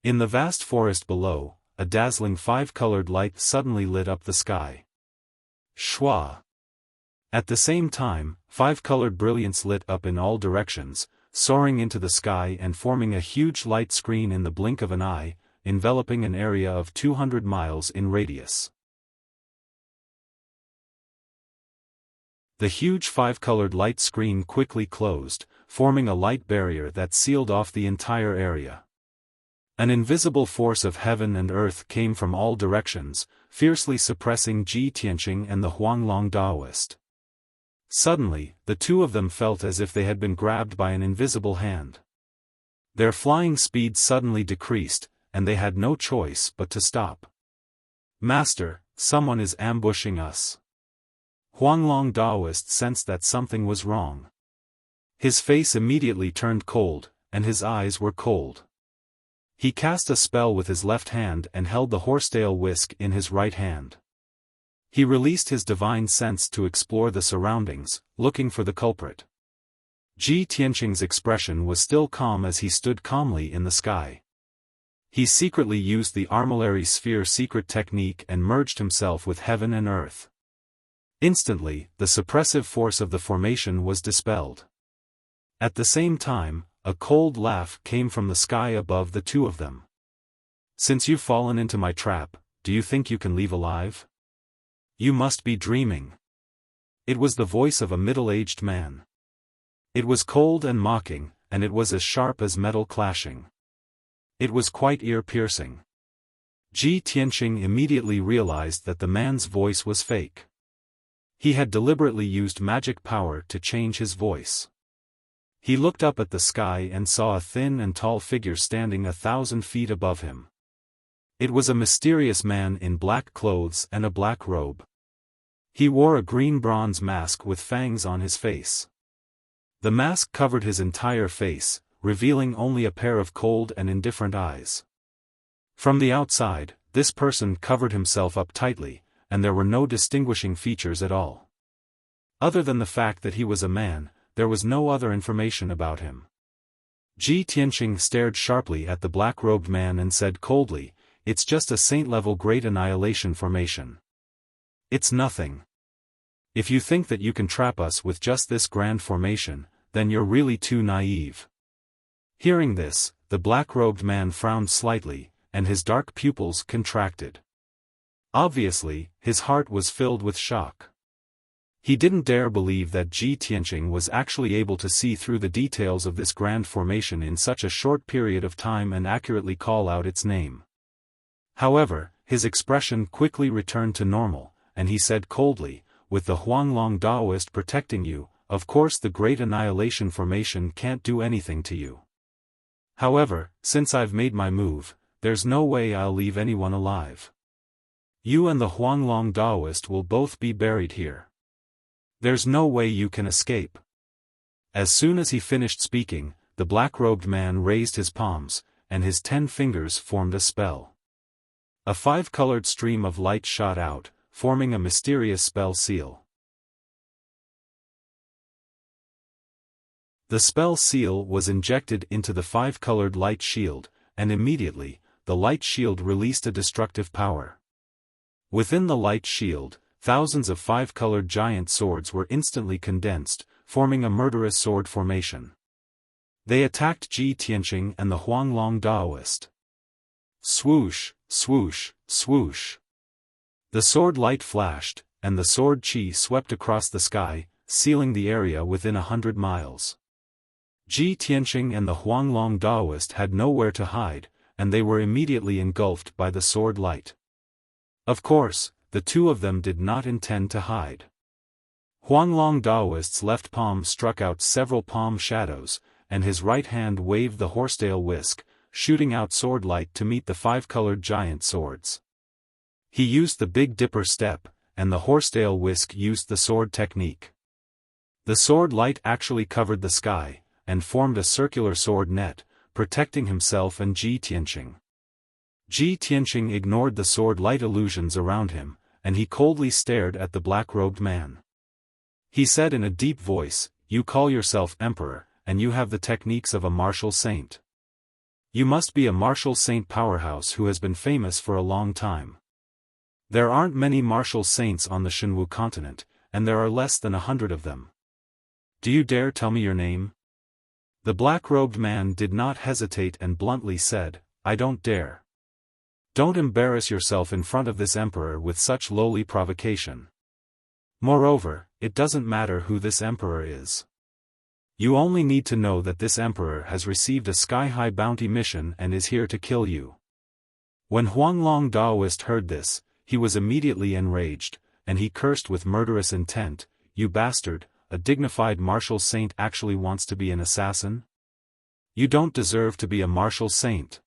In the vast forest below, a dazzling 5-colored light suddenly lit up the sky. Shua! At the same time, 5-colored brilliance lit up in all directions, soaring into the sky and forming a huge light screen in the blink of an eye, enveloping an area of 200 miles in radius. The huge five-colored light screen quickly closed, forming a light barrier that sealed off the entire area. An invisible force of heaven and earth came from all directions, fiercely suppressing Ji Tianqing and the Huanglong Daoist. Suddenly, the two of them felt as if they had been grabbed by an invisible hand. Their flying speed suddenly decreased, and they had no choice but to stop. "Master, someone is ambushing us." Huanglong Daoist sensed that something was wrong. His face immediately turned cold, and his eyes were cold. He cast a spell with his left hand and held the horsetail whisk in his right hand. He released his divine sense to explore the surroundings, looking for the culprit. Ji Tianqing's expression was still calm as he stood calmly in the sky. He secretly used the armillary sphere secret technique and merged himself with heaven and earth. Instantly, the suppressive force of the formation was dispelled. At the same time, a cold laugh came from the sky above the two of them. "Since you've fallen into my trap, do you think you can leave alive? You must be dreaming." It was the voice of a middle-aged man. It was cold and mocking, and it was as sharp as metal clashing. It was quite ear-piercing. Ji Tianqing immediately realized that the man's voice was fake. He had deliberately used magic power to change his voice. He looked up at the sky and saw a thin and tall figure standing 1,000 feet above him. It was a mysterious man in black clothes and a black robe. He wore a green bronze mask with fangs on his face. The mask covered his entire face, revealing only a pair of cold and indifferent eyes. From the outside, this person covered himself up tightly, and there were no distinguishing features at all. Other than the fact that he was a man, there was no other information about him. Ji Tianqing stared sharply at the black-robed man and said coldly, "It's just a saint-level great annihilation formation. It's nothing. If you think that you can trap us with just this grand formation, then you're really too naive." Hearing this, the black-robed man frowned slightly, and his dark pupils contracted. Obviously, his heart was filled with shock. He didn't dare believe that Ji Tianqing was actually able to see through the details of this grand formation in such a short period of time and accurately call out its name. However, his expression quickly returned to normal, and he said coldly, "With the Huanglong Daoist protecting you, of course the Great Annihilation Formation can't do anything to you. However, since I've made my move, there's no way I'll leave anyone alive. You and the Huanglong Daoist will both be buried here. There's no way you can escape." As soon as he finished speaking, the black-robed man raised his palms, and his 10 fingers formed a spell. A 5-colored stream of light shot out, forming a mysterious spell seal. The spell seal was injected into the 5-colored light shield, and immediately, the light shield released a destructive power. Within the light shield, thousands of 5-colored giant swords were instantly condensed, forming a murderous sword formation. They attacked Ji Tianqing and the Huanglong Daoist. Swoosh, swoosh, swoosh. The sword light flashed, and the sword chi swept across the sky, sealing the area within 100 miles. Ji Tianqing and the Huanglong Daoist had nowhere to hide, and they were immediately engulfed by the sword light. Of course, the two of them did not intend to hide. Huanglong Daoist's left palm struck out several palm shadows, and his right hand waved the horsetail whisk, shooting out sword light to meet the 5-colored giant swords. He used the Big Dipper step, and the horsetail whisk used the sword technique. The sword light actually covered the sky, and formed a circular sword net, protecting himself and Ji Tianqing. Ji Tianqing ignored the sword light illusions around him, and he coldly stared at the black-robed man. He said in a deep voice, "You call yourself emperor, and you have the techniques of a martial saint. You must be a martial saint powerhouse who has been famous for a long time. There aren't many martial saints on the Shenwu continent, and there are less than 100 of them. Do you dare tell me your name?" The black-robed man did not hesitate and bluntly said, "I don't dare. Don't embarrass yourself in front of this emperor with such lowly provocation. Moreover, it doesn't matter who this emperor is. You only need to know that this emperor has received a sky-high bounty mission and is here to kill you." When Huanglong Daoist heard this, he was immediately enraged, and he cursed with murderous intent, "You bastard, a dignified martial saint actually wants to be an assassin? You don't deserve to be a martial saint.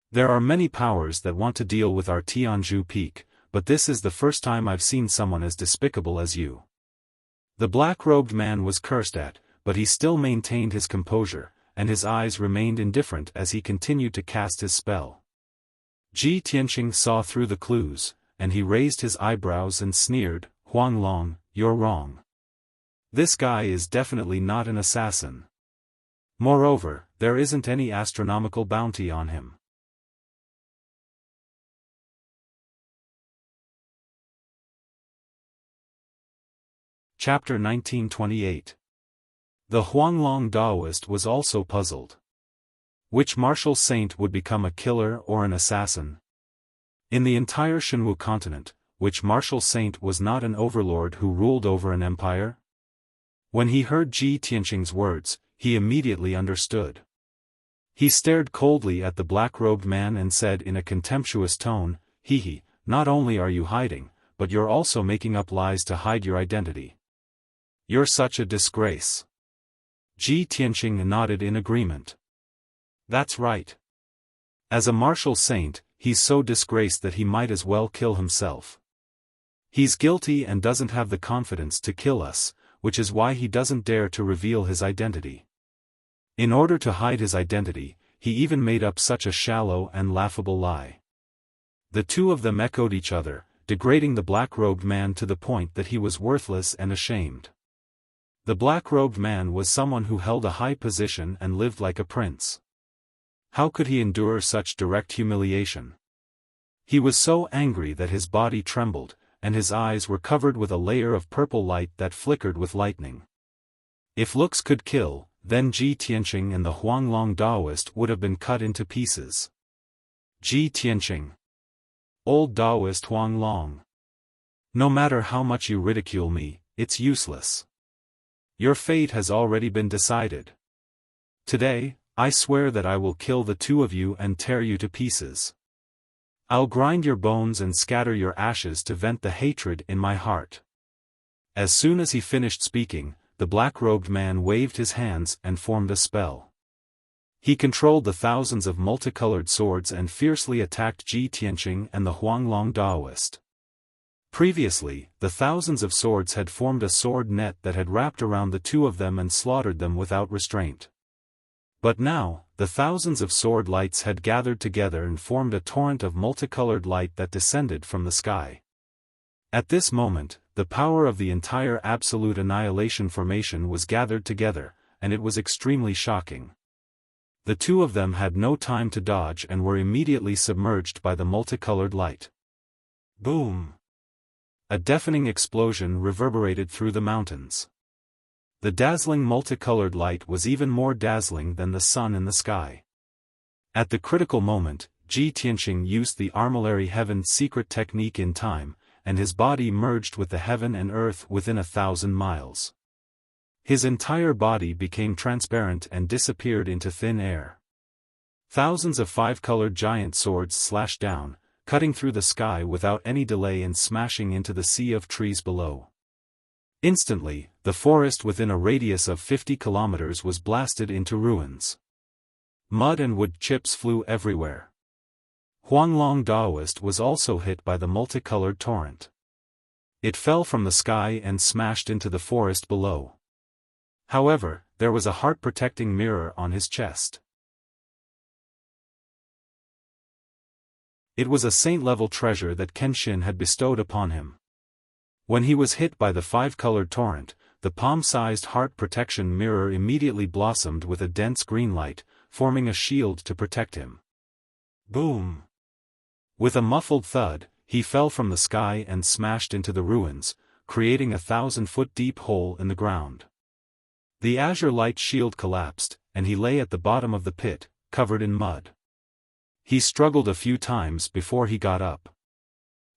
There are many powers that want to deal with our Tianzhu peak, but this is the first time I've seen someone as despicable as you." The black-robed man was cursed at, but he still maintained his composure, and his eyes remained indifferent as he continued to cast his spell. Ji Tianqing saw through the clues, and he raised his eyebrows and sneered, "Huanglong, you're wrong. This guy is definitely not an assassin. Moreover, there isn't any astronomical bounty on him." Chapter 1928. The Huanglong Daoist was also puzzled. Which martial saint would become a killer or an assassin? In the entire Shenwu continent, which martial saint was not an overlord who ruled over an empire? When he heard Ji Tianqing's words, he immediately understood. He stared coldly at the black-robed man and said in a contemptuous tone, "Hee, not only are you hiding, but you're also making up lies to hide your identity. You're such a disgrace." Ji Tianqing nodded in agreement. "That's right. As a martial saint, he's so disgraced that he might as well kill himself. He's guilty and doesn't have the confidence to kill us, which is why he doesn't dare to reveal his identity. In order to hide his identity, he even made up such a shallow and laughable lie." The two of them echoed each other, degrading the black-robed man to the point that he was worthless and ashamed. The black-robed man was someone who held a high position and lived like a prince. How could he endure such direct humiliation? He was so angry that his body trembled, and his eyes were covered with a layer of purple light that flickered with lightning. If looks could kill, then Ji Tianqing and the Huanglong Daoist would have been cut into pieces. Ji Tianqing. Old Daoist Huanglong. No matter how much you ridicule me, it's useless. Your fate has already been decided. Today, I swear that I will kill the two of you and tear you to pieces. I'll grind your bones and scatter your ashes to vent the hatred in my heart." As soon as he finished speaking, the black-robed man waved his hands and formed a spell. He controlled the thousands of multicolored swords and fiercely attacked Ji Tianqing and the Huanglong Daoist. Previously, the thousands of swords had formed a sword net that had wrapped around the two of them and slaughtered them without restraint. But now, the thousands of sword lights had gathered together and formed a torrent of multicolored light that descended from the sky. At this moment, the power of the entire absolute annihilation formation was gathered together, and it was extremely shocking. The two of them had no time to dodge and were immediately submerged by the multicolored light. Boom! A deafening explosion reverberated through the mountains. The dazzling multicolored light was even more dazzling than the sun in the sky. At the critical moment, Ji Tianqing used the armillary heaven secret technique in time, and his body merged with the heaven and earth within 1,000 miles. His entire body became transparent and disappeared into thin air. Thousands of five-colored giant swords slashed down, cutting through the sky without any delay and smashing into the sea of trees below. Instantly, the forest within a radius of 50 kilometers was blasted into ruins. Mud and wood chips flew everywhere. Huanglong Daoist was also hit by the multicolored torrent. It fell from the sky and smashed into the forest below. However, there was a heart-protecting mirror on his chest. It was a saint-level treasure that Kenshin had bestowed upon him. When he was hit by the five-colored torrent, the palm-sized heart protection mirror immediately blossomed with a dense green light, forming a shield to protect him. Boom! With a muffled thud, he fell from the sky and smashed into the ruins, creating a 1,000-foot deep hole in the ground. The azure light shield collapsed, and he lay at the bottom of the pit, covered in mud. He struggled a few times before he got up.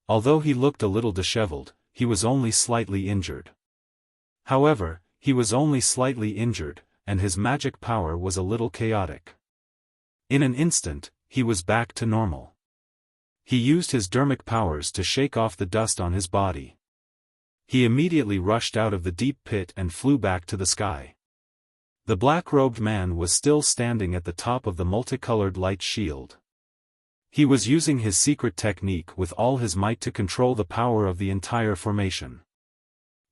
Although he looked a little disheveled, he was only slightly injured. However, he was only slightly injured, and his magic power was a little chaotic. In an instant, he was back to normal. He used his dermic powers to shake off the dust on his body. He immediately rushed out of the deep pit and flew back to the sky. The black-robed man was still standing at the top of the multicolored light shield. He was using his secret technique with all his might to control the power of the entire formation.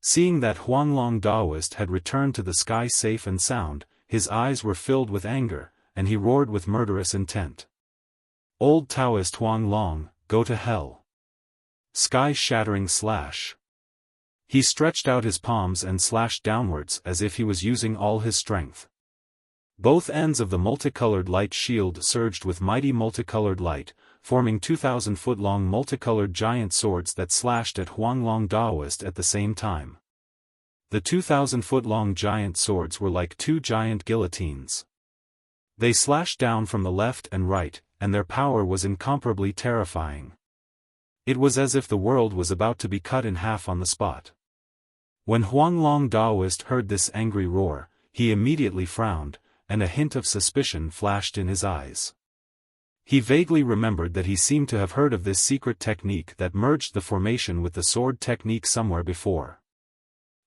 Seeing that Huanglong Daoist had returned to the sky safe and sound, his eyes were filled with anger, and he roared with murderous intent. "Old Taoist Huanglong, go to hell!" Sky-shattering slash. He stretched out his palms and slashed downwards as if he was using all his strength. Both ends of the multicolored light shield surged with mighty multicolored light, forming 2,000-foot-long multicolored giant swords that slashed at Huanglong Daoist at the same time. The 2,000-foot-long giant swords were like two giant guillotines. They slashed down from the left and right, and their power was incomparably terrifying. It was as if the world was about to be cut in half on the spot. When Huanglong Daoist heard this angry roar, he immediately frowned, and a hint of suspicion flashed in his eyes. He vaguely remembered that he seemed to have heard of this secret technique that merged the formation with the sword technique somewhere before.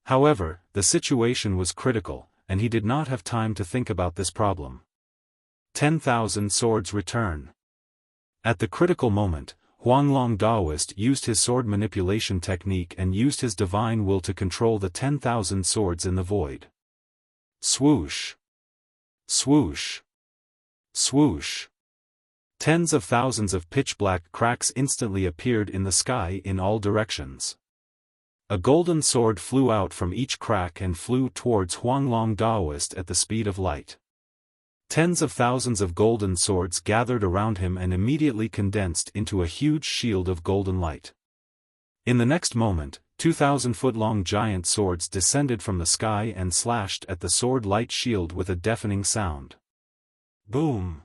However, the situation was critical, and he did not have time to think about this problem. 10,000 swords return. At the critical moment, Huanglong Daoist used his sword manipulation technique and used his divine will to control the 10,000 swords in the void. Swoosh! Swoosh! Swoosh! Tens of thousands of pitch-black cracks instantly appeared in the sky in all directions. A golden sword flew out from each crack and flew towards Huanglong Daoist at the speed of light. Tens of thousands of golden swords gathered around him and immediately condensed into a huge shield of golden light. In the next moment, 2,000-foot-long giant swords descended from the sky and slashed at the sword light shield with a deafening sound. Boom!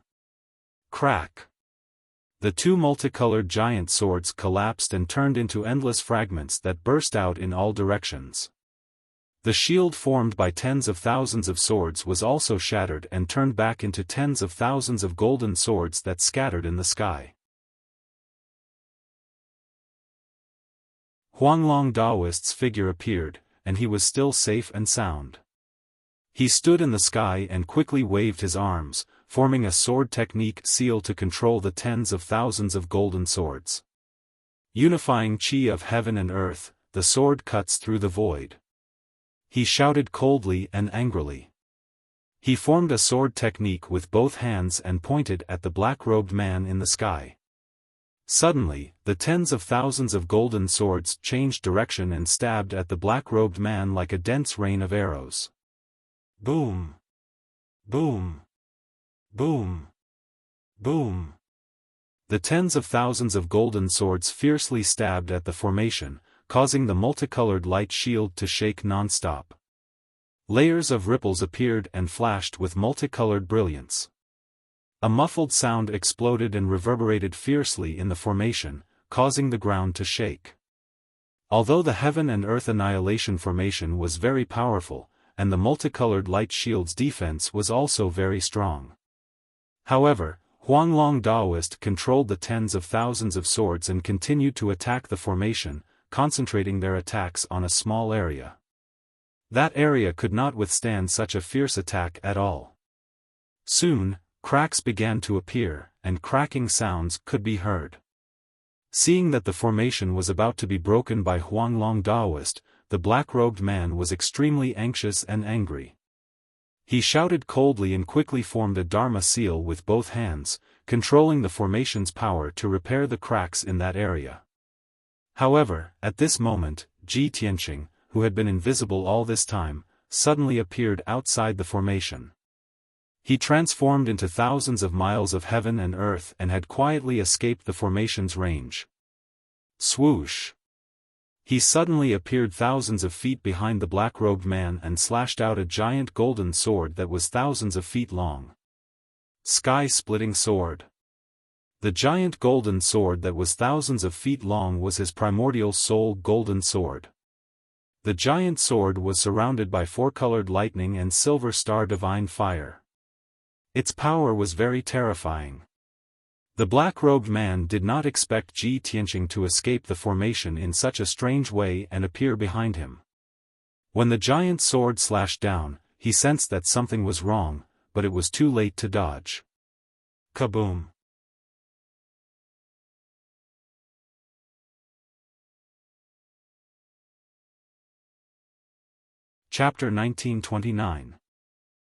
Crack! The two multicolored giant swords collapsed and turned into endless fragments that burst out in all directions. The shield formed by tens of thousands of swords was also shattered and turned back into tens of thousands of golden swords that scattered in the sky. Huanglong Daoist's figure appeared, and he was still safe and sound. He stood in the sky and quickly waved his arms, forming a sword technique seal to control the tens of thousands of golden swords. Unifying chi of heaven and earth, the sword cuts through the void. He shouted coldly and angrily. He formed a sword technique with both hands and pointed at the black-robed man in the sky. Suddenly, the tens of thousands of golden swords changed direction and stabbed at the black-robed man like a dense rain of arrows. Boom! Boom! Boom! Boom! The tens of thousands of golden swords fiercely stabbed at the formation, causing the multicolored light shield to shake non-stop. Layers of ripples appeared and flashed with multicolored brilliance. A muffled sound exploded and reverberated fiercely in the formation, causing the ground to shake. Although the Heaven and Earth Annihilation formation was very powerful, and the multicolored light shield's defense was also very strong. However, Huanglong Daoist controlled the tens of thousands of swords and continued to attack the formation, concentrating their attacks on a small area. That area could not withstand such a fierce attack at all. Soon, cracks began to appear, and cracking sounds could be heard. Seeing that the formation was about to be broken by Huanglong Daoist, the black-robed man was extremely anxious and angry. He shouted coldly and quickly formed a Dharma seal with both hands, controlling the formation's power to repair the cracks in that area. However, at this moment, Ji Tianqing, who had been invisible all this time, suddenly appeared outside the formation. He transformed into thousands of miles of heaven and earth and had quietly escaped the formation's range. Swoosh! He suddenly appeared thousands of feet behind the black-robed man and slashed out a giant golden sword that was thousands of feet long. Sky-splitting sword. The giant golden sword that was thousands of feet long was his primordial soul golden sword. The giant sword was surrounded by four-colored lightning and silver star divine fire. Its power was very terrifying. The black-robed man did not expect Ji Tianqing to escape the formation in such a strange way and appear behind him. When the giant sword slashed down, he sensed that something was wrong, but it was too late to dodge. Kaboom! Chapter 1929.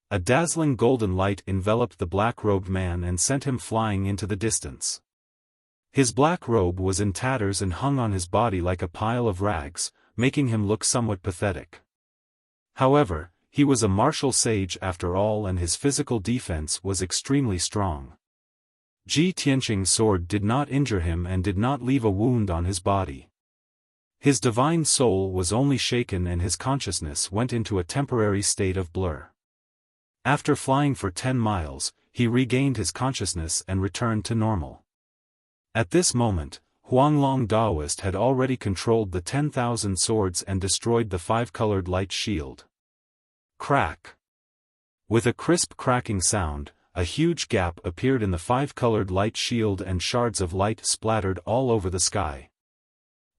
A dazzling golden light enveloped the black-robed man and sent him flying into the distance. His black robe was in tatters and hung on his body like a pile of rags, making him look somewhat pathetic. However, he was a martial sage after all and his physical defense was extremely strong. Ji Tianqing's sword did not injure him and did not leave a wound on his body. His divine soul was only shaken and his consciousness went into a temporary state of blur. After flying for 10 miles, he regained his consciousness and returned to normal. At this moment, Huanglong Daoist had already controlled the 10,000 swords and destroyed the 5-colored light shield. Crack! With a crisp cracking sound, a huge gap appeared in the 5-colored light shield and shards of light splattered all over the sky.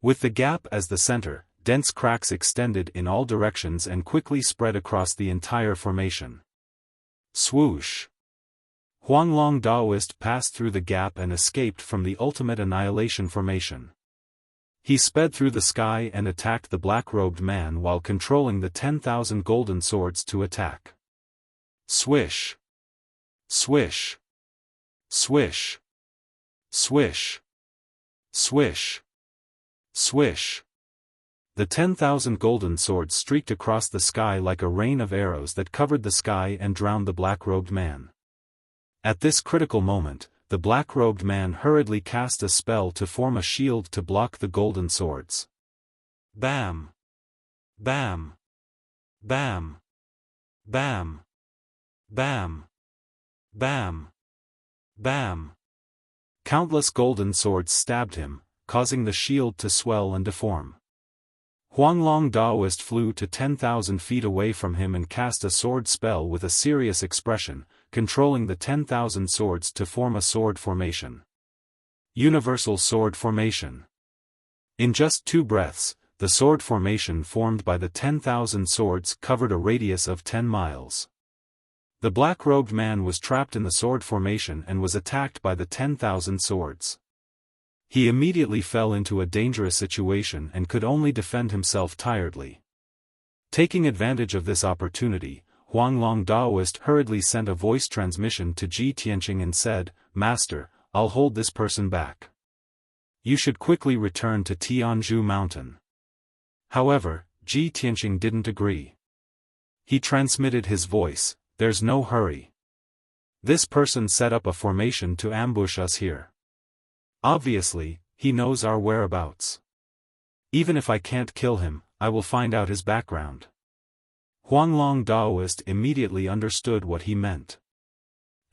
With the gap as the center, dense cracks extended in all directions and quickly spread across the entire formation. Swoosh! Huanglong Daoist passed through the gap and escaped from the ultimate annihilation formation. He sped through the sky and attacked the black-robed man while controlling the 10,000 golden swords to attack. Swish! Swish! Swish! Swish! Swish! Swish! The 10,000 golden swords streaked across the sky like a rain of arrows that covered the sky and drowned the black-robed man. At this critical moment, the black-robed man hurriedly cast a spell to form a shield to block the golden swords. Bam! Bam! Bam! Bam! Bam! Bam! Bam! Countless golden swords stabbed him, causing the shield to swell and deform. Huanglong Daoist flew to 10,000 feet away from him and cast a sword spell with a serious expression, controlling the 10,000 swords to form a sword formation. Universal sword formation. In just 2 breaths, the sword formation formed by the 10,000 swords covered a radius of 10 miles. The black-robed man was trapped in the sword formation and was attacked by the 10,000 swords. He immediately fell into a dangerous situation and could only defend himself tiredly. Taking advantage of this opportunity, Huanglong Daoist hurriedly sent a voice transmission to Ji Tianqing and said, "Master, I'll hold this person back. You should quickly return to Tianzhu Mountain." However, Ji Tianqing didn't agree. He transmitted his voice, "There's no hurry. This person set up a formation to ambush us here. Obviously, he knows our whereabouts. Even if I can't kill him, I will find out his background." Huanglong Daoist immediately understood what he meant.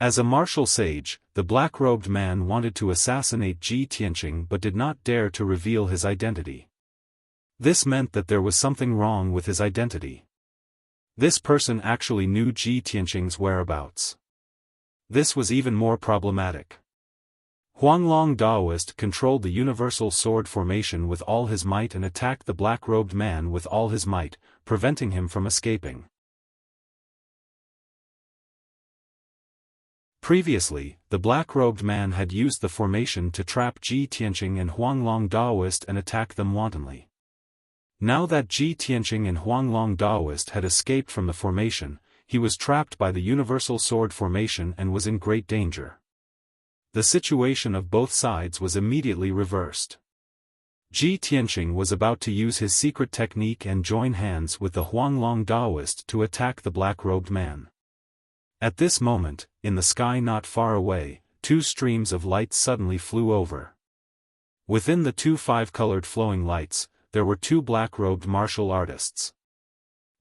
As a martial sage, the black-robed man wanted to assassinate Ji Tianqing but did not dare to reveal his identity. This meant that there was something wrong with his identity. This person actually knew Ji Tianqing's whereabouts. This was even more problematic. Huanglong Daoist controlled the universal sword formation with all his might and attacked the black-robed man with all his might, preventing him from escaping. Previously, the black-robed man had used the formation to trap Ji Tianqing and Huanglong Daoist and attack them wantonly. Now that Ji Tianqing and Huanglong Daoist had escaped from the formation, he was trapped by the universal sword formation and was in great danger. The situation of both sides was immediately reversed. Ji Tianqing was about to use his secret technique and join hands with the Huanglong Daoist to attack the black-robed man. At this moment, in the sky not far away, 2 streams of light suddenly flew over. Within the 2 5-colored flowing lights, there were two black-robed martial artists.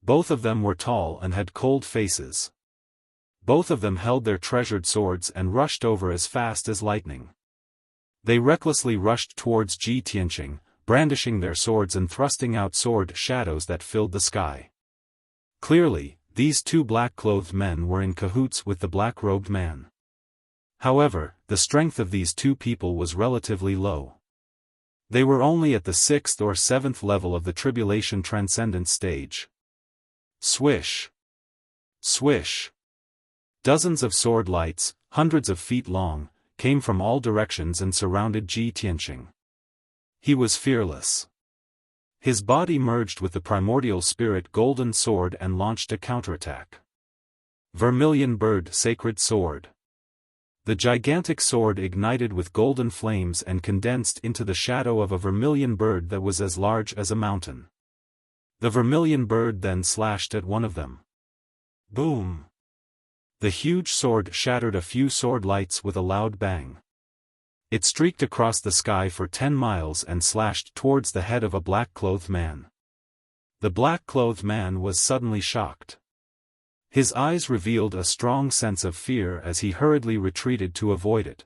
Both of them were tall and had cold faces. Both of them held their treasured swords and rushed over as fast as lightning. They recklessly rushed towards Ji Tianqing, brandishing their swords and thrusting out sword shadows that filled the sky. Clearly, these two black-clothed men were in cahoots with the black-robed man. However, the strength of these two people was relatively low. They were only at the 6th or 7th level of the Tribulation Transcendence stage. Swish! Swish! Dozens of sword lights, hundreds of feet long, came from all directions and surrounded Ji Tianqing. He was fearless. His body merged with the primordial spirit golden sword and launched a counterattack. Vermilion Bird Sacred Sword. The gigantic sword ignited with golden flames and condensed into the shadow of a vermilion bird that was as large as a mountain. The vermilion bird then slashed at one of them. Boom! The huge sword shattered a few sword lights with a loud bang. It streaked across the sky for 10 miles and slashed towards the head of a black-clothed man. The black-clothed man was suddenly shocked. His eyes revealed a strong sense of fear as he hurriedly retreated to avoid it.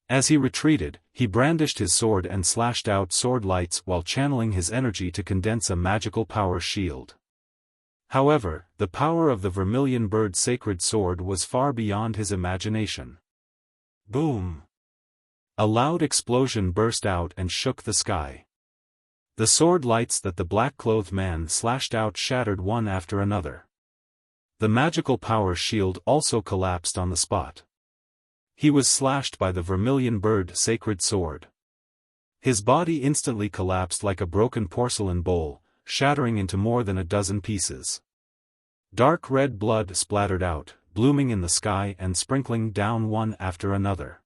As he retreated, he brandished his sword and slashed out sword lights while channeling his energy to condense a magical power shield. However, the power of the Vermilion Bird Sacred Sword was far beyond his imagination. Boom! A loud explosion burst out and shook the sky. The sword lights that the black-clothed man slashed out shattered one after another. The magical power shield also collapsed on the spot. He was slashed by the Vermilion Bird Sacred Sword. His body instantly collapsed like a broken porcelain bowl, shattering into more than a dozen pieces. Dark red blood splattered out, blooming in the sky and sprinkling down one after another.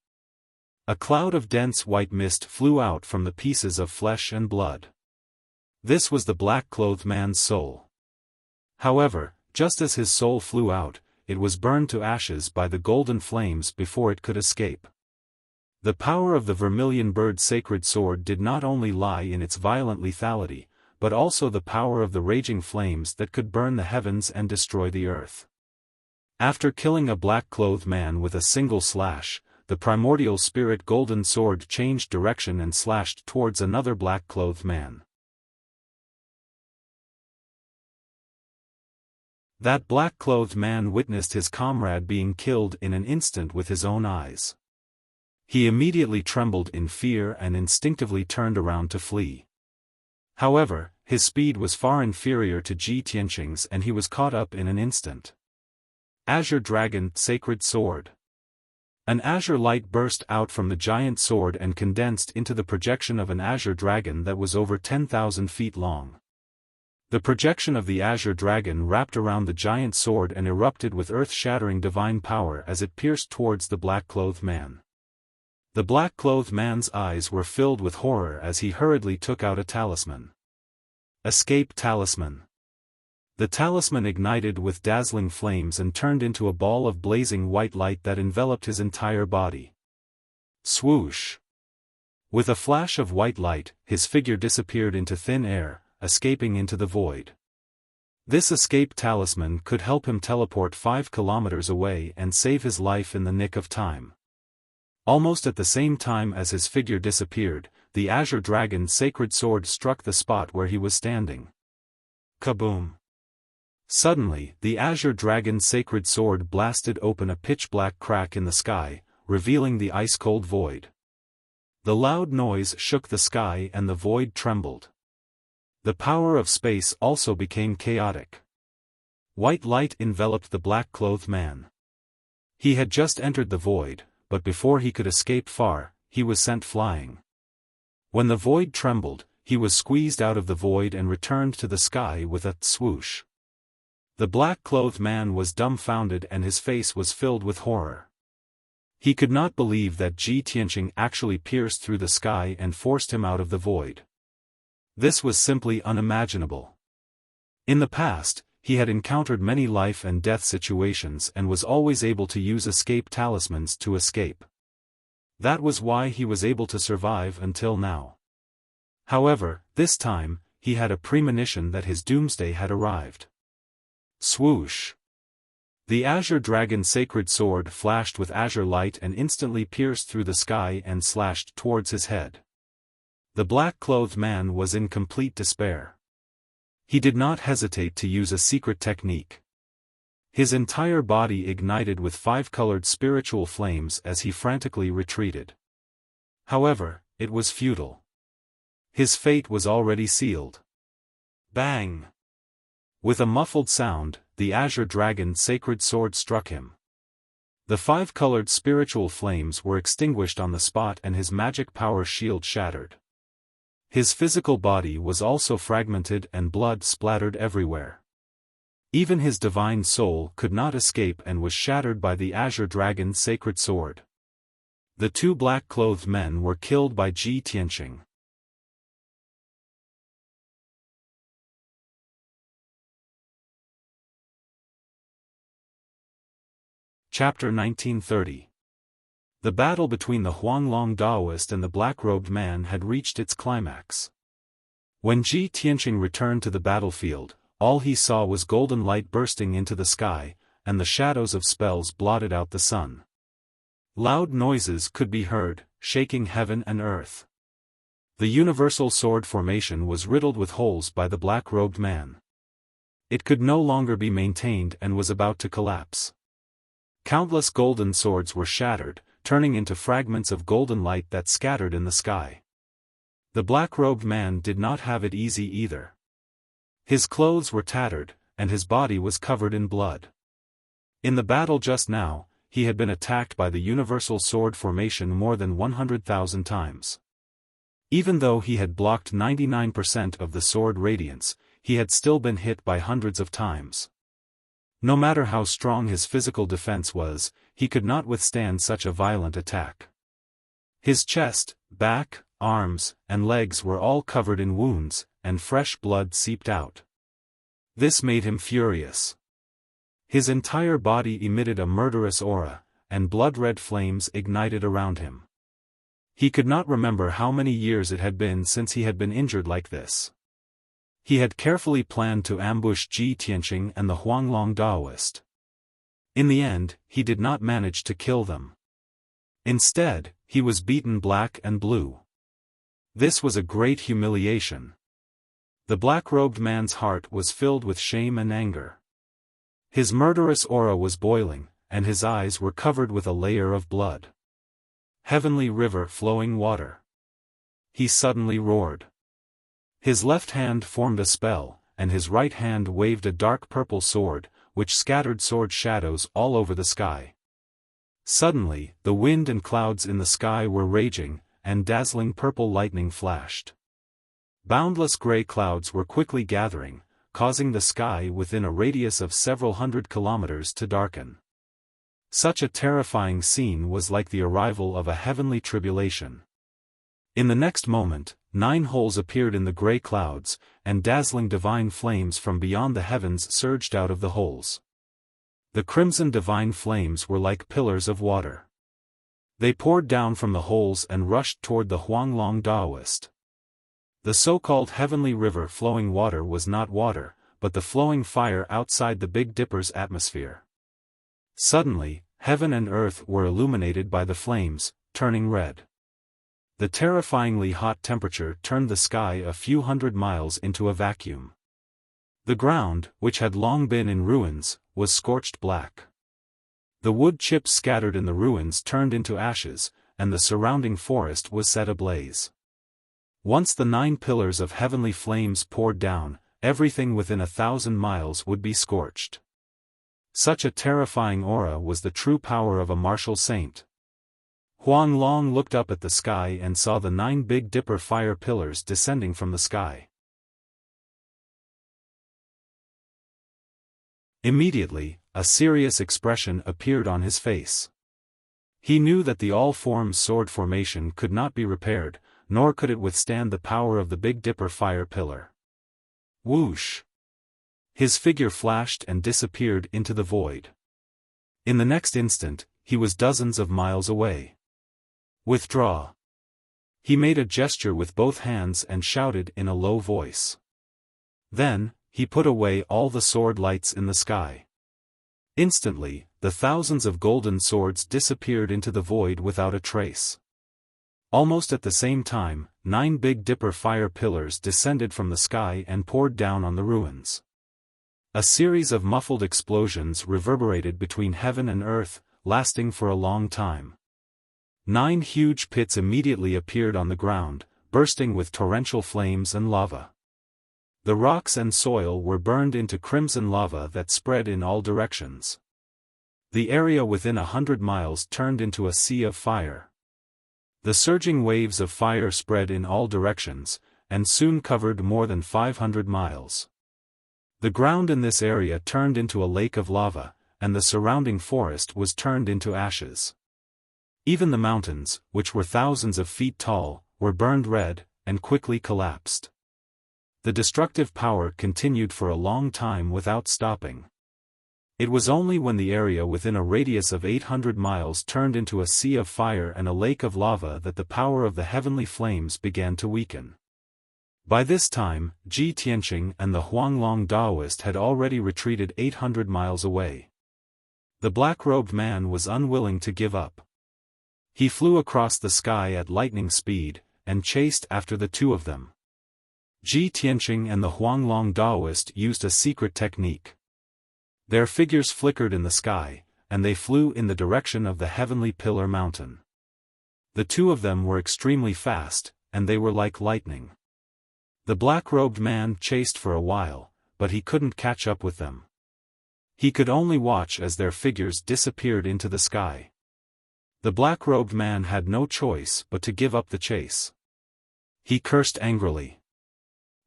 A cloud of dense white mist flew out from the pieces of flesh and blood. This was the black-clothed man's soul. However, just as his soul flew out, it was burned to ashes by the golden flames before it could escape. The power of the Vermilion Bird Sacred Sword did not only lie in its violent lethality, but also the power of the raging flames that could burn the heavens and destroy the earth. After killing a black-clothed man with a single slash, the primordial spirit golden sword changed direction and slashed towards another black-clothed man. That black-clothed man witnessed his comrade being killed in an instant with his own eyes. He immediately trembled in fear and instinctively turned around to flee. However, his speed was far inferior to Ji Tianqing's and he was caught up in an instant. Azure Dragon Sacred Sword. An azure light burst out from the giant sword and condensed into the projection of an azure dragon that was over 10,000 feet long. The projection of the azure dragon wrapped around the giant sword and erupted with earth-shattering divine power as it pierced towards the black-clothed man. The black-clothed man's eyes were filled with horror as he hurriedly took out a talisman. Escape Talisman. The talisman ignited with dazzling flames and turned into a ball of blazing white light that enveloped his entire body. Swoosh! With a flash of white light, his figure disappeared into thin air, escaping into the void. This escape talisman could help him teleport 5 kilometers away and save his life in the nick of time. Almost at the same time as his figure disappeared, the Azure Dragon Sacred Sword struck the spot where he was standing. Kaboom! Suddenly, the Azure Dragon Sacred Sword blasted open a pitch-black crack in the sky, revealing the ice-cold void. The loud noise shook the sky and the void trembled. The power of space also became chaotic. White light enveloped the black-clothed man. He had just entered the void, but before he could escape far, he was sent flying. When the void trembled, he was squeezed out of the void and returned to the sky with a swoosh. The black-clothed man was dumbfounded and his face was filled with horror. He could not believe that Ji Tianqing actually pierced through the sky and forced him out of the void. This was simply unimaginable. In the past, he had encountered many life and death situations and was always able to use escape talismans to escape. That was why he was able to survive until now. However, this time, he had a premonition that his doomsday had arrived. Swoosh! The azure dragon's sacred sword flashed with azure light and instantly pierced through the sky and slashed towards his head. The black-clothed man was in complete despair. He did not hesitate to use a secret technique. His entire body ignited with 5-colored spiritual flames as he frantically retreated. However, it was futile. His fate was already sealed. Bang! With a muffled sound, the azure dragon's sacred sword struck him. The 5-colored spiritual flames were extinguished on the spot and his magic power shield shattered. His physical body was also fragmented and blood splattered everywhere. Even his divine soul could not escape and was shattered by the azure dragon's sacred sword. The 2 black-clothed men were killed by Ji Tianqing. Chapter 1930. The battle between the Huanglong Daoist and the black-robed man had reached its climax. When Ji Tianqing returned to the battlefield, all he saw was golden light bursting into the sky, and the shadows of spells blotted out the sun. Loud noises could be heard, shaking heaven and earth. The universal sword formation was riddled with holes by the black-robed man. It could no longer be maintained and was about to collapse. Countless golden swords were shattered, turning into fragments of golden light that scattered in the sky. The black-robed man did not have it easy either. His clothes were tattered, and his body was covered in blood. In the battle just now, he had been attacked by the universal sword formation more than 100,000 times. Even though he had blocked 99% of the sword radiance, he had still been hit by hundreds of times. No matter how strong his physical defense was, he could not withstand such a violent attack. His chest, back, arms, and legs were all covered in wounds, and fresh blood seeped out. This made him furious. His entire body emitted a murderous aura, and blood-red flames ignited around him. He could not remember how many years it had been since he had been injured like this. He had carefully planned to ambush Ji Tianqing and the Huanglong Daoist. In the end, he did not manage to kill them. Instead, he was beaten black and blue. This was a great humiliation. The black-robed man's heart was filled with shame and anger. His murderous aura was boiling, and his eyes were covered with a layer of blood. Heavenly river flowing water. He suddenly roared. His left hand formed a spell, and his right hand waved a dark purple sword, which scattered sword shadows all over the sky. Suddenly, the wind and clouds in the sky were raging, and dazzling purple lightning flashed. Boundless gray clouds were quickly gathering, causing the sky within a radius of several hundred kilometers to darken. Such a terrifying scene was like the arrival of a heavenly tribulation. In the next moment, 9 holes appeared in the gray clouds, and dazzling divine flames from beyond the heavens surged out of the holes. The crimson divine flames were like pillars of water. They poured down from the holes and rushed toward the Huanglong Daoist. The so-called heavenly river flowing water was not water, but the flowing fire outside the Big Dipper's atmosphere. Suddenly, heaven and earth were illuminated by the flames, turning red. The terrifyingly hot temperature turned the sky a few hundred miles into a vacuum. The ground, which had long been in ruins, was scorched black. The wood chips scattered in the ruins turned into ashes, and the surrounding forest was set ablaze. Once the 9 pillars of heavenly flames poured down, everything within 1,000 miles would be scorched. Such a terrifying aura was the true power of a martial saint. Huanglong looked up at the sky and saw the 9 Big Dipper fire pillars descending from the sky. Immediately, a serious expression appeared on his face. He knew that the all-forms sword formation could not be repaired, nor could it withstand the power of the Big Dipper fire pillar. Whoosh! His figure flashed and disappeared into the void. In the next instant, he was dozens of miles away. Withdraw! He made a gesture with both hands and shouted in a low voice. Then, he put away all the sword lights in the sky. Instantly, the thousands of golden swords disappeared into the void without a trace. Almost at the same time, 9 Big Dipper fire pillars descended from the sky and poured down on the ruins. A series of muffled explosions reverberated between heaven and earth, lasting for a long time. 9 huge pits immediately appeared on the ground, bursting with torrential flames and lava. The rocks and soil were burned into crimson lava that spread in all directions. The area within 100 miles turned into a sea of fire. The surging waves of fire spread in all directions, and soon covered more than 500 miles. The ground in this area turned into a lake of lava, and the surrounding forest was turned into ashes. Even the mountains, which were thousands of feet tall, were burned red, and quickly collapsed. The destructive power continued for a long time without stopping. It was only when the area within a radius of 800 miles turned into a sea of fire and a lake of lava that the power of the heavenly flames began to weaken. By this time, Ji Tianqing and the Huanglong Daoist had already retreated 800 miles away. The black-robed man was unwilling to give up. He flew across the sky at lightning speed, and chased after the two of them. Ji Tianqing and the Huanglong Daoist used a secret technique. Their figures flickered in the sky, and they flew in the direction of the heavenly pillar mountain. The two of them were extremely fast, and they were like lightning. The black-robed man chased for a while, but he couldn't catch up with them. He could only watch as their figures disappeared into the sky. The black-robed man had no choice but to give up the chase. He cursed angrily.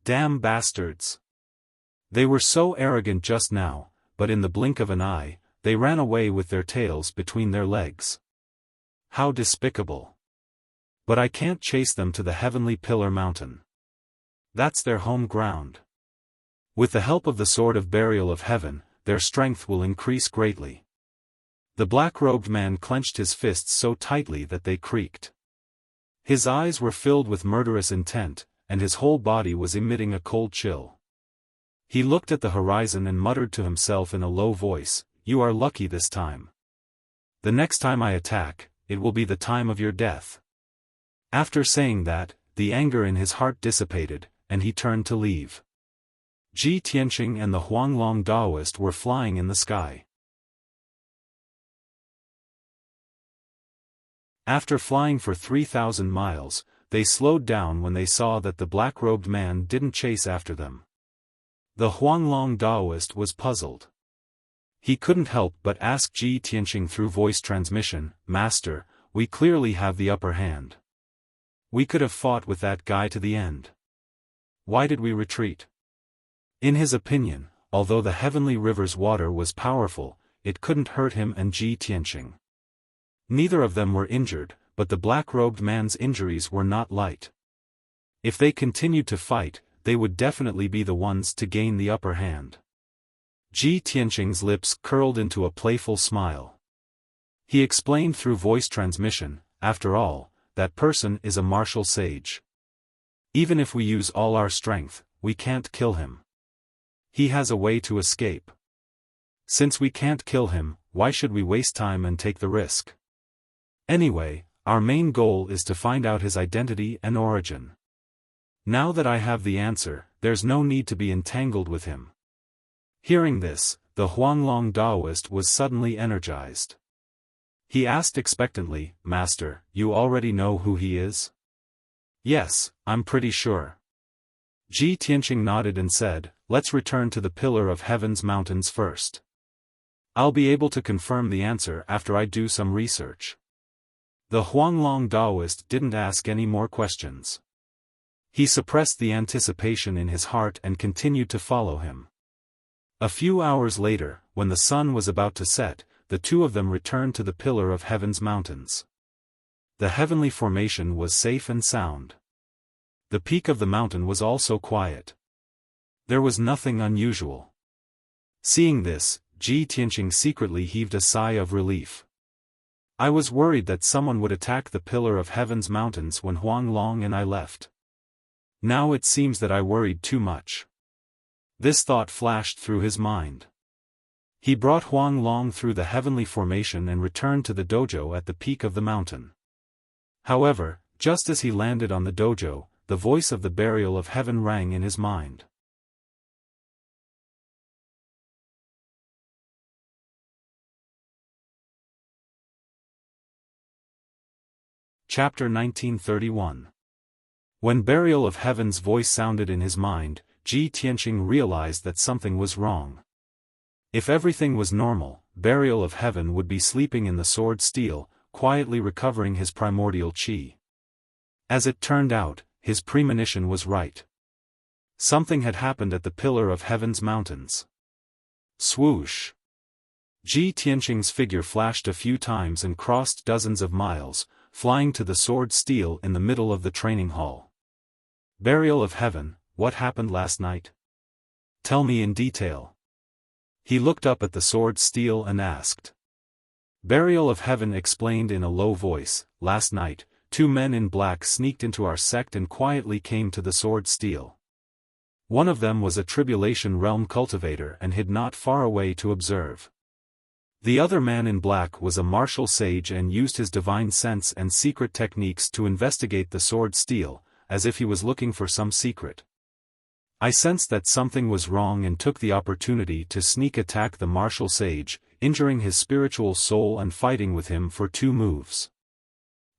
Damn bastards! They were so arrogant just now, but in the blink of an eye, they ran away with their tails between their legs. How despicable! But I can't chase them to the heavenly pillar mountain. That's their home ground. With the help of the sword of burial of heaven, their strength will increase greatly. The black-robed man clenched his fists so tightly that they creaked. His eyes were filled with murderous intent, and his whole body was emitting a cold chill. He looked at the horizon and muttered to himself in a low voice, "You are lucky this time. The next time I attack, it will be the time of your death." After saying that, the anger in his heart dissipated, and he turned to leave. Ji Tianqing and the Huanglong Daoist were flying in the sky. After flying for 3,000 miles, they slowed down when they saw that the black-robed man didn't chase after them. The Huanglong Daoist was puzzled. He couldn't help but ask Ji Tianqing through voice transmission, "Master, we clearly have the upper hand. We could have fought with that guy to the end. Why did we retreat?" In his opinion, although the heavenly river's water was powerful, it couldn't hurt him and Ji Tianqing. Neither of them were injured, but the black-robed man's injuries were not light. If they continued to fight, they would definitely be the ones to gain the upper hand. Ji Tianqing's lips curled into a playful smile. He explained through voice transmission, "After all, that person is a martial sage. Even if we use all our strength, we can't kill him. He has a way to escape. Since we can't kill him, why should we waste time and take the risk? Anyway, our main goal is to find out his identity and origin. Now that I have the answer, there's no need to be entangled with him." Hearing this, the Huanglong Daoist was suddenly energized. He asked expectantly, "Master, you already know who he is?" "Yes, I'm pretty sure." Ji Tianqing nodded and said, "Let's return to the Pillar of Heaven's mountains first. I'll be able to confirm the answer after I do some research." The Huanglong Daoist didn't ask any more questions. He suppressed the anticipation in his heart and continued to follow him. A few hours later, when the sun was about to set, the two of them returned to the Pillar of Heaven's mountains. The heavenly formation was safe and sound. The peak of the mountain was also quiet. There was nothing unusual. Seeing this, Ji Tianqing secretly heaved a sigh of relief. I was worried that someone would attack the Pillar of Heaven's mountains when Huang Long and I left. Now it seems that I worried too much. This thought flashed through his mind. He brought Huang Long through the heavenly formation and returned to the dojo at the peak of the mountain. However, just as he landed on the dojo, the voice of the burial of heaven rang in his mind. Chapter 1931. When burial of heaven's voice sounded in his mind, Ji Tianqing realized that something was wrong. If everything was normal, burial of heaven would be sleeping in the sword steel, quietly recovering his primordial qi. As it turned out, his premonition was right. Something had happened at the Pillar of Heaven's mountains. Swoosh! Ji Tianqing's figure flashed a few times and crossed dozens of miles, flying to the sword steel in the middle of the training hall. Burial of heaven, what happened last night? Tell me in detail. He looked up at the sword steel and asked. Burial of heaven explained in a low voice, last night, 2 men in black sneaked into our sect and quietly came to the sword steel. One of them was a tribulation realm cultivator and hid not far away to observe. The other man in black was a martial sage and used his divine sense and secret techniques to investigate the sword steel, as if he was looking for some secret. I sensed that something was wrong and took the opportunity to sneak attack the martial sage, injuring his spiritual soul and fighting with him for 2 moves.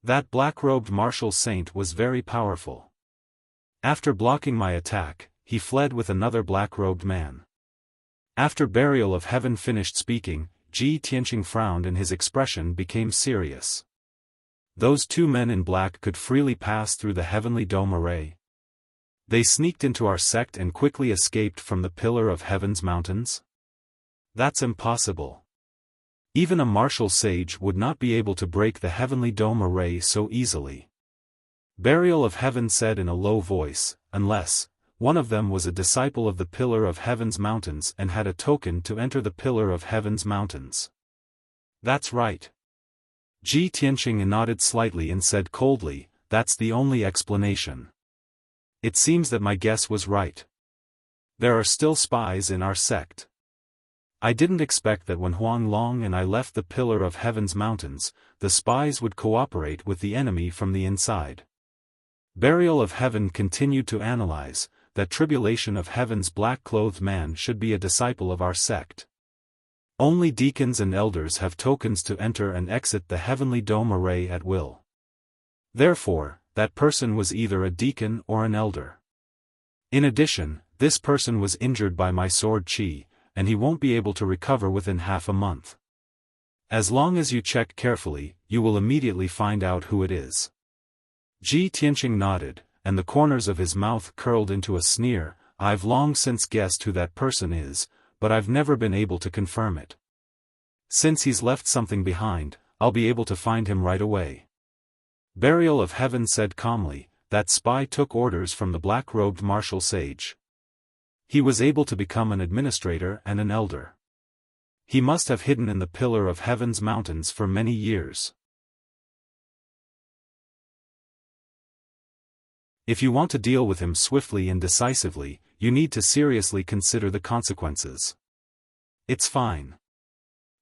That black-robed martial saint was very powerful. After blocking my attack, he fled with another black-robed man. After burial of heaven finished speaking, Ji Tianqing frowned and his expression became serious. Those 2 men in black could freely pass through the heavenly dome array. They sneaked into our sect and quickly escaped from the Pillar of Heaven's mountains? That's impossible. Even a martial sage would not be able to break the heavenly dome array so easily. Burial of heaven said in a low voice, unless one of them was a disciple of the Pillar of Heaven's mountains and had a token to enter the Pillar of Heaven's mountains. That's right. Ji Tianqing nodded slightly and said coldly, that's the only explanation. It seems that my guess was right. There are still spies in our sect. I didn't expect that when Huang Long and I left the Pillar of Heaven's mountains, the spies would cooperate with the enemy from the inside. Burial of heaven continued to analyze, that tribulation of heaven's black-clothed man should be a disciple of our sect. Only deacons and elders have tokens to enter and exit the heavenly dome array at will. Therefore, that person was either a deacon or an elder. In addition, this person was injured by my sword qi, and he won't be able to recover within half a month. As long as you check carefully, you will immediately find out who it is. Ji Tianqing nodded, and the corners of his mouth curled into a sneer. I've long since guessed who that person is, but I've never been able to confirm it. Since he's left something behind, I'll be able to find him right away. Burial of heaven said calmly, that spy took orders from the black-robed martial sage. He was able to become an administrator and an elder. He must have hidden in the Pillar of Heaven's mountains for many years. If you want to deal with him swiftly and decisively, you need to seriously consider the consequences. It's fine.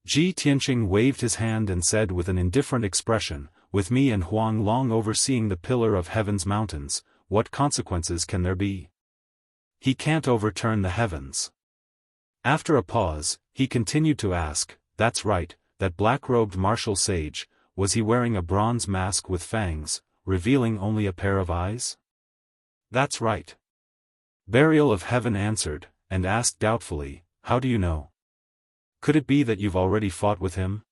Ji Tianqing waved his hand and said with an indifferent expression, with me and Huang Long overseeing the Pillar of Heaven's mountains, what consequences can there be? He can't overturn the heavens. After a pause, he continued to ask, that's right, that black-robed martial sage, was he wearing a bronze mask with fangs, revealing only a pair of eyes? That's right. Burial of heaven answered, and asked doubtfully, how do you know? Could it be that you've already fought with him?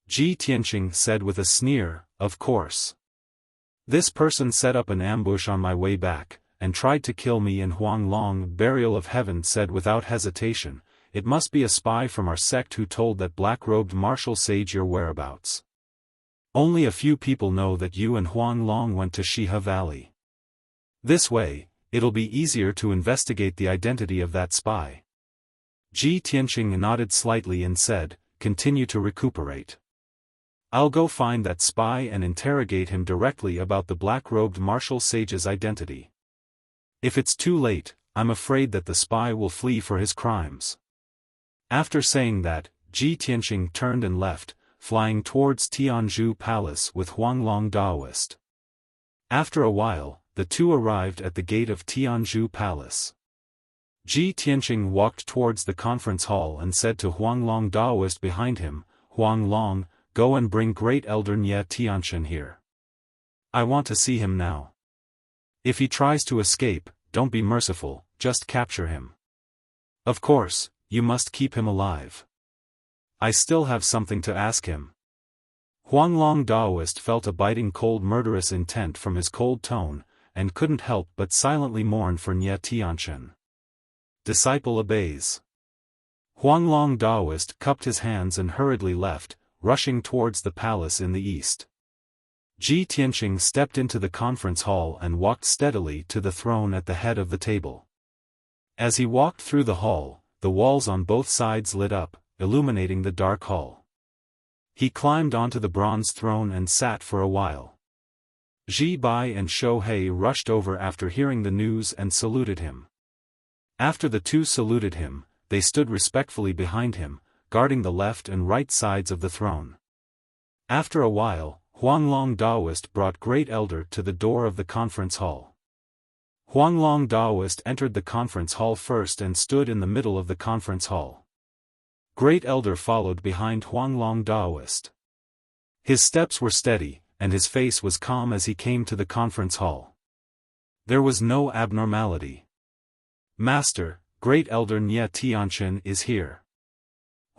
Ji Tianqing said with a sneer, of course. This person set up an ambush on my way back, and tried to kill me and Huang Long. Burial of heaven said without hesitation, it must be a spy from our sect who told that black-robed martial sage your whereabouts. Only a few people know that you and Huang Long went to Shiha Valley. This way, it'll be easier to investigate the identity of that spy. Ji Tianqing nodded slightly and said, continue to recuperate. I'll go find that spy and interrogate him directly about the black-robed martial sage's identity. If it's too late, I'm afraid that the spy will flee for his crimes." After saying that, Ji Tianqing turned and left, flying towards Tianzhu Palace with Huanglong Daoist. After a while, the two arrived at the gate of Tianzhu Palace. Ji Tianqing walked towards the conference hall and said to Huanglong Daoist behind him, "Huanglong, go and bring Great Elder Nie Tianchen here. I want to see him now. If he tries to escape, don't be merciful, just capture him. Of course, you must keep him alive. I still have something to ask him." Huanglong Daoist felt a biting cold murderous intent from his cold tone, and couldn't help but silently mourn for Nie Tianchen. Disciple obeys. Huanglong Daoist cupped his hands and hurriedly left, rushing towards the palace in the east. Ji Tianqing stepped into the conference hall and walked steadily to the throne at the head of the table. As he walked through the hall, the walls on both sides lit up, illuminating the dark hall. He climbed onto the bronze throne and sat for a while. Ji Bai and Shou He rushed over after hearing the news and saluted him. After the two saluted him, they stood respectfully behind him, guarding the left and right sides of the throne. After a while, Huanglong Daoist brought Great Elder to the door of the conference hall. Huanglong Daoist entered the conference hall first and stood in the middle of the conference hall. Great Elder followed behind Huanglong Daoist. His steps were steady, and his face was calm as he came to the conference hall. There was no abnormality. "Master, Great Elder Nie Tianchen is here."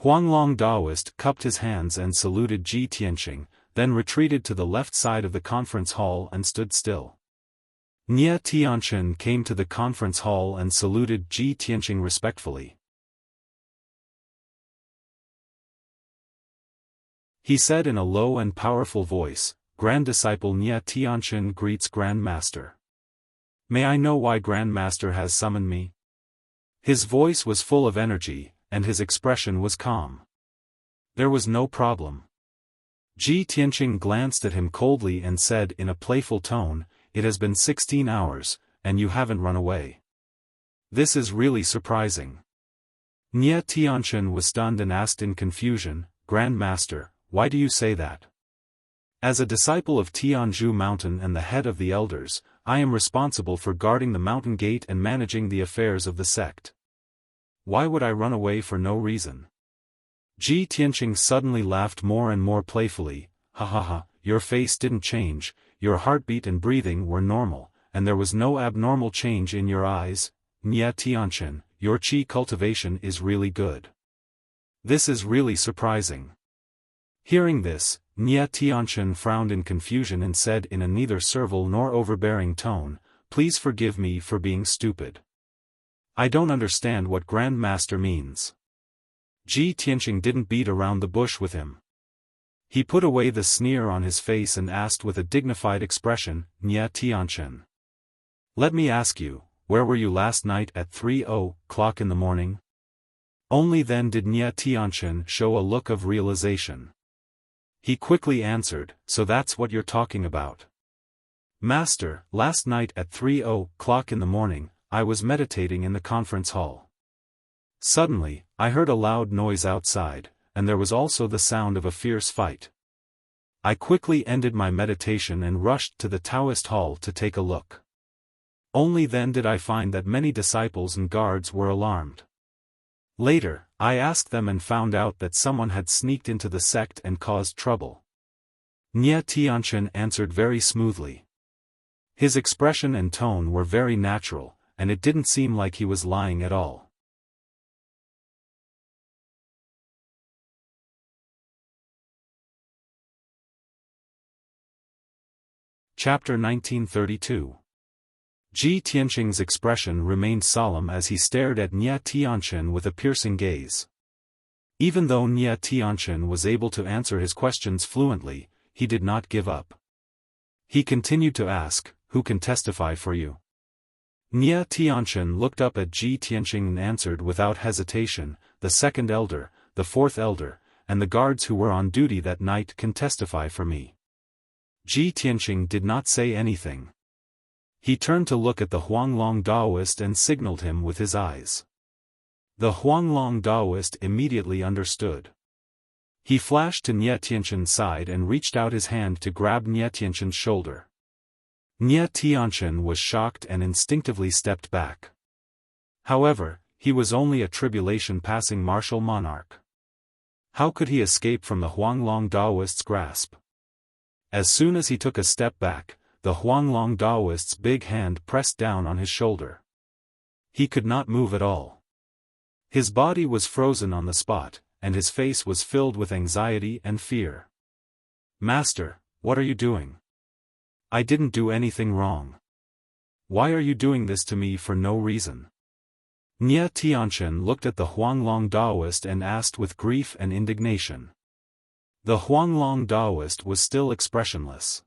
Huanglong Daoist cupped his hands and saluted Ji Tianqing, then retreated to the left side of the conference hall and stood still. Nie Tianchen came to the conference hall and saluted Ji Tianqing respectfully. He said in a low and powerful voice, "Grand Disciple Nie Tianchen greets Grand Master. May I know why Grand Master has summoned me?" His voice was full of energy, and his expression was calm. There was no problem. Ji Tianqing glanced at him coldly and said in a playful tone, "It has been 16 hours, and you haven't run away. This is really surprising." Nie Tianchen was stunned and asked in confusion, "Grand Master, why do you say that? As a disciple of Tianzhu Mountain and the head of the elders, I am responsible for guarding the mountain gate and managing the affairs of the sect. Why would I run away for no reason?" Ji Tianqing suddenly laughed more and more playfully, "Ha ha ha, your face didn't change, your heartbeat and breathing were normal, and there was no abnormal change in your eyes. Nie Tianchen, your qi cultivation is really good. This is really surprising." Hearing this, Nie Tianchen frowned in confusion and said in a neither servile nor overbearing tone, "Please forgive me for being stupid. I don't understand what Grand Master means." Ji Tianqing didn't beat around the bush with him. He put away the sneer on his face and asked with a dignified expression, "Nie Tianchen. Let me ask you, where were you last night at 3:00 in the morning?" Only then did Nie Tianchen show a look of realization. He quickly answered, "So that's what you're talking about. Master, last night at 3:00 in the morning, I was meditating in the conference hall. Suddenly, I heard a loud noise outside, and there was also the sound of a fierce fight. I quickly ended my meditation and rushed to the Taoist hall to take a look. Only then did I find that many disciples and guards were alarmed. Later, I asked them and found out that someone had sneaked into the sect and caused trouble." Nie Tianchen answered very smoothly. His expression and tone were very natural, and it didn't seem like he was lying at all. Chapter 1932. Ji Tianqing's expression remained solemn as he stared at Nie Tianchen with a piercing gaze. Even though Nie Tianchen was able to answer his questions fluently, he did not give up. He continued to ask, "Who can testify for you?" Nie Tianchen looked up at Ji Tianqing and answered without hesitation, "The second elder, the fourth elder, and the guards who were on duty that night can testify for me." Ji Tianqing did not say anything. He turned to look at the Huanglong Daoist and signaled him with his eyes. The Huanglong Daoist immediately understood. He flashed to Nie Tianqian's side and reached out his hand to grab Nie Tianqian's shoulder. Nie Tianqian was shocked and instinctively stepped back. However, he was only a tribulation-passing martial monarch. How could he escape from the Huanglong Daoist's grasp? As soon as he took a step back, the Huanglong Daoist's big hand pressed down on his shoulder. He could not move at all. His body was frozen on the spot, and his face was filled with anxiety and fear. "Master, what are you doing? I didn't do anything wrong. Why are you doing this to me for no reason?" Nie Tianqian looked at the Huanglong Daoist and asked with grief and indignation. The Huanglong Daoist was still expressionless.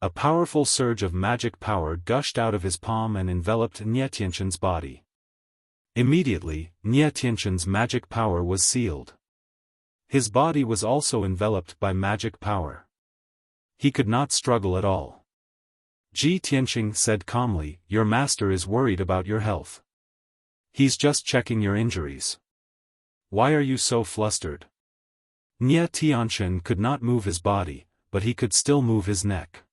A powerful surge of magic power gushed out of his palm and enveloped Nie Tianqian's body. Immediately, Nie Tianqian's magic power was sealed. His body was also enveloped by magic power. He could not struggle at all. Ji Tianqing said calmly, "Your master is worried about your health. He's just checking your injuries. Why are you so flustered?" Nie Tianqian could not move his body, but he could still move his neck.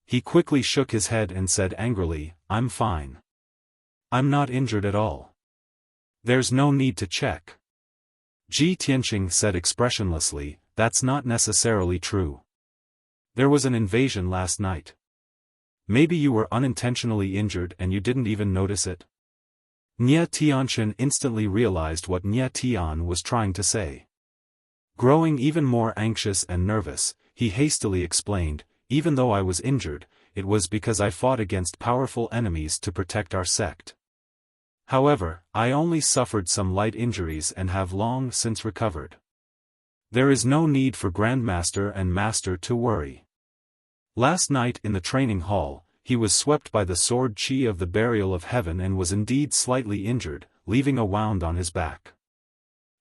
He quickly shook his head and said angrily, "I'm fine. I'm not injured at all. There's no need to check." Ji Tianqing said expressionlessly, "That's not necessarily true. There was an invasion last night. Maybe you were unintentionally injured and you didn't even notice it." Nie Tianqian instantly realized what Nie Tian was trying to say. Growing even more anxious and nervous, he hastily explained, "Even though I was injured, it was because I fought against powerful enemies to protect our sect. However, I only suffered some light injuries and have long since recovered. There is no need for Grandmaster and Master to worry." Last night in the training hall, he was swept by the sword qi of the burial of heaven and was indeed slightly injured, leaving a wound on his back.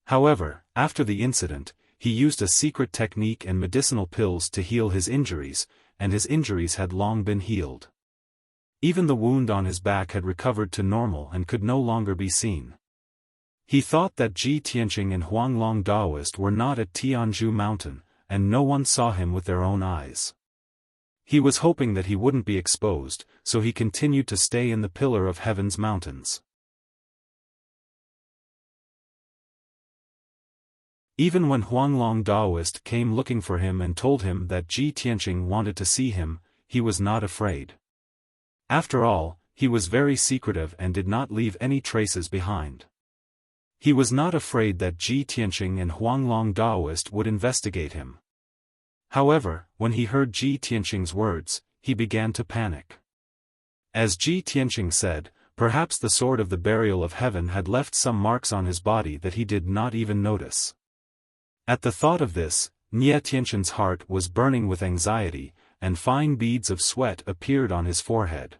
However, after the incident, he used a secret technique and medicinal pills to heal his injuries, and his injuries had long been healed. Even the wound on his back had recovered to normal and could no longer be seen. He thought that Ji Tianqing and Huanglong Daoist were not at Tianzhu Mountain, and no one saw him with their own eyes. He was hoping that he wouldn't be exposed, so he continued to stay in the Pillar of Heaven's mountains. Even when Huanglong Daoist came looking for him and told him that Ji Tianqing wanted to see him, he was not afraid. After all, he was very secretive and did not leave any traces behind. He was not afraid that Ji Tianqing and Huanglong Daoist would investigate him. However, when he heard Ji Tianqing's words, he began to panic. As Ji Tianqing said, perhaps the sword of the burial of heaven had left some marks on his body that he did not even notice. At the thought of this, Nie Tianqian's heart was burning with anxiety, and fine beads of sweat appeared on his forehead.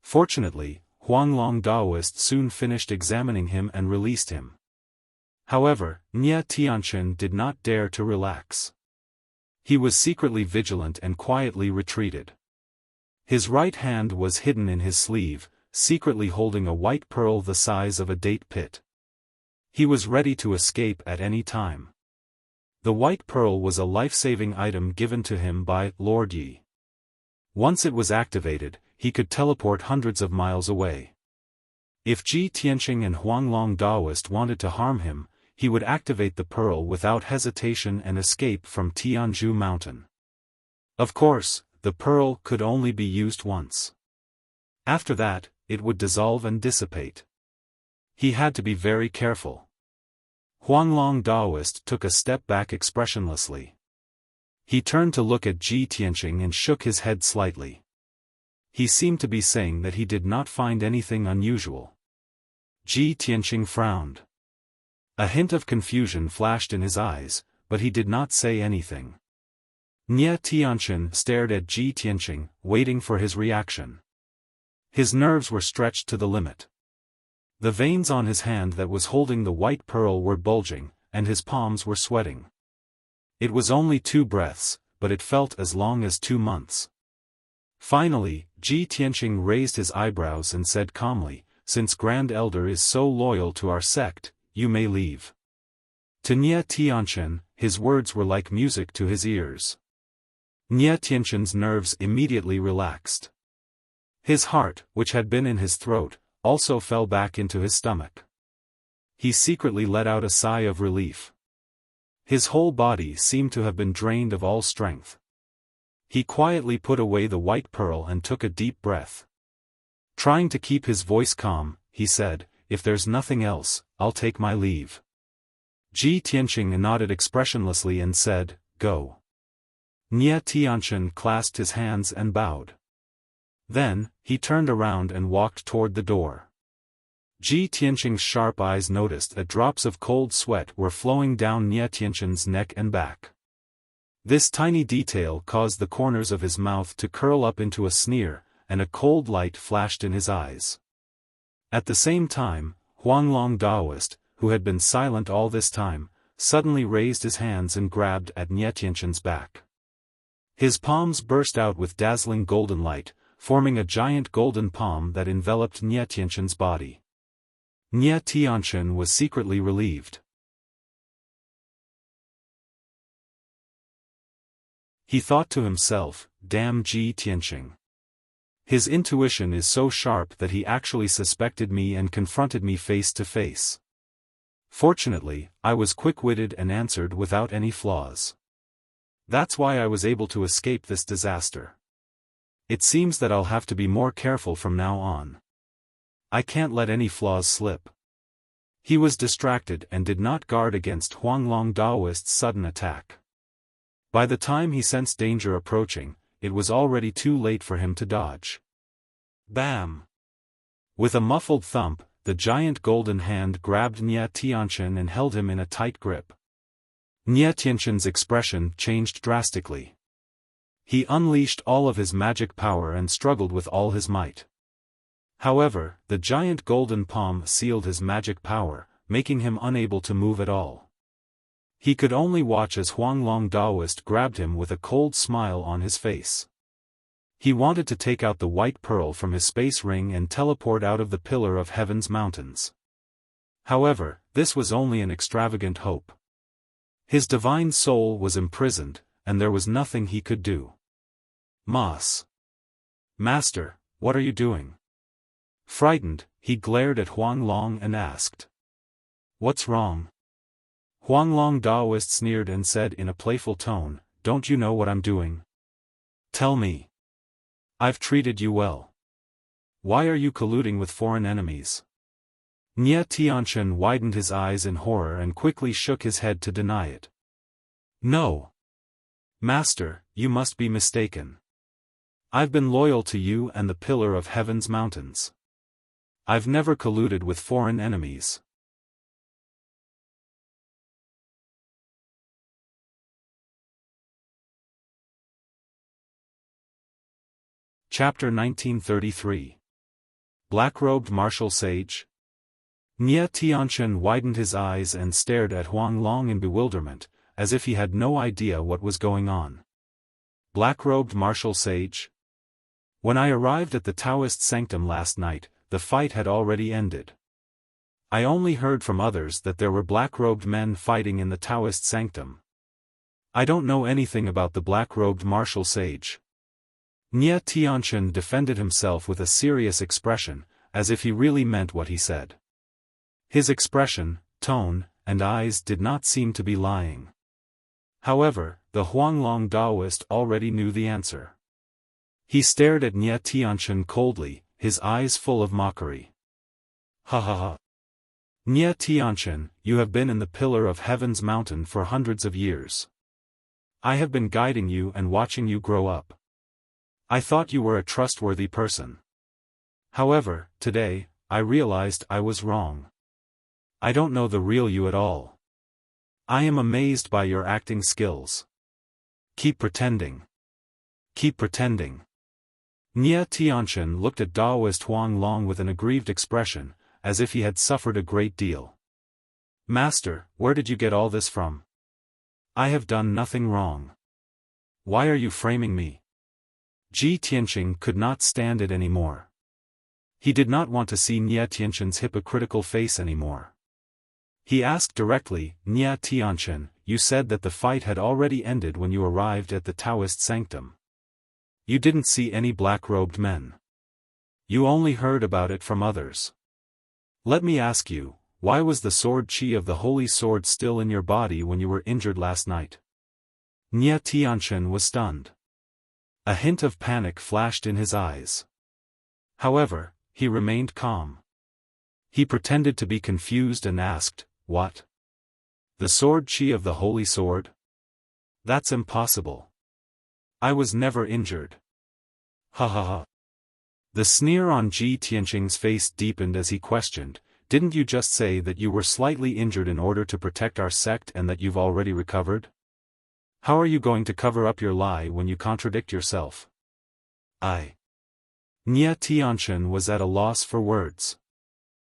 Fortunately, Huanglong Daoist soon finished examining him and released him. However, Nie Tianqian did not dare to relax. He was secretly vigilant and quietly retreated. His right hand was hidden in his sleeve, secretly holding a white pearl the size of a date pit. He was ready to escape at any time. The white pearl was a life-saving item given to him by Lord Yi. Once it was activated, he could teleport hundreds of miles away. If Ji Tianqing and Huanglong Daoist wanted to harm him, he would activate the pearl without hesitation and escape from Tianzhu Mountain. Of course, the pearl could only be used once. After that, it would dissolve and dissipate. He had to be very careful. Huanglong Daoist took a step back expressionlessly. He turned to look at Ji Tianqing and shook his head slightly. He seemed to be saying that he did not find anything unusual. Ji Tianqing frowned. A hint of confusion flashed in his eyes, but he did not say anything. Nie Tianqian stared at Ji Tianqing, waiting for his reaction. His nerves were stretched to the limit. The veins on his hand that was holding the white pearl were bulging, and his palms were sweating. It was only 2 breaths, but it felt as long as 2 months. Finally, Ji Tianqing raised his eyebrows and said calmly, "Since Grand Elder is so loyal to our sect, you may leave." To Nie Tianqian, his words were like music to his ears. Nie Tianqian's nerves immediately relaxed. His heart, which had been in his throat, also fell back into his stomach. He secretly let out a sigh of relief. His whole body seemed to have been drained of all strength. He quietly put away the white pearl and took a deep breath. Trying to keep his voice calm, he said, "If there's nothing else, I'll take my leave." Ji Tianqing nodded expressionlessly and said, "Go." Nie Tianqian clasped his hands and bowed. Then, he turned around and walked toward the door. Ji Tianqing's sharp eyes noticed that drops of cold sweat were flowing down Nie Tianqian's neck and back. This tiny detail caused the corners of his mouth to curl up into a sneer, and a cold light flashed in his eyes. At the same time, Huanglong Daoist, who had been silent all this time, suddenly raised his hands and grabbed at Nie Tianqian's back. His palms burst out with dazzling golden light, forming a giant golden palm that enveloped Nie Tianqian's body. Nie Tianqian was secretly relieved. He thought to himself, "Damn Ji Tianqing. His intuition is so sharp that he actually suspected me and confronted me face to face. Fortunately, I was quick-witted and answered without any flaws. That's why I was able to escape this disaster. It seems that I'll have to be more careful from now on. I can't let any flaws slip." He was distracted and did not guard against Huanglong Daoist's sudden attack. By the time he sensed danger approaching, it was already too late for him to dodge. Bam! With a muffled thump, the giant golden hand grabbed Nie Tianqian and held him in a tight grip. Nie Tianqian's expression changed drastically. He unleashed all of his magic power and struggled with all his might. However, the giant golden palm sealed his magic power, making him unable to move at all. He could only watch as Huanglong Daoist grabbed him with a cold smile on his face. He wanted to take out the white pearl from his space ring and teleport out of the Pillar of Heaven's mountains. However, this was only an extravagant hope. His divine soul was imprisoned, and there was nothing he could do. Master, what are you doing?" Frightened, he glared at Huanglong and asked. "What's wrong?" Huanglong Daoist sneered and said in a playful tone, "Don't you know what I'm doing? Tell me. I've treated you well. Why are you colluding with foreign enemies?" Nie Tianqian widened his eyes in horror and quickly shook his head to deny it. "No. Master, you must be mistaken. I've been loyal to you and the Pillar of Heaven's mountains. I've never colluded with foreign enemies." Chapter 1933. Black-robed martial sage? Nie Tianqian widened his eyes and stared at Huanglong in bewilderment, as if he had no idea what was going on. Black-robed martial sage? When I arrived at the Taoist sanctum last night, the fight had already ended. I only heard from others that there were black-robed men fighting in the Taoist sanctum. I don't know anything about the black-robed martial sage. Nie Tianqian defended himself with a serious expression, as if he really meant what he said. His expression, tone, and eyes did not seem to be lying. However, the Huanglong Daoist already knew the answer. He stared at Nie Tianqian coldly, his eyes full of mockery. "Ha ha ha. Nie Tianqian, you have been in the Pillar of Heaven's mountain for hundreds of years. I have been guiding you and watching you grow up. I thought you were a trustworthy person. However, today, I realized I was wrong. I don't know the real you at all. I am amazed by your acting skills. Keep pretending. Keep pretending." Nie Tianqian looked at Daoist Huanglong with an aggrieved expression, as if he had suffered a great deal. Master, where did you get all this from? I have done nothing wrong. Why are you framing me? Ji Tianqing could not stand it anymore. He did not want to see Nia Tianqin's hypocritical face anymore. He asked directly, Nia Tianqin, you said that the fight had already ended when you arrived at the Taoist sanctum. You didn't see any black-robed men. You only heard about it from others. Let me ask you, why was the sword qi of the holy sword still in your body when you were injured last night? Nia Tianqin was stunned. A hint of panic flashed in his eyes. However, he remained calm. He pretended to be confused and asked, what? The sword qi of the holy sword? That's impossible. I was never injured. Ha ha ha. The sneer on Ji Tianqing's face deepened as he questioned, didn't you just say that you were slightly injured in order to protect our sect and that you've already recovered? How are you going to cover up your lie when you contradict yourself? Nia Tianqin was at a loss for words.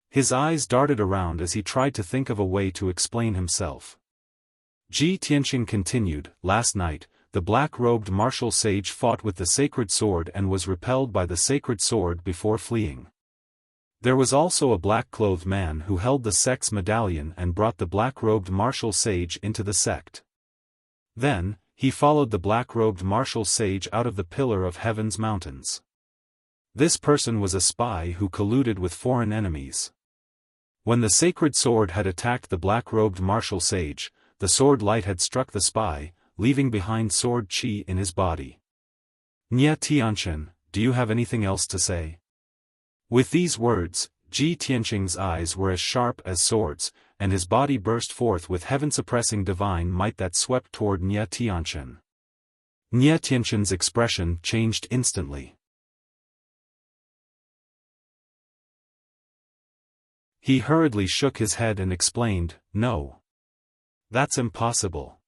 His eyes darted around as he tried to think of a way to explain himself. Ji Tianqing continued, last night, the black-robed martial sage fought with the sacred sword and was repelled by the sacred sword before fleeing. There was also a black-clothed man who held the sect's medallion and brought the black-robed martial sage into the sect. Then, he followed the black-robed martial sage out of the Pillar of Heaven's mountains. This person was a spy who colluded with foreign enemies. When the sacred sword had attacked the black-robed martial sage, the sword light had struck the spy, leaving behind sword qi in his body. Nia Tianqin, do you have anything else to say? With these words, Ji Tianqing's eyes were as sharp as swords, and his body burst forth with heaven-suppressing divine might that swept toward Nia Tianqin. Nia Tianqin's expression changed instantly. He hurriedly shook his head and explained, no. That's impossible.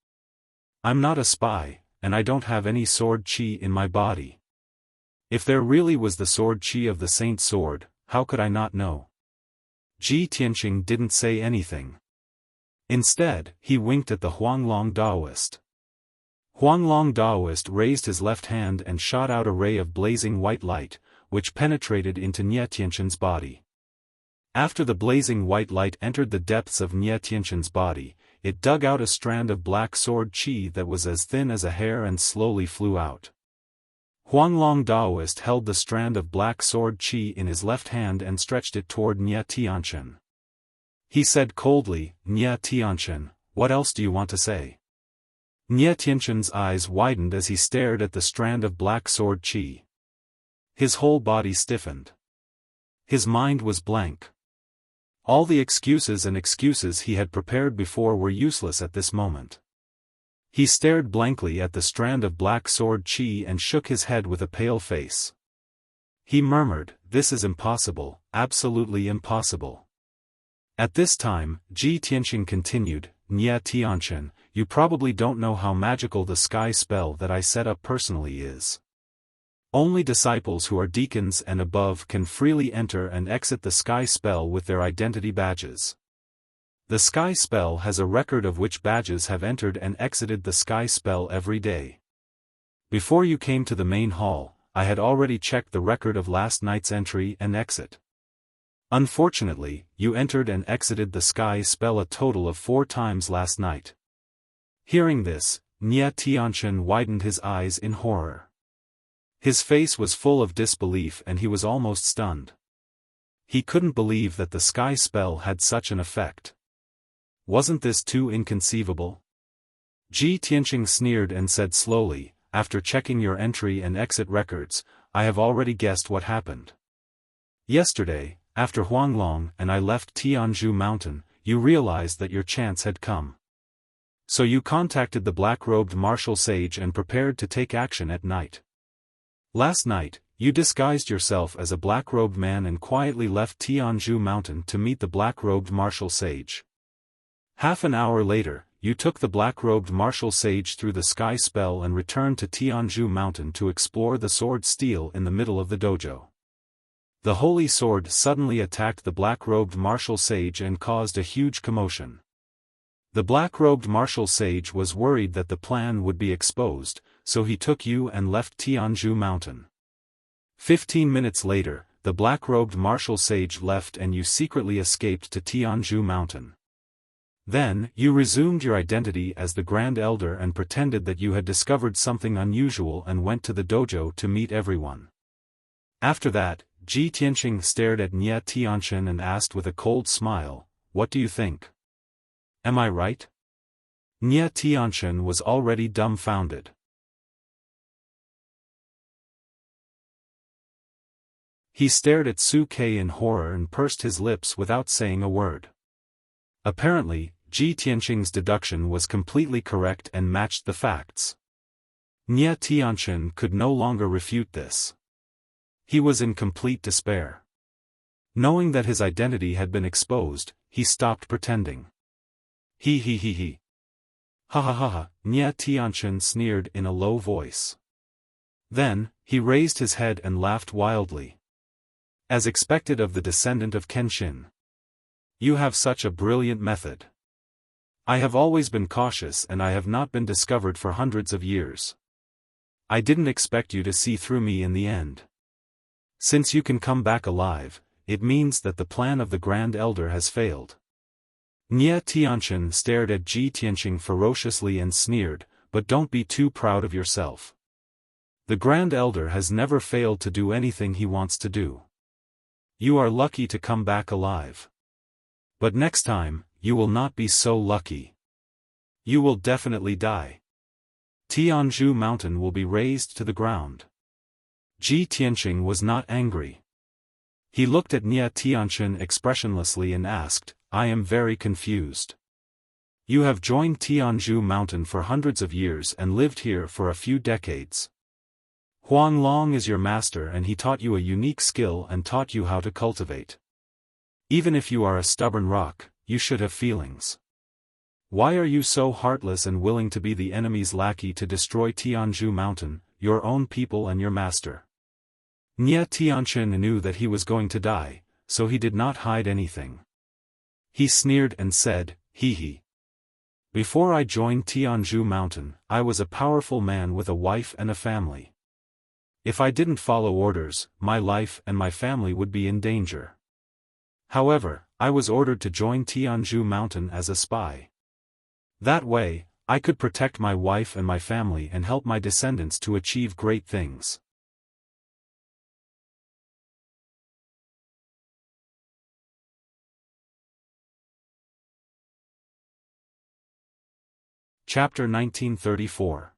I'm not a spy, and I don't have any sword qi in my body. If there really was the sword qi of the Saint Sword, how could I not know? Ji Tianqing didn't say anything. Instead, he winked at the Huanglong Daoist. Huanglong Daoist raised his left hand and shot out a ray of blazing white light, which penetrated into Nia Tianqin's body. After the blazing white light entered the depths of Nia Tianqin's body, it dug out a strand of black sword qi that was as thin as a hair and slowly flew out. Huanglong Daoist held the strand of black sword qi in his left hand and stretched it toward Nia Tianqin. He said coldly, Nia Tianqin, what else do you want to say? Nia Tianqin's eyes widened as he stared at the strand of black sword qi. His whole body stiffened. His mind was blank. All the excuses he had prepared before were useless at this moment. He stared blankly at the strand of black sword qi and shook his head with a pale face. He murmured, this is impossible, absolutely impossible. At this time, Ji Tianqing continued, Nia Tianqin, you probably don't know how magical the sky spell that I set up personally is. Only disciples who are deacons and above can freely enter and exit the sky spell with their identity badges. The sky spell has a record of which badges have entered and exited the sky spell every day. Before you came to the main hall, I had already checked the record of last night's entry and exit. Unfortunately, you entered and exited the sky spell a total of 4 times last night. Hearing this, Nia Tianqin widened his eyes in horror. His face was full of disbelief and he was almost stunned. He couldn't believe that the sky spell had such an effect. Wasn't this too inconceivable? Ji Tianqing sneered and said slowly, after checking your entry and exit records, I have already guessed what happened. Yesterday, after Huanglong and I left Tianzhu Mountain, you realized that your chance had come. So you contacted the black-robed martial sage and prepared to take action at night. Last night, you disguised yourself as a black-robed man and quietly left Tianzhu Mountain to meet the black-robed martial sage. Half an hour later, you took the black-robed martial sage through the sky spell and returned to Tianzhu Mountain to explore the sword steel in the middle of the dojo. The holy sword suddenly attacked the black-robed martial sage and caused a huge commotion. The black-robed martial sage was worried that the plan would be exposed, so he took you and left Tianzhu Mountain. 15 minutes later, the black-robed martial sage left and you secretly escaped to Tianzhu Mountain. Then, you resumed your identity as the Grand Elder and pretended that you had discovered something unusual and went to the dojo to meet everyone. After that, Ji Tianqing stared at Nie Tianchen and asked with a cold smile, "What do you think? Am I right?" Nie Tianchen was already dumbfounded. He stared at Su Ke in horror and pursed his lips without saying a word. Apparently, Ji Tianqing's deduction was completely correct and matched the facts. Nie Tianchen could no longer refute this. He was in complete despair. Knowing that his identity had been exposed, he stopped pretending. He. Ha ha ha ha, Nie Tianchen sneered in a low voice. Then, he raised his head and laughed wildly. As expected of the descendant of Kenshin. You have such a brilliant method. I have always been cautious and I have not been discovered for hundreds of years. I didn't expect you to see through me in the end. Since you can come back alive, it means that the plan of the Grand Elder has failed. Nie Tianchen stared at Ji Tianqing ferociously and sneered, "But don't be too proud of yourself. The Grand Elder has never failed to do anything he wants to do. You are lucky to come back alive. But next time, you will not be so lucky. You will definitely die. Tianzhu Mountain will be razed to the ground." Ji Tianqing was not angry. He looked at Nie Tianchen expressionlessly and asked, "I am very confused. You have joined Tianzhu Mountain for hundreds of years and lived here for a few decades. Huang Long is your master and he taught you a unique skill and taught you how to cultivate. Even if you are a stubborn rock, you should have feelings. Why are you so heartless and willing to be the enemy's lackey to destroy Tianzhu Mountain, your own people and your master?" Nie Tianchen knew that he was going to die, so he did not hide anything. He sneered and said, "He. Before I joined Tianzhu Mountain, I was a powerful man with a wife and a family. If I didn't follow orders, my life and my family would be in danger. However, I was ordered to join Tianzhu Mountain as a spy. That way, I could protect my wife and my family and help my descendants to achieve great things." Chapter 1934.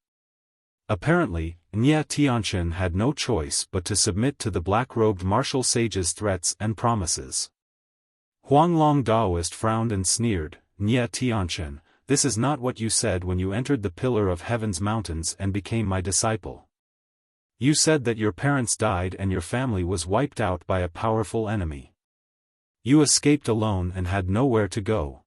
Apparently, Nie Tianchen had no choice but to submit to the black-robed martial sage's threats and promises. Huang Long Daoist frowned and sneered, "Nie Tianchen, this is not what you said when you entered the Pillar of Heaven's mountains and became my disciple. You said that your parents died and your family was wiped out by a powerful enemy. You escaped alone and had nowhere to go."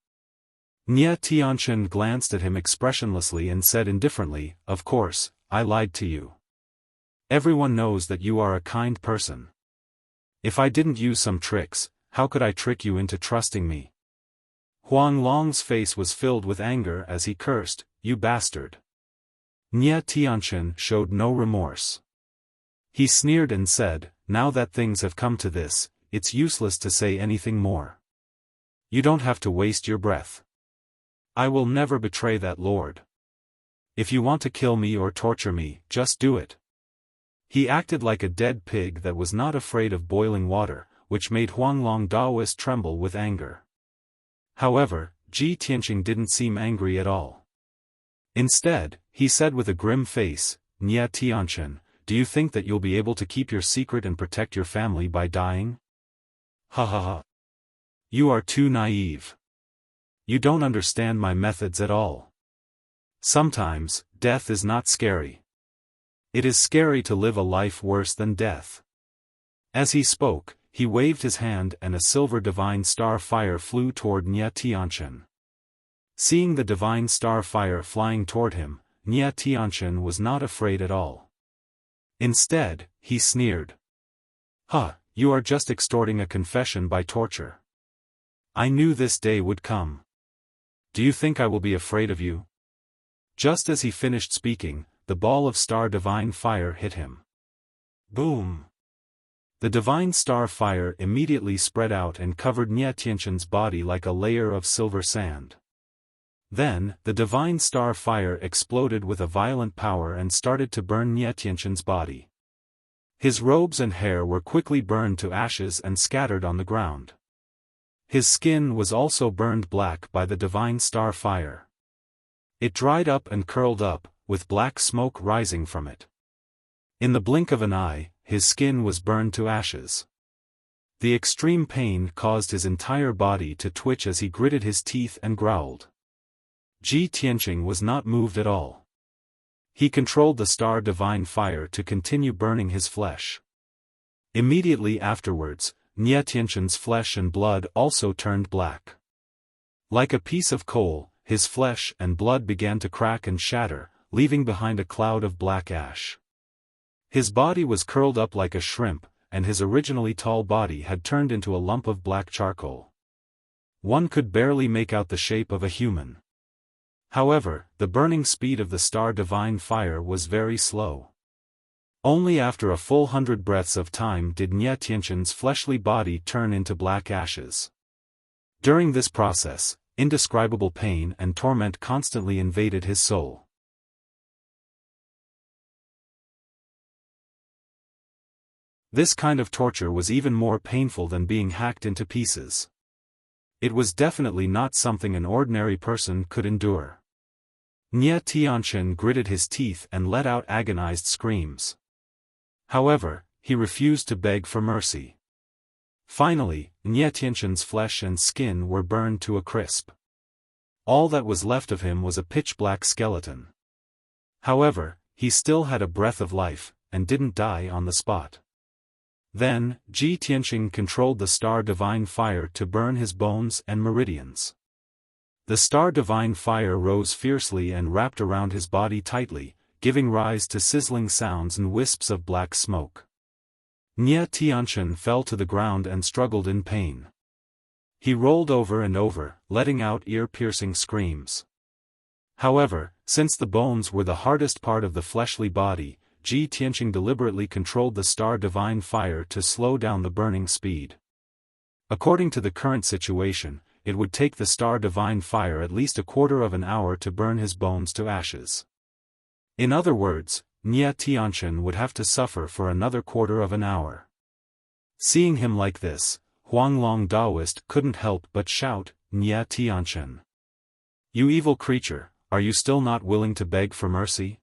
Nie Tianchen glanced at him expressionlessly and said indifferently, "Of course, I lied to you. Everyone knows that you are a kind person. If I didn't use some tricks, how could I trick you into trusting me?" Huang Long's face was filled with anger as he cursed, "You bastard." Nie Tianchen showed no remorse. He sneered and said, "Now that things have come to this, it's useless to say anything more. You don't have to waste your breath. I will never betray that lord. If you want to kill me or torture me, just do it." He acted like a dead pig that was not afraid of boiling water, which made Huang Long Daoist tremble with anger. However, Ji Tianqing didn't seem angry at all. Instead, he said with a grim face, "Nie Tianchen, do you think that you'll be able to keep your secret and protect your family by dying? Ha ha ha. You are too naive. You don't understand my methods at all. Sometimes, death is not scary. It is scary to live a life worse than death." As he spoke, he waved his hand and a silver divine star fire flew toward Nie Tianchen. Seeing the divine star fire flying toward him, Nie Tianchen was not afraid at all. Instead, he sneered. "Huh, you are just extorting a confession by torture. I knew this day would come. Do you think I will be afraid of you? Just as he finished speaking, the ball of star divine fire hit him. Boom! The divine star fire immediately spread out and covered Nie Tianqian's body like a layer of silver sand. Then, the divine star fire exploded with a violent power and started to burn Nie Tianqian's body. His robes and hair were quickly burned to ashes and scattered on the ground. His skin was also burned black by the divine star fire. It dried up and curled up, with black smoke rising from it. In the blink of an eye, his skin was burned to ashes. The extreme pain caused his entire body to twitch as he gritted his teeth and growled. Ji Tianqing was not moved at all. He controlled the star divine fire to continue burning his flesh. Immediately afterwards, Nie Tianqian's flesh and blood also turned black. Like a piece of coal, his flesh and blood began to crack and shatter, leaving behind a cloud of black ash. His body was curled up like a shrimp, and his originally tall body had turned into a lump of black charcoal. One could barely make out the shape of a human. However, the burning speed of the star divine fire was very slow. Only after a full 100 breaths of time did Nie Tianqian's fleshly body turn into black ashes. During this process, indescribable pain and torment constantly invaded his soul. This kind of torture was even more painful than being hacked into pieces. It was definitely not something an ordinary person could endure. Nie Tianqian gritted his teeth and let out agonized screams. However, he refused to beg for mercy. Finally, Nie Tianqian's flesh and skin were burned to a crisp. All that was left of him was a pitch-black skeleton. However, he still had a breath of life, and didn't die on the spot. Then, Ji Tianqing controlled the star divine fire to burn his bones and meridians. The star divine fire rose fiercely and wrapped around his body tightly, giving rise to sizzling sounds and wisps of black smoke. Nie Tianqian fell to the ground and struggled in pain. He rolled over and over, letting out ear-piercing screams. However, since the bones were the hardest part of the fleshly body, Ji Tianqing deliberately controlled the star divine fire to slow down the burning speed. According to the current situation, it would take the star divine fire at least a quarter of an hour to burn his bones to ashes. In other words, Nie Tianqian would have to suffer for another quarter of an hour. Seeing him like this, Huanglong Daoist couldn't help but shout, Nie Tianqian. You evil creature, are you still not willing to beg for mercy?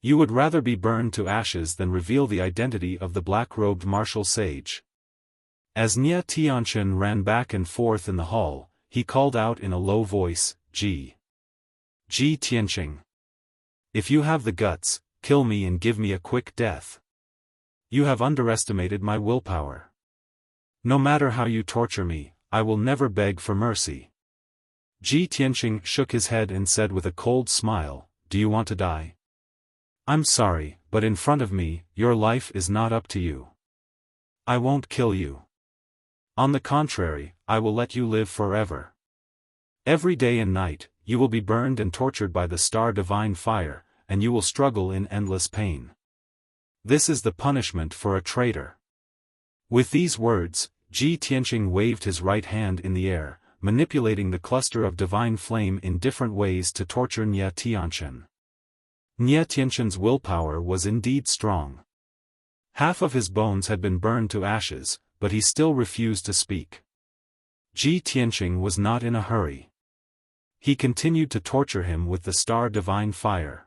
You would rather be burned to ashes than reveal the identity of the black-robed martial sage. As Nie Tianqian ran back and forth in the hall, he called out in a low voice, Ji Tianqing. If you have the guts, kill me and give me a quick death. You have underestimated my willpower. No matter how you torture me, I will never beg for mercy. Ji Tianqing shook his head and said with a cold smile, Do you want to die? I'm sorry, but in front of me, your life is not up to you. I won't kill you. On the contrary, I will let you live forever. Every day and night, you will be burned and tortured by the star divine fire, and you will struggle in endless pain. This is the punishment for a traitor. With these words, Ji Tianqing waved his right hand in the air, manipulating the cluster of divine flame in different ways to torture Nie Tianqian. Nie Tianqian's willpower was indeed strong. Half of his bones had been burned to ashes, but he still refused to speak. Ji Tianqing was not in a hurry. He continued to torture him with the star divine fire.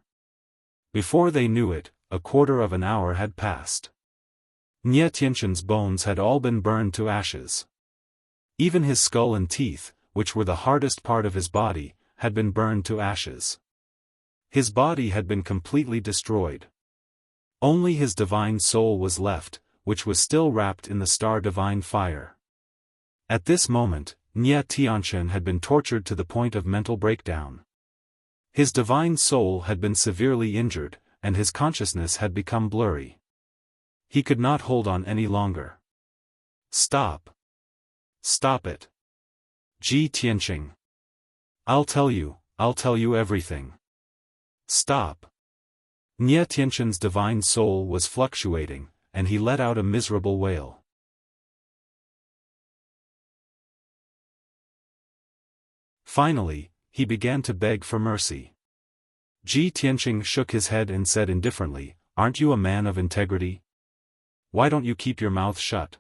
Before they knew it, a quarter of an hour had passed. Nie Tianqian's bones had all been burned to ashes. Even his skull and teeth, which were the hardest part of his body, had been burned to ashes. His body had been completely destroyed. Only his divine soul was left, which was still wrapped in the star divine fire. At this moment, Nie Tianqian had been tortured to the point of mental breakdown. His divine soul had been severely injured, and his consciousness had become blurry. He could not hold on any longer. Stop. Stop it. Ji Tianqing. I'll tell you everything. Stop. Nie Tianqian's divine soul was fluctuating, and he let out a miserable wail. Finally, he began to beg for mercy. Ji Tianqing shook his head and said indifferently, "Aren't you a man of integrity? Why don't you keep your mouth shut?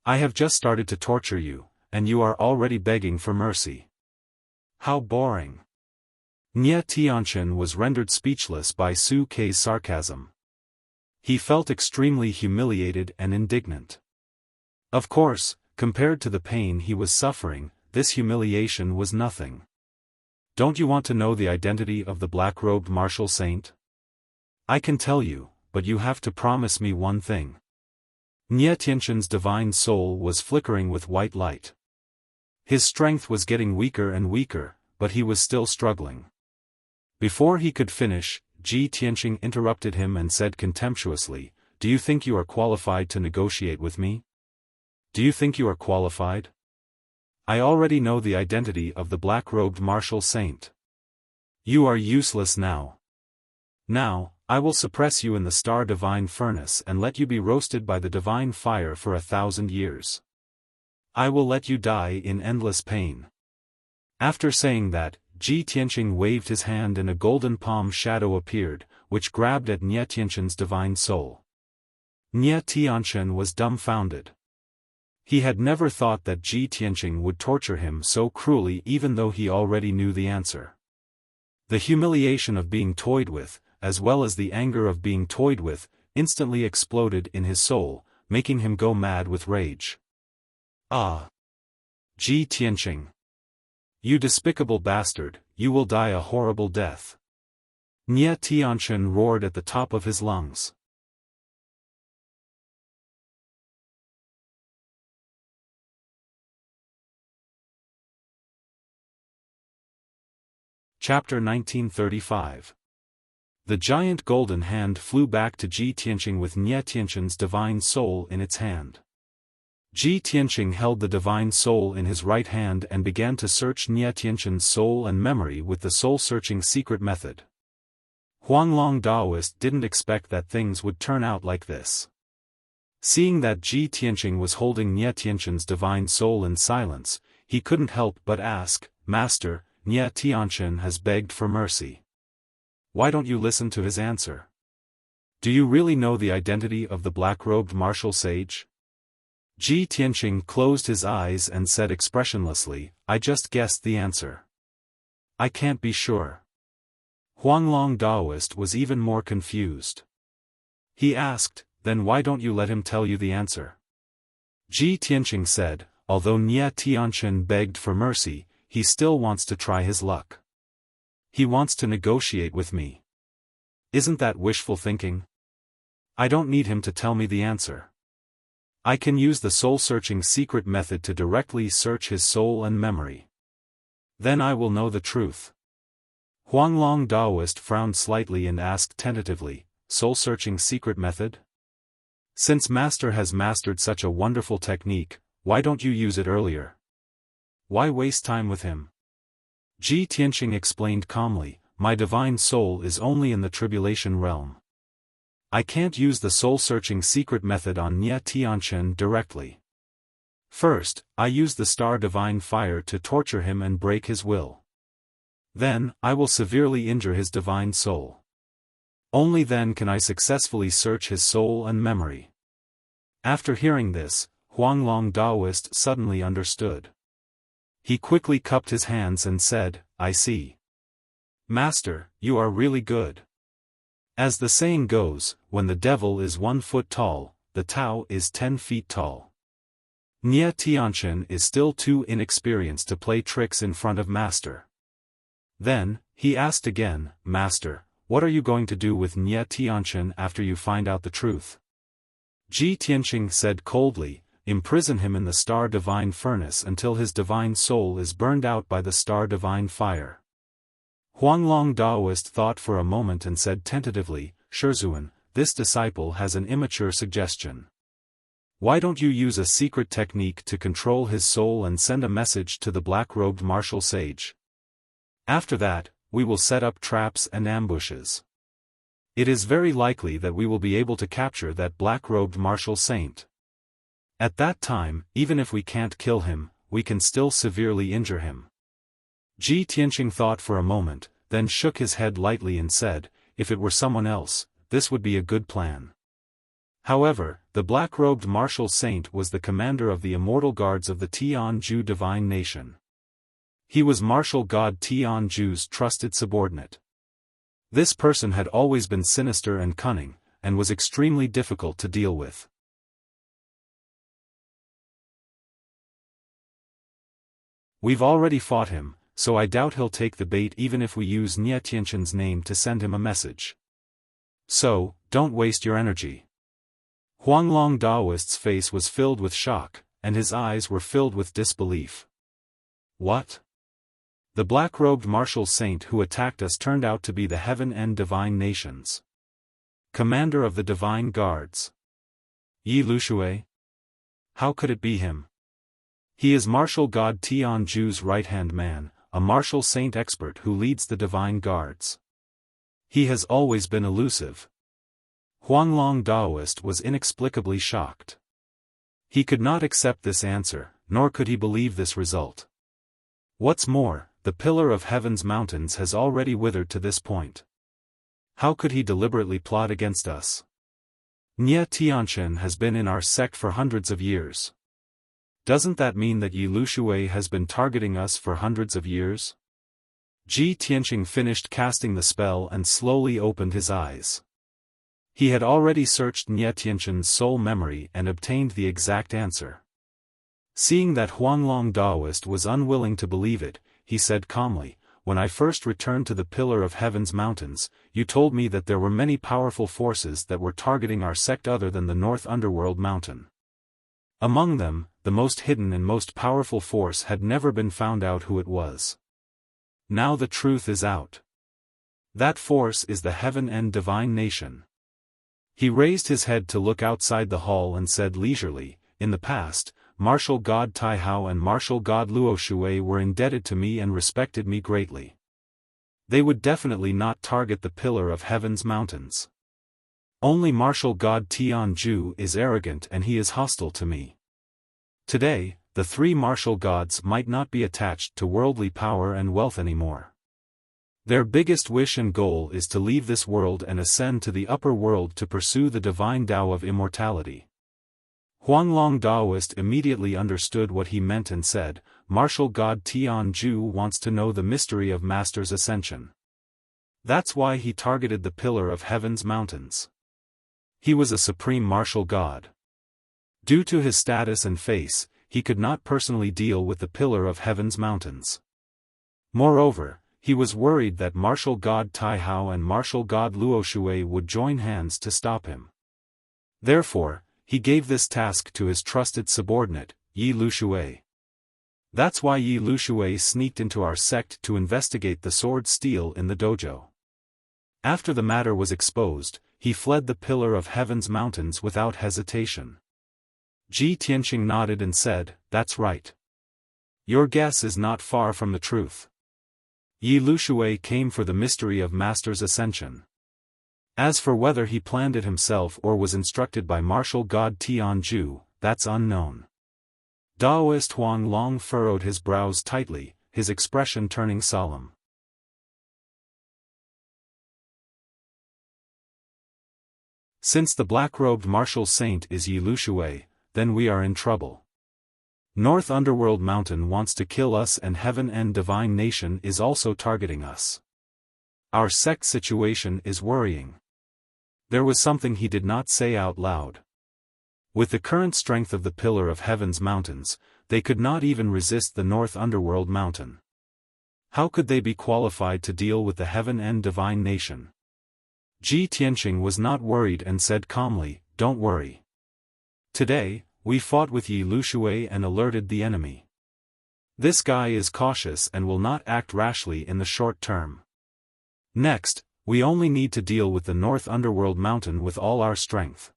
I have just started to torture you, and you are already begging for mercy. How boring." Nie Tianqian was rendered speechless by Su Kei's sarcasm. He felt extremely humiliated and indignant. Of course, compared to the pain he was suffering, this humiliation was nothing. Don't you want to know the identity of the black-robed martial saint? I can tell you, but you have to promise me one thing. Nie Tianqian's divine soul was flickering with white light. His strength was getting weaker and weaker, but he was still struggling. Before he could finish, Ji Tianqing interrupted him and said contemptuously, "Do you think you are qualified to negotiate with me? Do you think you are qualified? I already know the identity of the black-robed martial saint. You are useless now. Now, I will suppress you in the star divine furnace and let you be roasted by the divine fire for 1,000 years. I will let you die in endless pain." After saying that, Ji Tianqing waved his hand and a golden palm shadow appeared, which grabbed at Nie Tianqian's divine soul. Nie Tianqian was dumbfounded. He had never thought that Ji Tianqing would torture him so cruelly even though he already knew the answer. The humiliation of being toyed with, as well as the anger of being toyed with, instantly exploded in his soul, making him go mad with rage. "Ah! Ji Tianqing! You despicable bastard, you will die a horrible death." Nie Tianqian roared at the top of his lungs. Chapter 1935. The giant golden hand flew back to Ji Tianqing with Nie Tianqian's divine soul in its hand. Ji Tianqing held the divine soul in his right hand and began to search Nie Tianqian's soul and memory with the soul-searching secret method. Huanglong Daoist didn't expect that things would turn out like this. Seeing that Ji Tianqing was holding Nie Tianqian's divine soul in silence, he couldn't help but ask, "Master, Nie Tianqian has begged for mercy. Why don't you listen to his answer? Do you really know the identity of the black-robed martial sage?" Ji Tianqing closed his eyes and said expressionlessly, "I just guessed the answer. I can't be sure." Huanglong Daoist was even more confused. He asked, "Then why don't you let him tell you the answer?" Ji Tianqing said, "Although Nie Tianqian begged for mercy, he still wants to try his luck. He wants to negotiate with me. Isn't that wishful thinking? I don't need him to tell me the answer. I can use the soul-searching secret method to directly search his soul and memory. Then I will know the truth." Huanglong Daoist frowned slightly and asked tentatively, "Soul-searching secret method? Since Master has mastered such a wonderful technique, why don't you use it earlier? Why waste time with him?" Ji Tianqing explained calmly, "My divine soul is only in the tribulation realm. I can't use the soul-searching secret method on Nie Tianqian directly. First, I use the star divine fire to torture him and break his will. Then, I will severely injure his divine soul. Only then can I successfully search his soul and memory." After hearing this, Huanglong Daoist suddenly understood. He quickly cupped his hands and said, "I see. Master, you are really good. As the saying goes, when the devil is 1 foot tall, the Tao is 10 feet tall. Nie Tianqian is still too inexperienced to play tricks in front of Master." Then, he asked again, "Master, what are you going to do with Nie Tianqian after you find out the truth?" Ji Tianqing said coldly, "Imprison him in the star divine furnace until his divine soul is burned out by the star divine fire." Huanglong Daoist thought for a moment and said tentatively, "Shizuan, this disciple has an immature suggestion. Why don't you use a secret technique to control his soul and send a message to the black-robed martial sage? After that, we will set up traps and ambushes. It is very likely that we will be able to capture that black-robed martial saint. At that time, even if we can't kill him, we can still severely injure him. Ji Tianqing thought for a moment, then shook his head lightly and said, if it were someone else, this would be a good plan. However, the black-robed martial saint was the commander of the immortal guards of the Tianju divine nation. He was martial god Tianju's trusted subordinate. This person had always been sinister and cunning, and was extremely difficult to deal with. We've already fought him, so I doubt he'll take the bait even if we use Nie Tianqin's name to send him a message. So, don't waste your energy. Huanglong Daoist's face was filled with shock, and his eyes were filled with disbelief. What? The black-robed martial saint who attacked us turned out to be the heaven and divine nations. Commander of the divine guards. Yi Lushui? How could it be him? He is martial god Tianju's right-hand man, a martial saint expert who leads the divine guards. He has always been elusive. Huanglong Daoist was inexplicably shocked. He could not accept this answer, nor could he believe this result. What's more, the pillar of heaven's mountains has already withered to this point. How could he deliberately plot against us? Nie Tianqin has been in our sect for hundreds of years. Doesn't that mean that Yi Lushui has been targeting us for hundreds of years? Ji Tianqing finished casting the spell and slowly opened his eyes. He had already searched Nie Tianqin's soul memory and obtained the exact answer. Seeing that Huanglong Daoist was unwilling to believe it, he said calmly, when I first returned to the Pillar of Heaven's mountains, you told me that there were many powerful forces that were targeting our sect other than the North Underworld Mountain. Among them, the most hidden and most powerful force had never been found out who it was. Now the truth is out. That force is the Heaven and Divine Nation. He raised his head to look outside the hall and said leisurely, in the past, Martial God Taihao and Martial God Luo Shui were indebted to me and respected me greatly. They would definitely not target the Pillar of Heaven's mountains. Only Martial God Tianju is arrogant and he is hostile to me. Today, the three martial gods might not be attached to worldly power and wealth anymore. Their biggest wish and goal is to leave this world and ascend to the upper world to pursue the divine Tao of immortality. Huanglong Daoist immediately understood what he meant and said, Martial God Tianju wants to know the mystery of Master's ascension. That's why he targeted the Pillar of Heaven's mountains. He was a supreme martial god. Due to his status and face, he could not personally deal with the Pillar of Heaven's mountains. Moreover, he was worried that Martial God Taihao and Martial God Luo Shui would join hands to stop him. Therefore, he gave this task to his trusted subordinate, Yi Lushui. That's why Yi Lushui sneaked into our sect to investigate the sword steal in the dojo. After the matter was exposed, he fled the Pillar of Heaven's mountains without hesitation. Ji Tianqing nodded and said, that's right. Your guess is not far from the truth. Yi Lushui came for the mystery of Master's ascension. As for whether he planned it himself or was instructed by Martial God Tianju, that's unknown. Daoist Huanglong furrowed his brows tightly, his expression turning solemn. Since the black-robed martial saint is Yi Lushui, then we are in trouble. North Underworld Mountain wants to kill us and Heaven and Divine Nation is also targeting us. Our sect situation is worrying. There was something he did not say out loud. With the current strength of the Pillar of Heaven's mountains, they could not even resist the North Underworld Mountain. How could they be qualified to deal with the Heaven and Divine Nation? Ji Tianqing was not worried and said calmly, don't worry. Today, we fought with Yi Lushui and alerted the enemy. This guy is cautious and will not act rashly in the short term. Next, we only need to deal with the North Underworld Mountain with all our strength.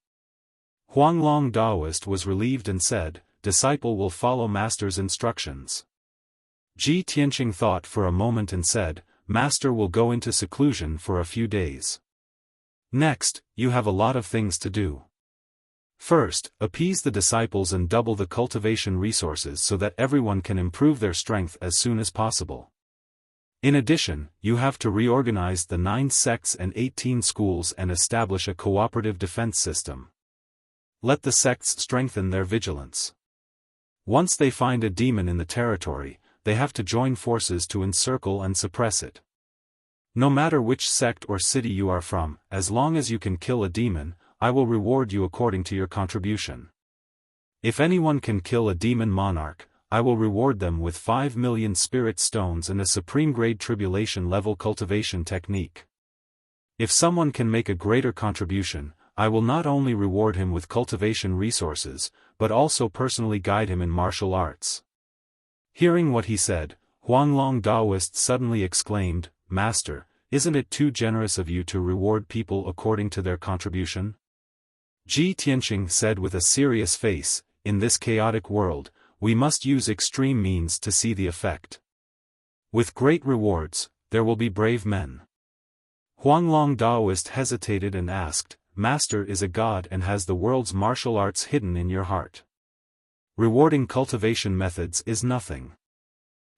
Huanglong Daoist was relieved and said, disciple will follow Master's instructions. Ji Tianqing thought for a moment and said, Master will go into seclusion for a few days. Next, you have a lot of things to do. First, appease the disciples and double the cultivation resources so that everyone can improve their strength as soon as possible. In addition, you have to reorganize the 9 sects and 18 schools and establish a cooperative defense system. Let the sects strengthen their vigilance. Once they find a demon in the territory, they have to join forces to encircle and suppress it. No matter which sect or city you are from, as long as you can kill a demon, I will reward you according to your contribution. If anyone can kill a demon monarch, I will reward them with 5 million spirit stones and a supreme-grade tribulation-level cultivation technique. If someone can make a greater contribution, I will not only reward him with cultivation resources, but also personally guide him in martial arts. Hearing what he said, Huanglong Daoist suddenly exclaimed, Master, isn't it too generous of you to reward people according to their contribution? Ji Tianqing said with a serious face, in this chaotic world, we must use extreme means to see the effect. With great rewards, there will be brave men. Huanglong Daoist hesitated and asked, Master is a god and has the world's martial arts hidden in your heart. Rewarding cultivation methods is nothing.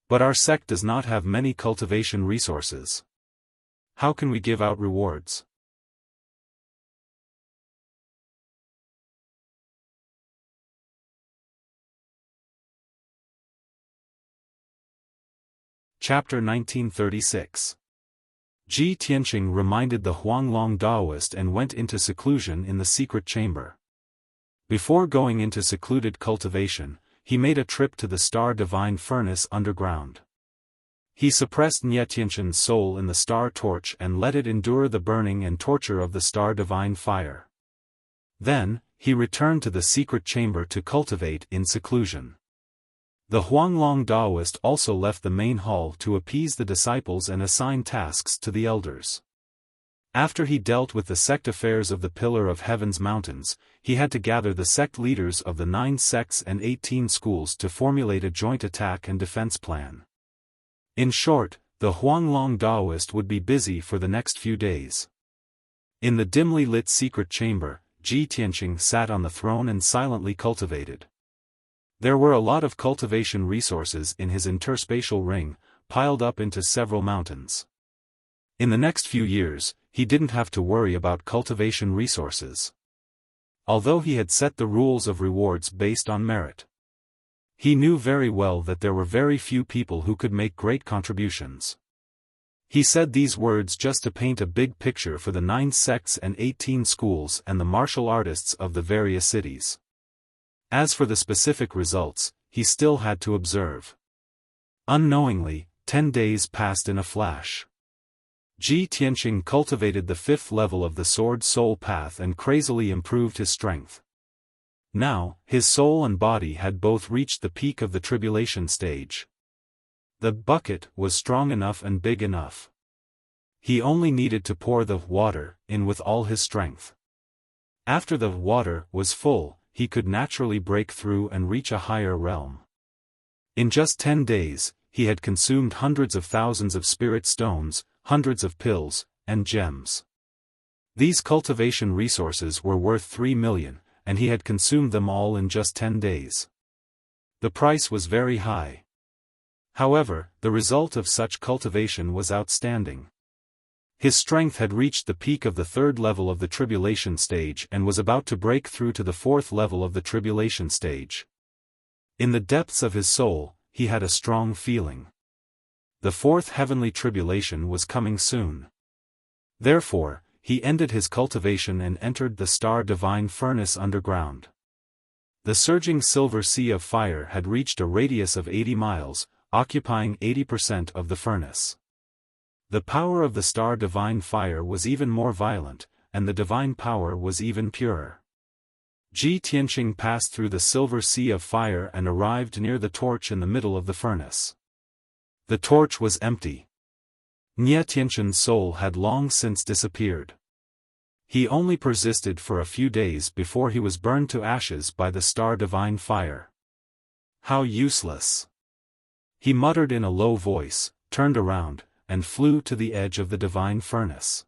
But our sect does not have many cultivation resources. How can we give out rewards? Chapter 1936. Ji Tianqing reminded the Huanglong Daoist and went into seclusion in the secret chamber. Before going into secluded cultivation, he made a trip to the Star Divine Furnace underground. He suppressed Nietianqin's soul in the star torch and let it endure the burning and torture of the Star Divine Fire. Then, he returned to the secret chamber to cultivate in seclusion. The Huanglong Daoist also left the main hall to appease the disciples and assign tasks to the elders. After he dealt with the sect affairs of the Pillar of Heaven's mountains, he had to gather the sect leaders of the 9 sects and 18 schools to formulate a joint attack and defense plan. In short, the Huanglong Daoist would be busy for the next few days. In the dimly lit secret chamber, Ji Tianqing sat on the throne and silently cultivated. There were a lot of cultivation resources in his interspatial ring, piled up into several mountains. In the next few years, he didn't have to worry about cultivation resources. Although he had set the rules of rewards based on merit, he knew very well that there were very few people who could make great contributions. He said these words just to paint a big picture for the 9 sects and 18 schools and the martial artists of the various cities. As for the specific results, he still had to observe. Unknowingly, 10 days passed in a flash. Ji Tianqing cultivated the 5th level of the Sword Soul Path and crazily improved his strength. Now, his soul and body had both reached the peak of the tribulation stage. The bucket was strong enough and big enough. He only needed to pour the water in with all his strength. After the water was full, he could naturally break through and reach a higher realm. In just 10 days, he had consumed hundreds of thousands of spirit stones, hundreds of pills, and gems. These cultivation resources were worth 3 million, and he had consumed them all in just 10 days. The price was very high. However, the result of such cultivation was outstanding. His strength had reached the peak of the 3rd level of the tribulation stage and was about to break through to the 4th level of the tribulation stage. In the depths of his soul, he had a strong feeling. The 4th heavenly tribulation was coming soon. Therefore, he ended his cultivation and entered the Star Divine Furnace underground. The surging silver sea of fire had reached a radius of 80 miles, occupying 80% of the furnace. The power of the Star Divine Fire was even more violent, and the divine power was even purer. Ji Tianqing passed through the silver sea of fire and arrived near the torch in the middle of the furnace. The torch was empty. Nietianqin's soul had long since disappeared. He only persisted for a few days before he was burned to ashes by the Star Divine Fire. How useless! He muttered in a low voice, turned around, and flew to the edge of the divine furnace.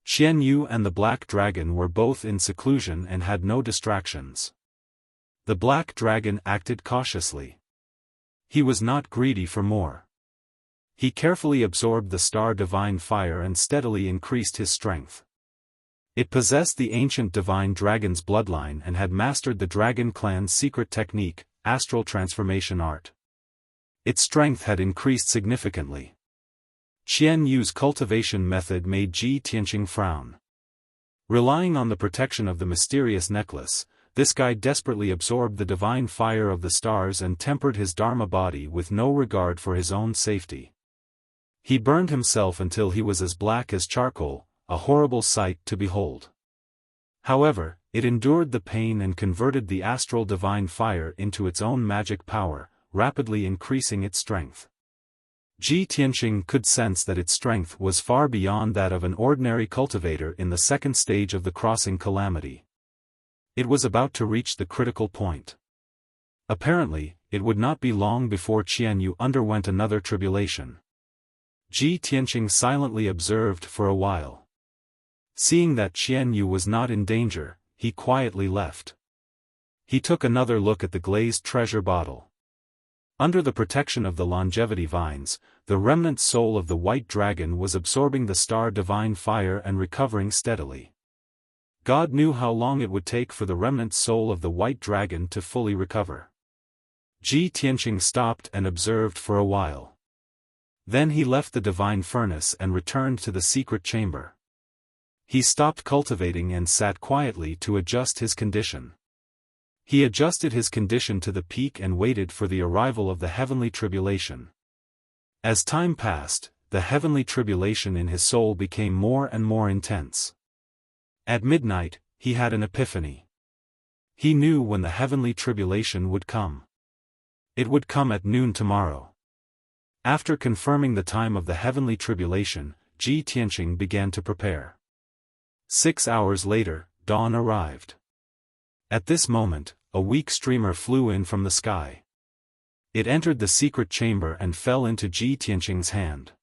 Xian Yu and the Black Dragon were both in seclusion and had no distractions. The Black Dragon acted cautiously. He was not greedy for more. He carefully absorbed the star divine fire and steadily increased his strength. It possessed the ancient divine dragon's bloodline and had mastered the dragon clan's secret technique, astral transformation art. Its strength had increased significantly. Xian Yu's cultivation method made Ji Tianqing frown. Relying on the protection of the mysterious necklace, this guy desperately absorbed the divine fire of the stars and tempered his Dharma body with no regard for his own safety. He burned himself until he was as black as charcoal, a horrible sight to behold. However, it endured the pain and converted the astral divine fire into its own magic power, rapidly increasing its strength. Ji Tianqing could sense that its strength was far beyond that of an ordinary cultivator in the second stage of the crossing calamity. It was about to reach the critical point. Apparently, it would not be long before Xian Yu underwent another tribulation. Ji Tianqing silently observed for a while. Seeing that Xian Yu was not in danger, he quietly left. He took another look at the glazed treasure bottle. Under the protection of the longevity vines, the remnant soul of the white dragon was absorbing the star divine fire and recovering steadily. God knew how long it would take for the remnant soul of the white dragon to fully recover. Ji Tianqing stopped and observed for a while. Then he left the divine furnace and returned to the secret chamber. He stopped cultivating and sat quietly to adjust his condition. He adjusted his condition to the peak and waited for the arrival of the heavenly tribulation. As time passed, the heavenly tribulation in his soul became more and more intense. At midnight, he had an epiphany. He knew when the heavenly tribulation would come. It would come at noon tomorrow. After confirming the time of the heavenly tribulation, Ji Tianqing began to prepare. 6 hours later, dawn arrived. At this moment, a weak streamer flew in from the sky. It entered the secret chamber and fell into Ji Tianqing's hand.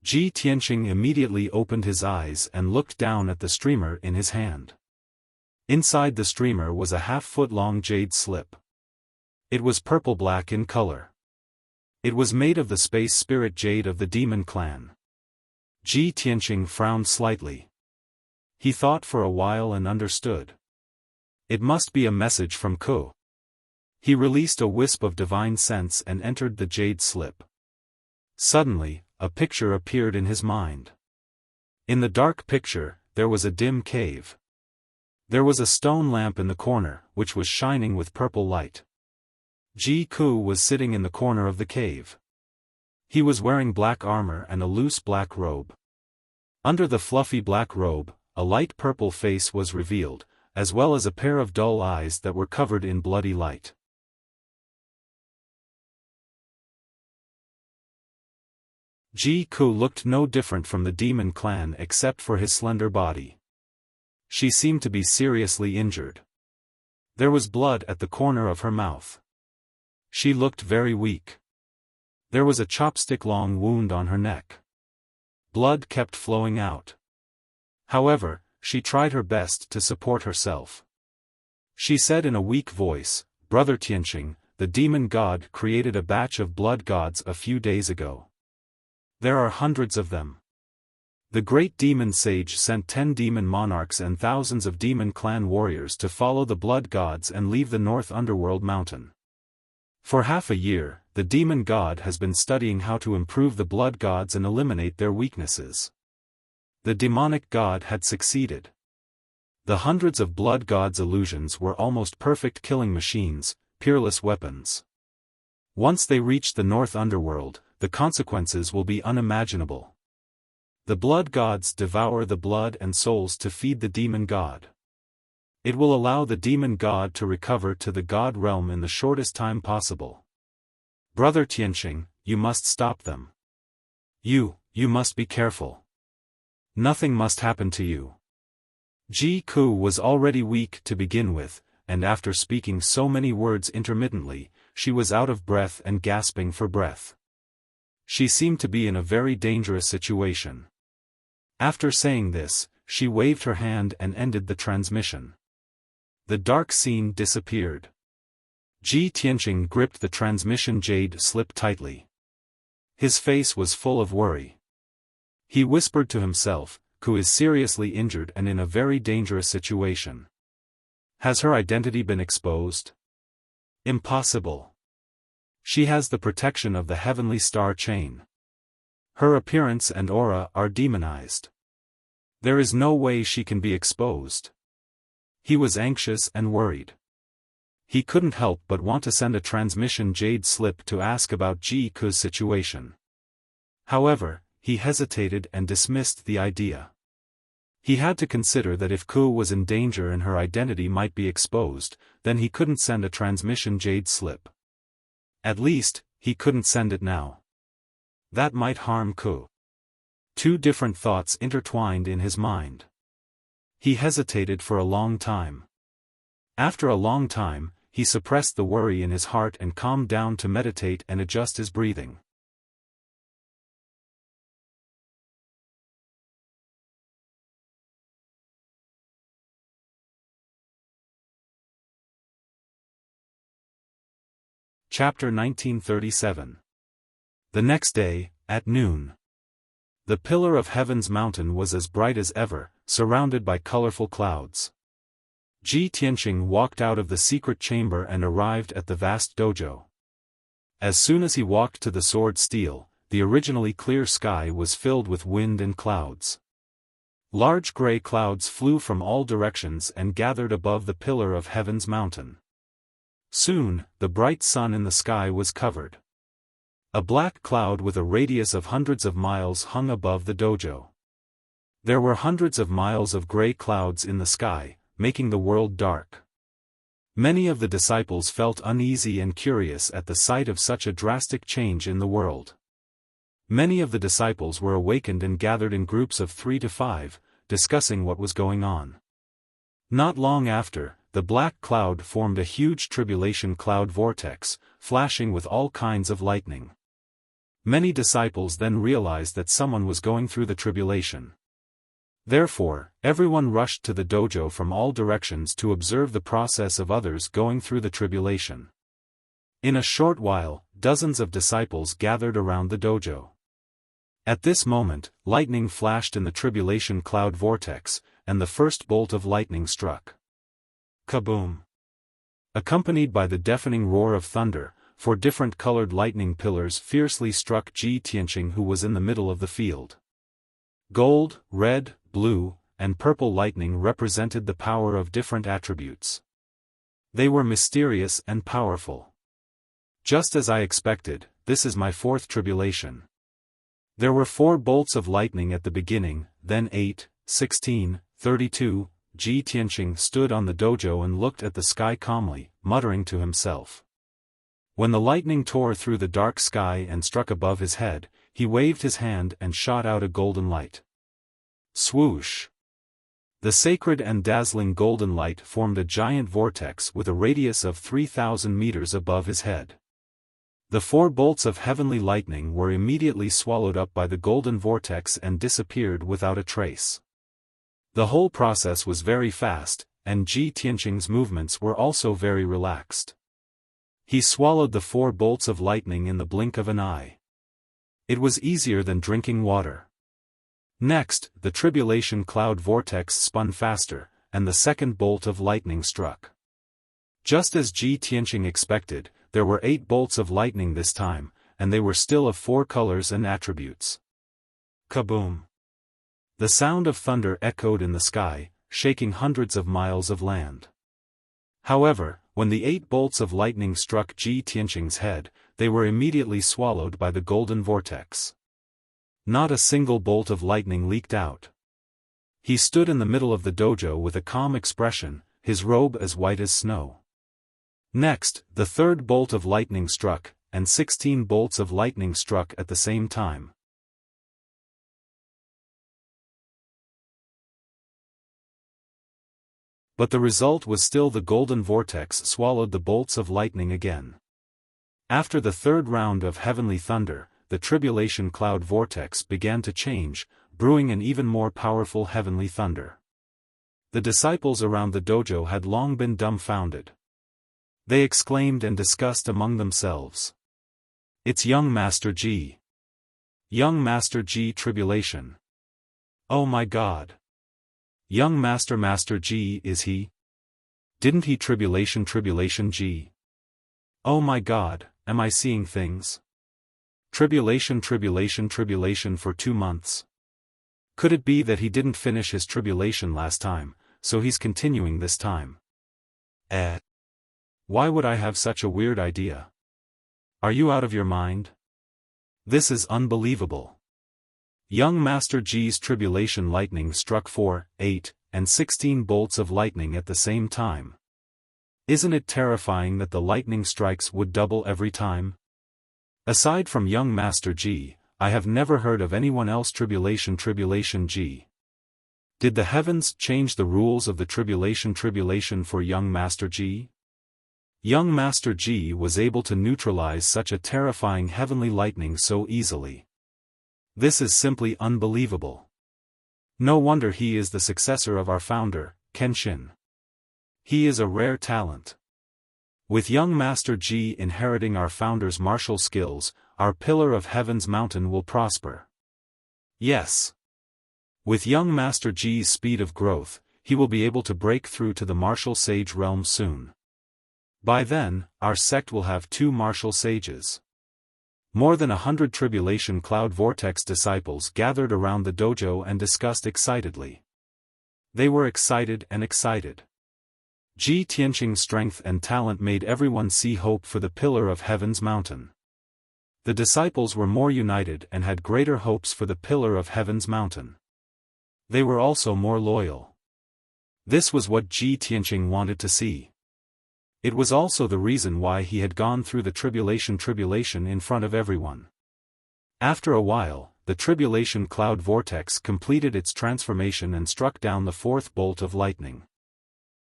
Ji Tianqing immediately opened his eyes and looked down at the streamer in his hand. Inside the streamer was a half-foot-long jade slip. It was purple-black in color. It was made of the space spirit jade of the demon clan. Ji Tianqing frowned slightly. He thought for a while and understood. It must be a message from Ku. He released a wisp of divine sense and entered the jade slip. Suddenly, a picture appeared in his mind. In the dark picture, there was a dim cave. There was a stone lamp in the corner, which was shining with purple light. Ji Ku was sitting in the corner of the cave. He was wearing black armor and a loose black robe. Under the fluffy black robe, a light purple face was revealed, as well as a pair of dull eyes that were covered in bloody light. Ji Ku looked no different from the demon clan except for his slender body. She seemed to be seriously injured. There was blood at the corner of her mouth. She looked very weak. There was a chopstick-long wound on her neck. Blood kept flowing out. However, she tried her best to support herself. She said in a weak voice, "Brother Tianqing, the demon god created a batch of blood gods a few days ago. There are hundreds of them. The great demon sage sent 10 demon monarchs and thousands of demon clan warriors to follow the blood gods and leave the North Underworld mountain. For half a year, the demon god has been studying how to improve the blood gods and eliminate their weaknesses. The demonic god had succeeded. The hundreds of blood gods' illusions were almost perfect killing machines, peerless weapons. Once they reach the North Underworld, the consequences will be unimaginable. The blood gods devour the blood and souls to feed the demon god. It will allow the demon god to recover to the god realm in the shortest time possible. Brother Tianqing, you must stop them. You must be careful. Nothing must happen to you." Ji Ku was already weak to begin with, and after speaking so many words intermittently, she was out of breath and gasping for breath. She seemed to be in a very dangerous situation. After saying this, she waved her hand and ended the transmission. The dark scene disappeared. Ji Tianqing gripped the transmission jade slip tightly. His face was full of worry. He whispered to himself, Ku is seriously injured and in a very dangerous situation. Has her identity been exposed? Impossible. She has the protection of the heavenly star chain. Her appearance and aura are demonized. There is no way she can be exposed. He was anxious and worried. He couldn't help but want to send a transmission jade slip to ask about Ji Ku's situation. However, he hesitated and dismissed the idea. He had to consider that if Ku was in danger and her identity might be exposed, then he couldn't send a transmission jade slip. At least, he couldn't send it now. That might harm Ku. Two different thoughts intertwined in his mind. He hesitated for a long time. After a long time, he suppressed the worry in his heart and calmed down to meditate and adjust his breathing. Chapter 1937. The next day, at noon. The pillar of heaven's mountain was as bright as ever, surrounded by colorful clouds. Ji Tianqing walked out of the secret chamber and arrived at the vast dojo. As soon as he walked to the sword steel, the originally clear sky was filled with wind and clouds. Large gray clouds flew from all directions and gathered above the pillar of heaven's mountain. Soon, the bright sun in the sky was covered. A black cloud with a radius of hundreds of miles hung above the dojo. There were hundreds of miles of gray clouds in the sky, making the world dark. Many of the disciples felt uneasy and curious at the sight of such a drastic change in the world. Many of the disciples were awakened and gathered in groups of 3 to 5, discussing what was going on. Not long after, the black cloud formed a huge tribulation cloud vortex, flashing with all kinds of lightning. Many disciples then realized that someone was going through the tribulation. Therefore, everyone rushed to the dojo from all directions to observe the process of others going through the tribulation. In a short while, dozens of disciples gathered around the dojo. At this moment, lightning flashed in the tribulation cloud vortex, and the first bolt of lightning struck. Kaboom! Accompanied by the deafening roar of thunder, 4 different colored lightning pillars fiercely struck Ji Tianqing, who was in the middle of the field. Gold, red, blue, and purple lightning represented the power of different attributes. They were mysterious and powerful. Just as I expected, this is my 4th tribulation. There were 4 bolts of lightning at the beginning, then 8, 16, 32. Ji Tianqing stood on the dojo and looked at the sky calmly, muttering to himself. When the lightning tore through the dark sky and struck above his head, he waved his hand and shot out a golden light. Swoosh! The sacred and dazzling golden light formed a giant vortex with a radius of 3,000 meters above his head. The 4 bolts of heavenly lightning were immediately swallowed up by the golden vortex and disappeared without a trace. The whole process was very fast, and Ji Tianqing's movements were also very relaxed. He swallowed the 4 bolts of lightning in the blink of an eye. It was easier than drinking water. Next, the tribulation cloud vortex spun faster, and the second bolt of lightning struck. Just as Ji Tianqing expected, there were 8 bolts of lightning this time, and they were still of 4 colors and attributes. Kaboom! The sound of thunder echoed in the sky, shaking hundreds of miles of land. However, when the 8 bolts of lightning struck Ji Tianqing's head, they were immediately swallowed by the golden vortex. Not a single bolt of lightning leaked out. He stood in the middle of the dojo with a calm expression, his robe as white as snow. Next, the 3rd bolt of lightning struck, and 16 bolts of lightning struck at the same time. But the result was still the golden vortex swallowed the bolts of lightning again. After the third round of heavenly thunder, the tribulation cloud vortex began to change, brewing an even more powerful heavenly thunder. The disciples around the dojo had long been dumbfounded. They exclaimed and discussed among themselves. "It's young Master Ji. Young Master Ji tribulation. Oh my God. Young Master Ji, is he? Didn't he tribulation Ji? Oh my God, am I seeing things? Tribulation for 2 months. Could it be that he didn't finish his tribulation last time, so he's continuing this time? Why would I have such a weird idea? Are you out of your mind? This is unbelievable. Young Master Ji's tribulation lightning struck 4, 8, and 16 bolts of lightning at the same time. Isn't it terrifying that the lightning strikes would double every time? Aside from young Master Ji, I have never heard of anyone else tribulation Ji. Did the heavens change the rules of the tribulation for young Master Ji? Young Master Ji was able to neutralize such a terrifying heavenly lightning so easily. This is simply unbelievable. No wonder he is the successor of our founder, Kenshin. He is a rare talent. With young Master Ji inheriting our founder's martial skills, our pillar of heaven's mountain will prosper. Yes. With young Master Ji's speed of growth, he will be able to break through to the martial sage realm soon. By then, our sect will have 2 martial sages. More than 100 tribulation cloud vortex disciples gathered around the dojo and discussed excitedly. They were excited and excited. Ji Tianqing's strength and talent made everyone see hope for the pillar of heaven's mountain. The disciples were more united and had greater hopes for the pillar of heaven's mountain. They were also more loyal. This was what Ji Tianqing wanted to see. It was also the reason why he had gone through the tribulation in front of everyone. After a while, the tribulation cloud vortex completed its transformation and struck down the 4th bolt of lightning.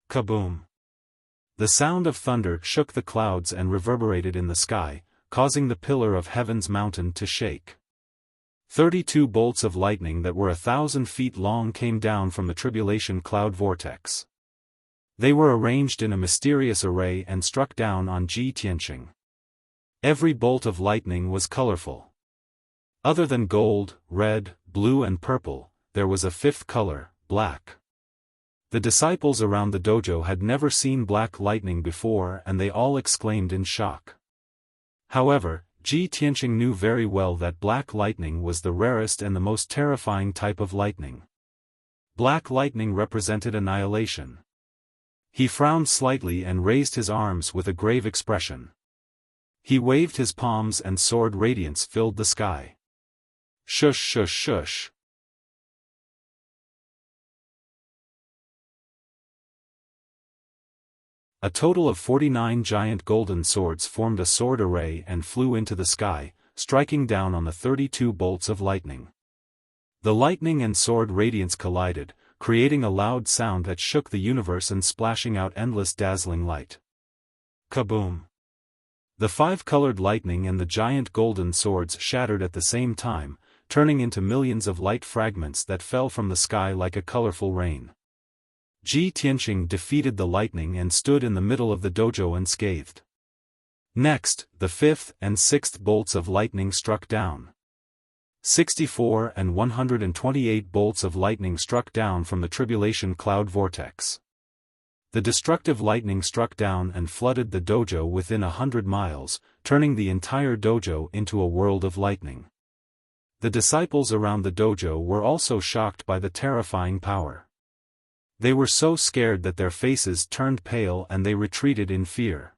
Kaboom! The sound of thunder shook the clouds and reverberated in the sky, causing the pillar of heaven's mountain to shake. 32 bolts of lightning that were 1,000 feet long came down from the tribulation cloud vortex. They were arranged in a mysterious array and struck down on Ji Tianqing. Every bolt of lightning was colorful. Other than gold, red, blue and purple, there was a 5th color, black. The disciples around the dojo had never seen black lightning before and they all exclaimed in shock. However, Ji Tianqing knew very well that black lightning was the rarest and the most terrifying type of lightning. Black lightning represented annihilation. He frowned slightly and raised his arms with a grave expression. He waved his palms and sword radiance filled the sky. Shush shush shush. A total of 49 giant golden swords formed a sword array and flew into the sky, striking down on the 32 bolts of lightning. The lightning and sword radiance collided, creating a loud sound that shook the universe and splashing out endless dazzling light. Kaboom! The 5-colored lightning and the giant golden swords shattered at the same time, turning into millions of light fragments that fell from the sky like a colorful rain. Ji Tianqing defeated the lightning and stood in the middle of the dojo unscathed. Next, the 5th and 6th bolts of lightning struck down. 64 and 128 bolts of lightning struck down from the tribulation cloud vortex. The destructive lightning struck down and flooded the dojo within 100 miles, turning the entire dojo into a world of lightning. The disciples around the dojo were also shocked by the terrifying power. They were so scared that their faces turned pale and they retreated in fear.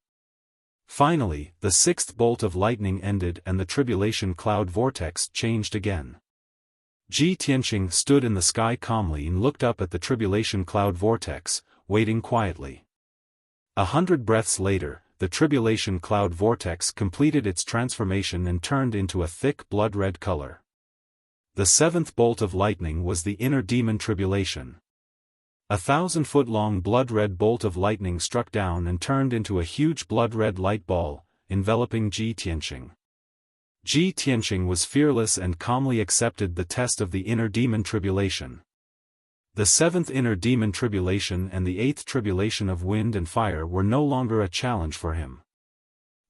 Finally, the 6th bolt of lightning ended and the tribulation cloud vortex changed again. Ji Tianqing stood in the sky calmly and looked up at the tribulation cloud vortex, waiting quietly. 100 breaths later, the tribulation cloud vortex completed its transformation and turned into a thick blood-red color. The 7th bolt of lightning was the inner demon tribulation. A 1,000-foot-long blood-red bolt of lightning struck down and turned into a huge blood-red light ball, enveloping Ji Tianqing. Ji Tianqing was fearless and calmly accepted the test of the inner demon tribulation. The 7th inner demon tribulation and the 8th tribulation of wind and fire were no longer a challenge for him.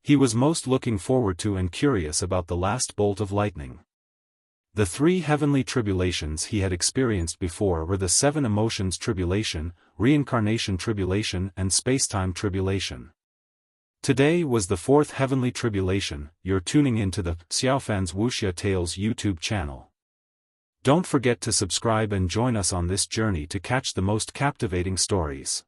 He was most looking forward to and curious about the last bolt of lightning. The 3 heavenly tribulations he had experienced before were the 7 emotions tribulation, reincarnation tribulation and spacetime tribulation. Today was the 4th heavenly tribulation. You're tuning into the Xiaofan's Wuxia Tales YouTube channel. Don't forget to subscribe and join us on this journey to catch the most captivating stories.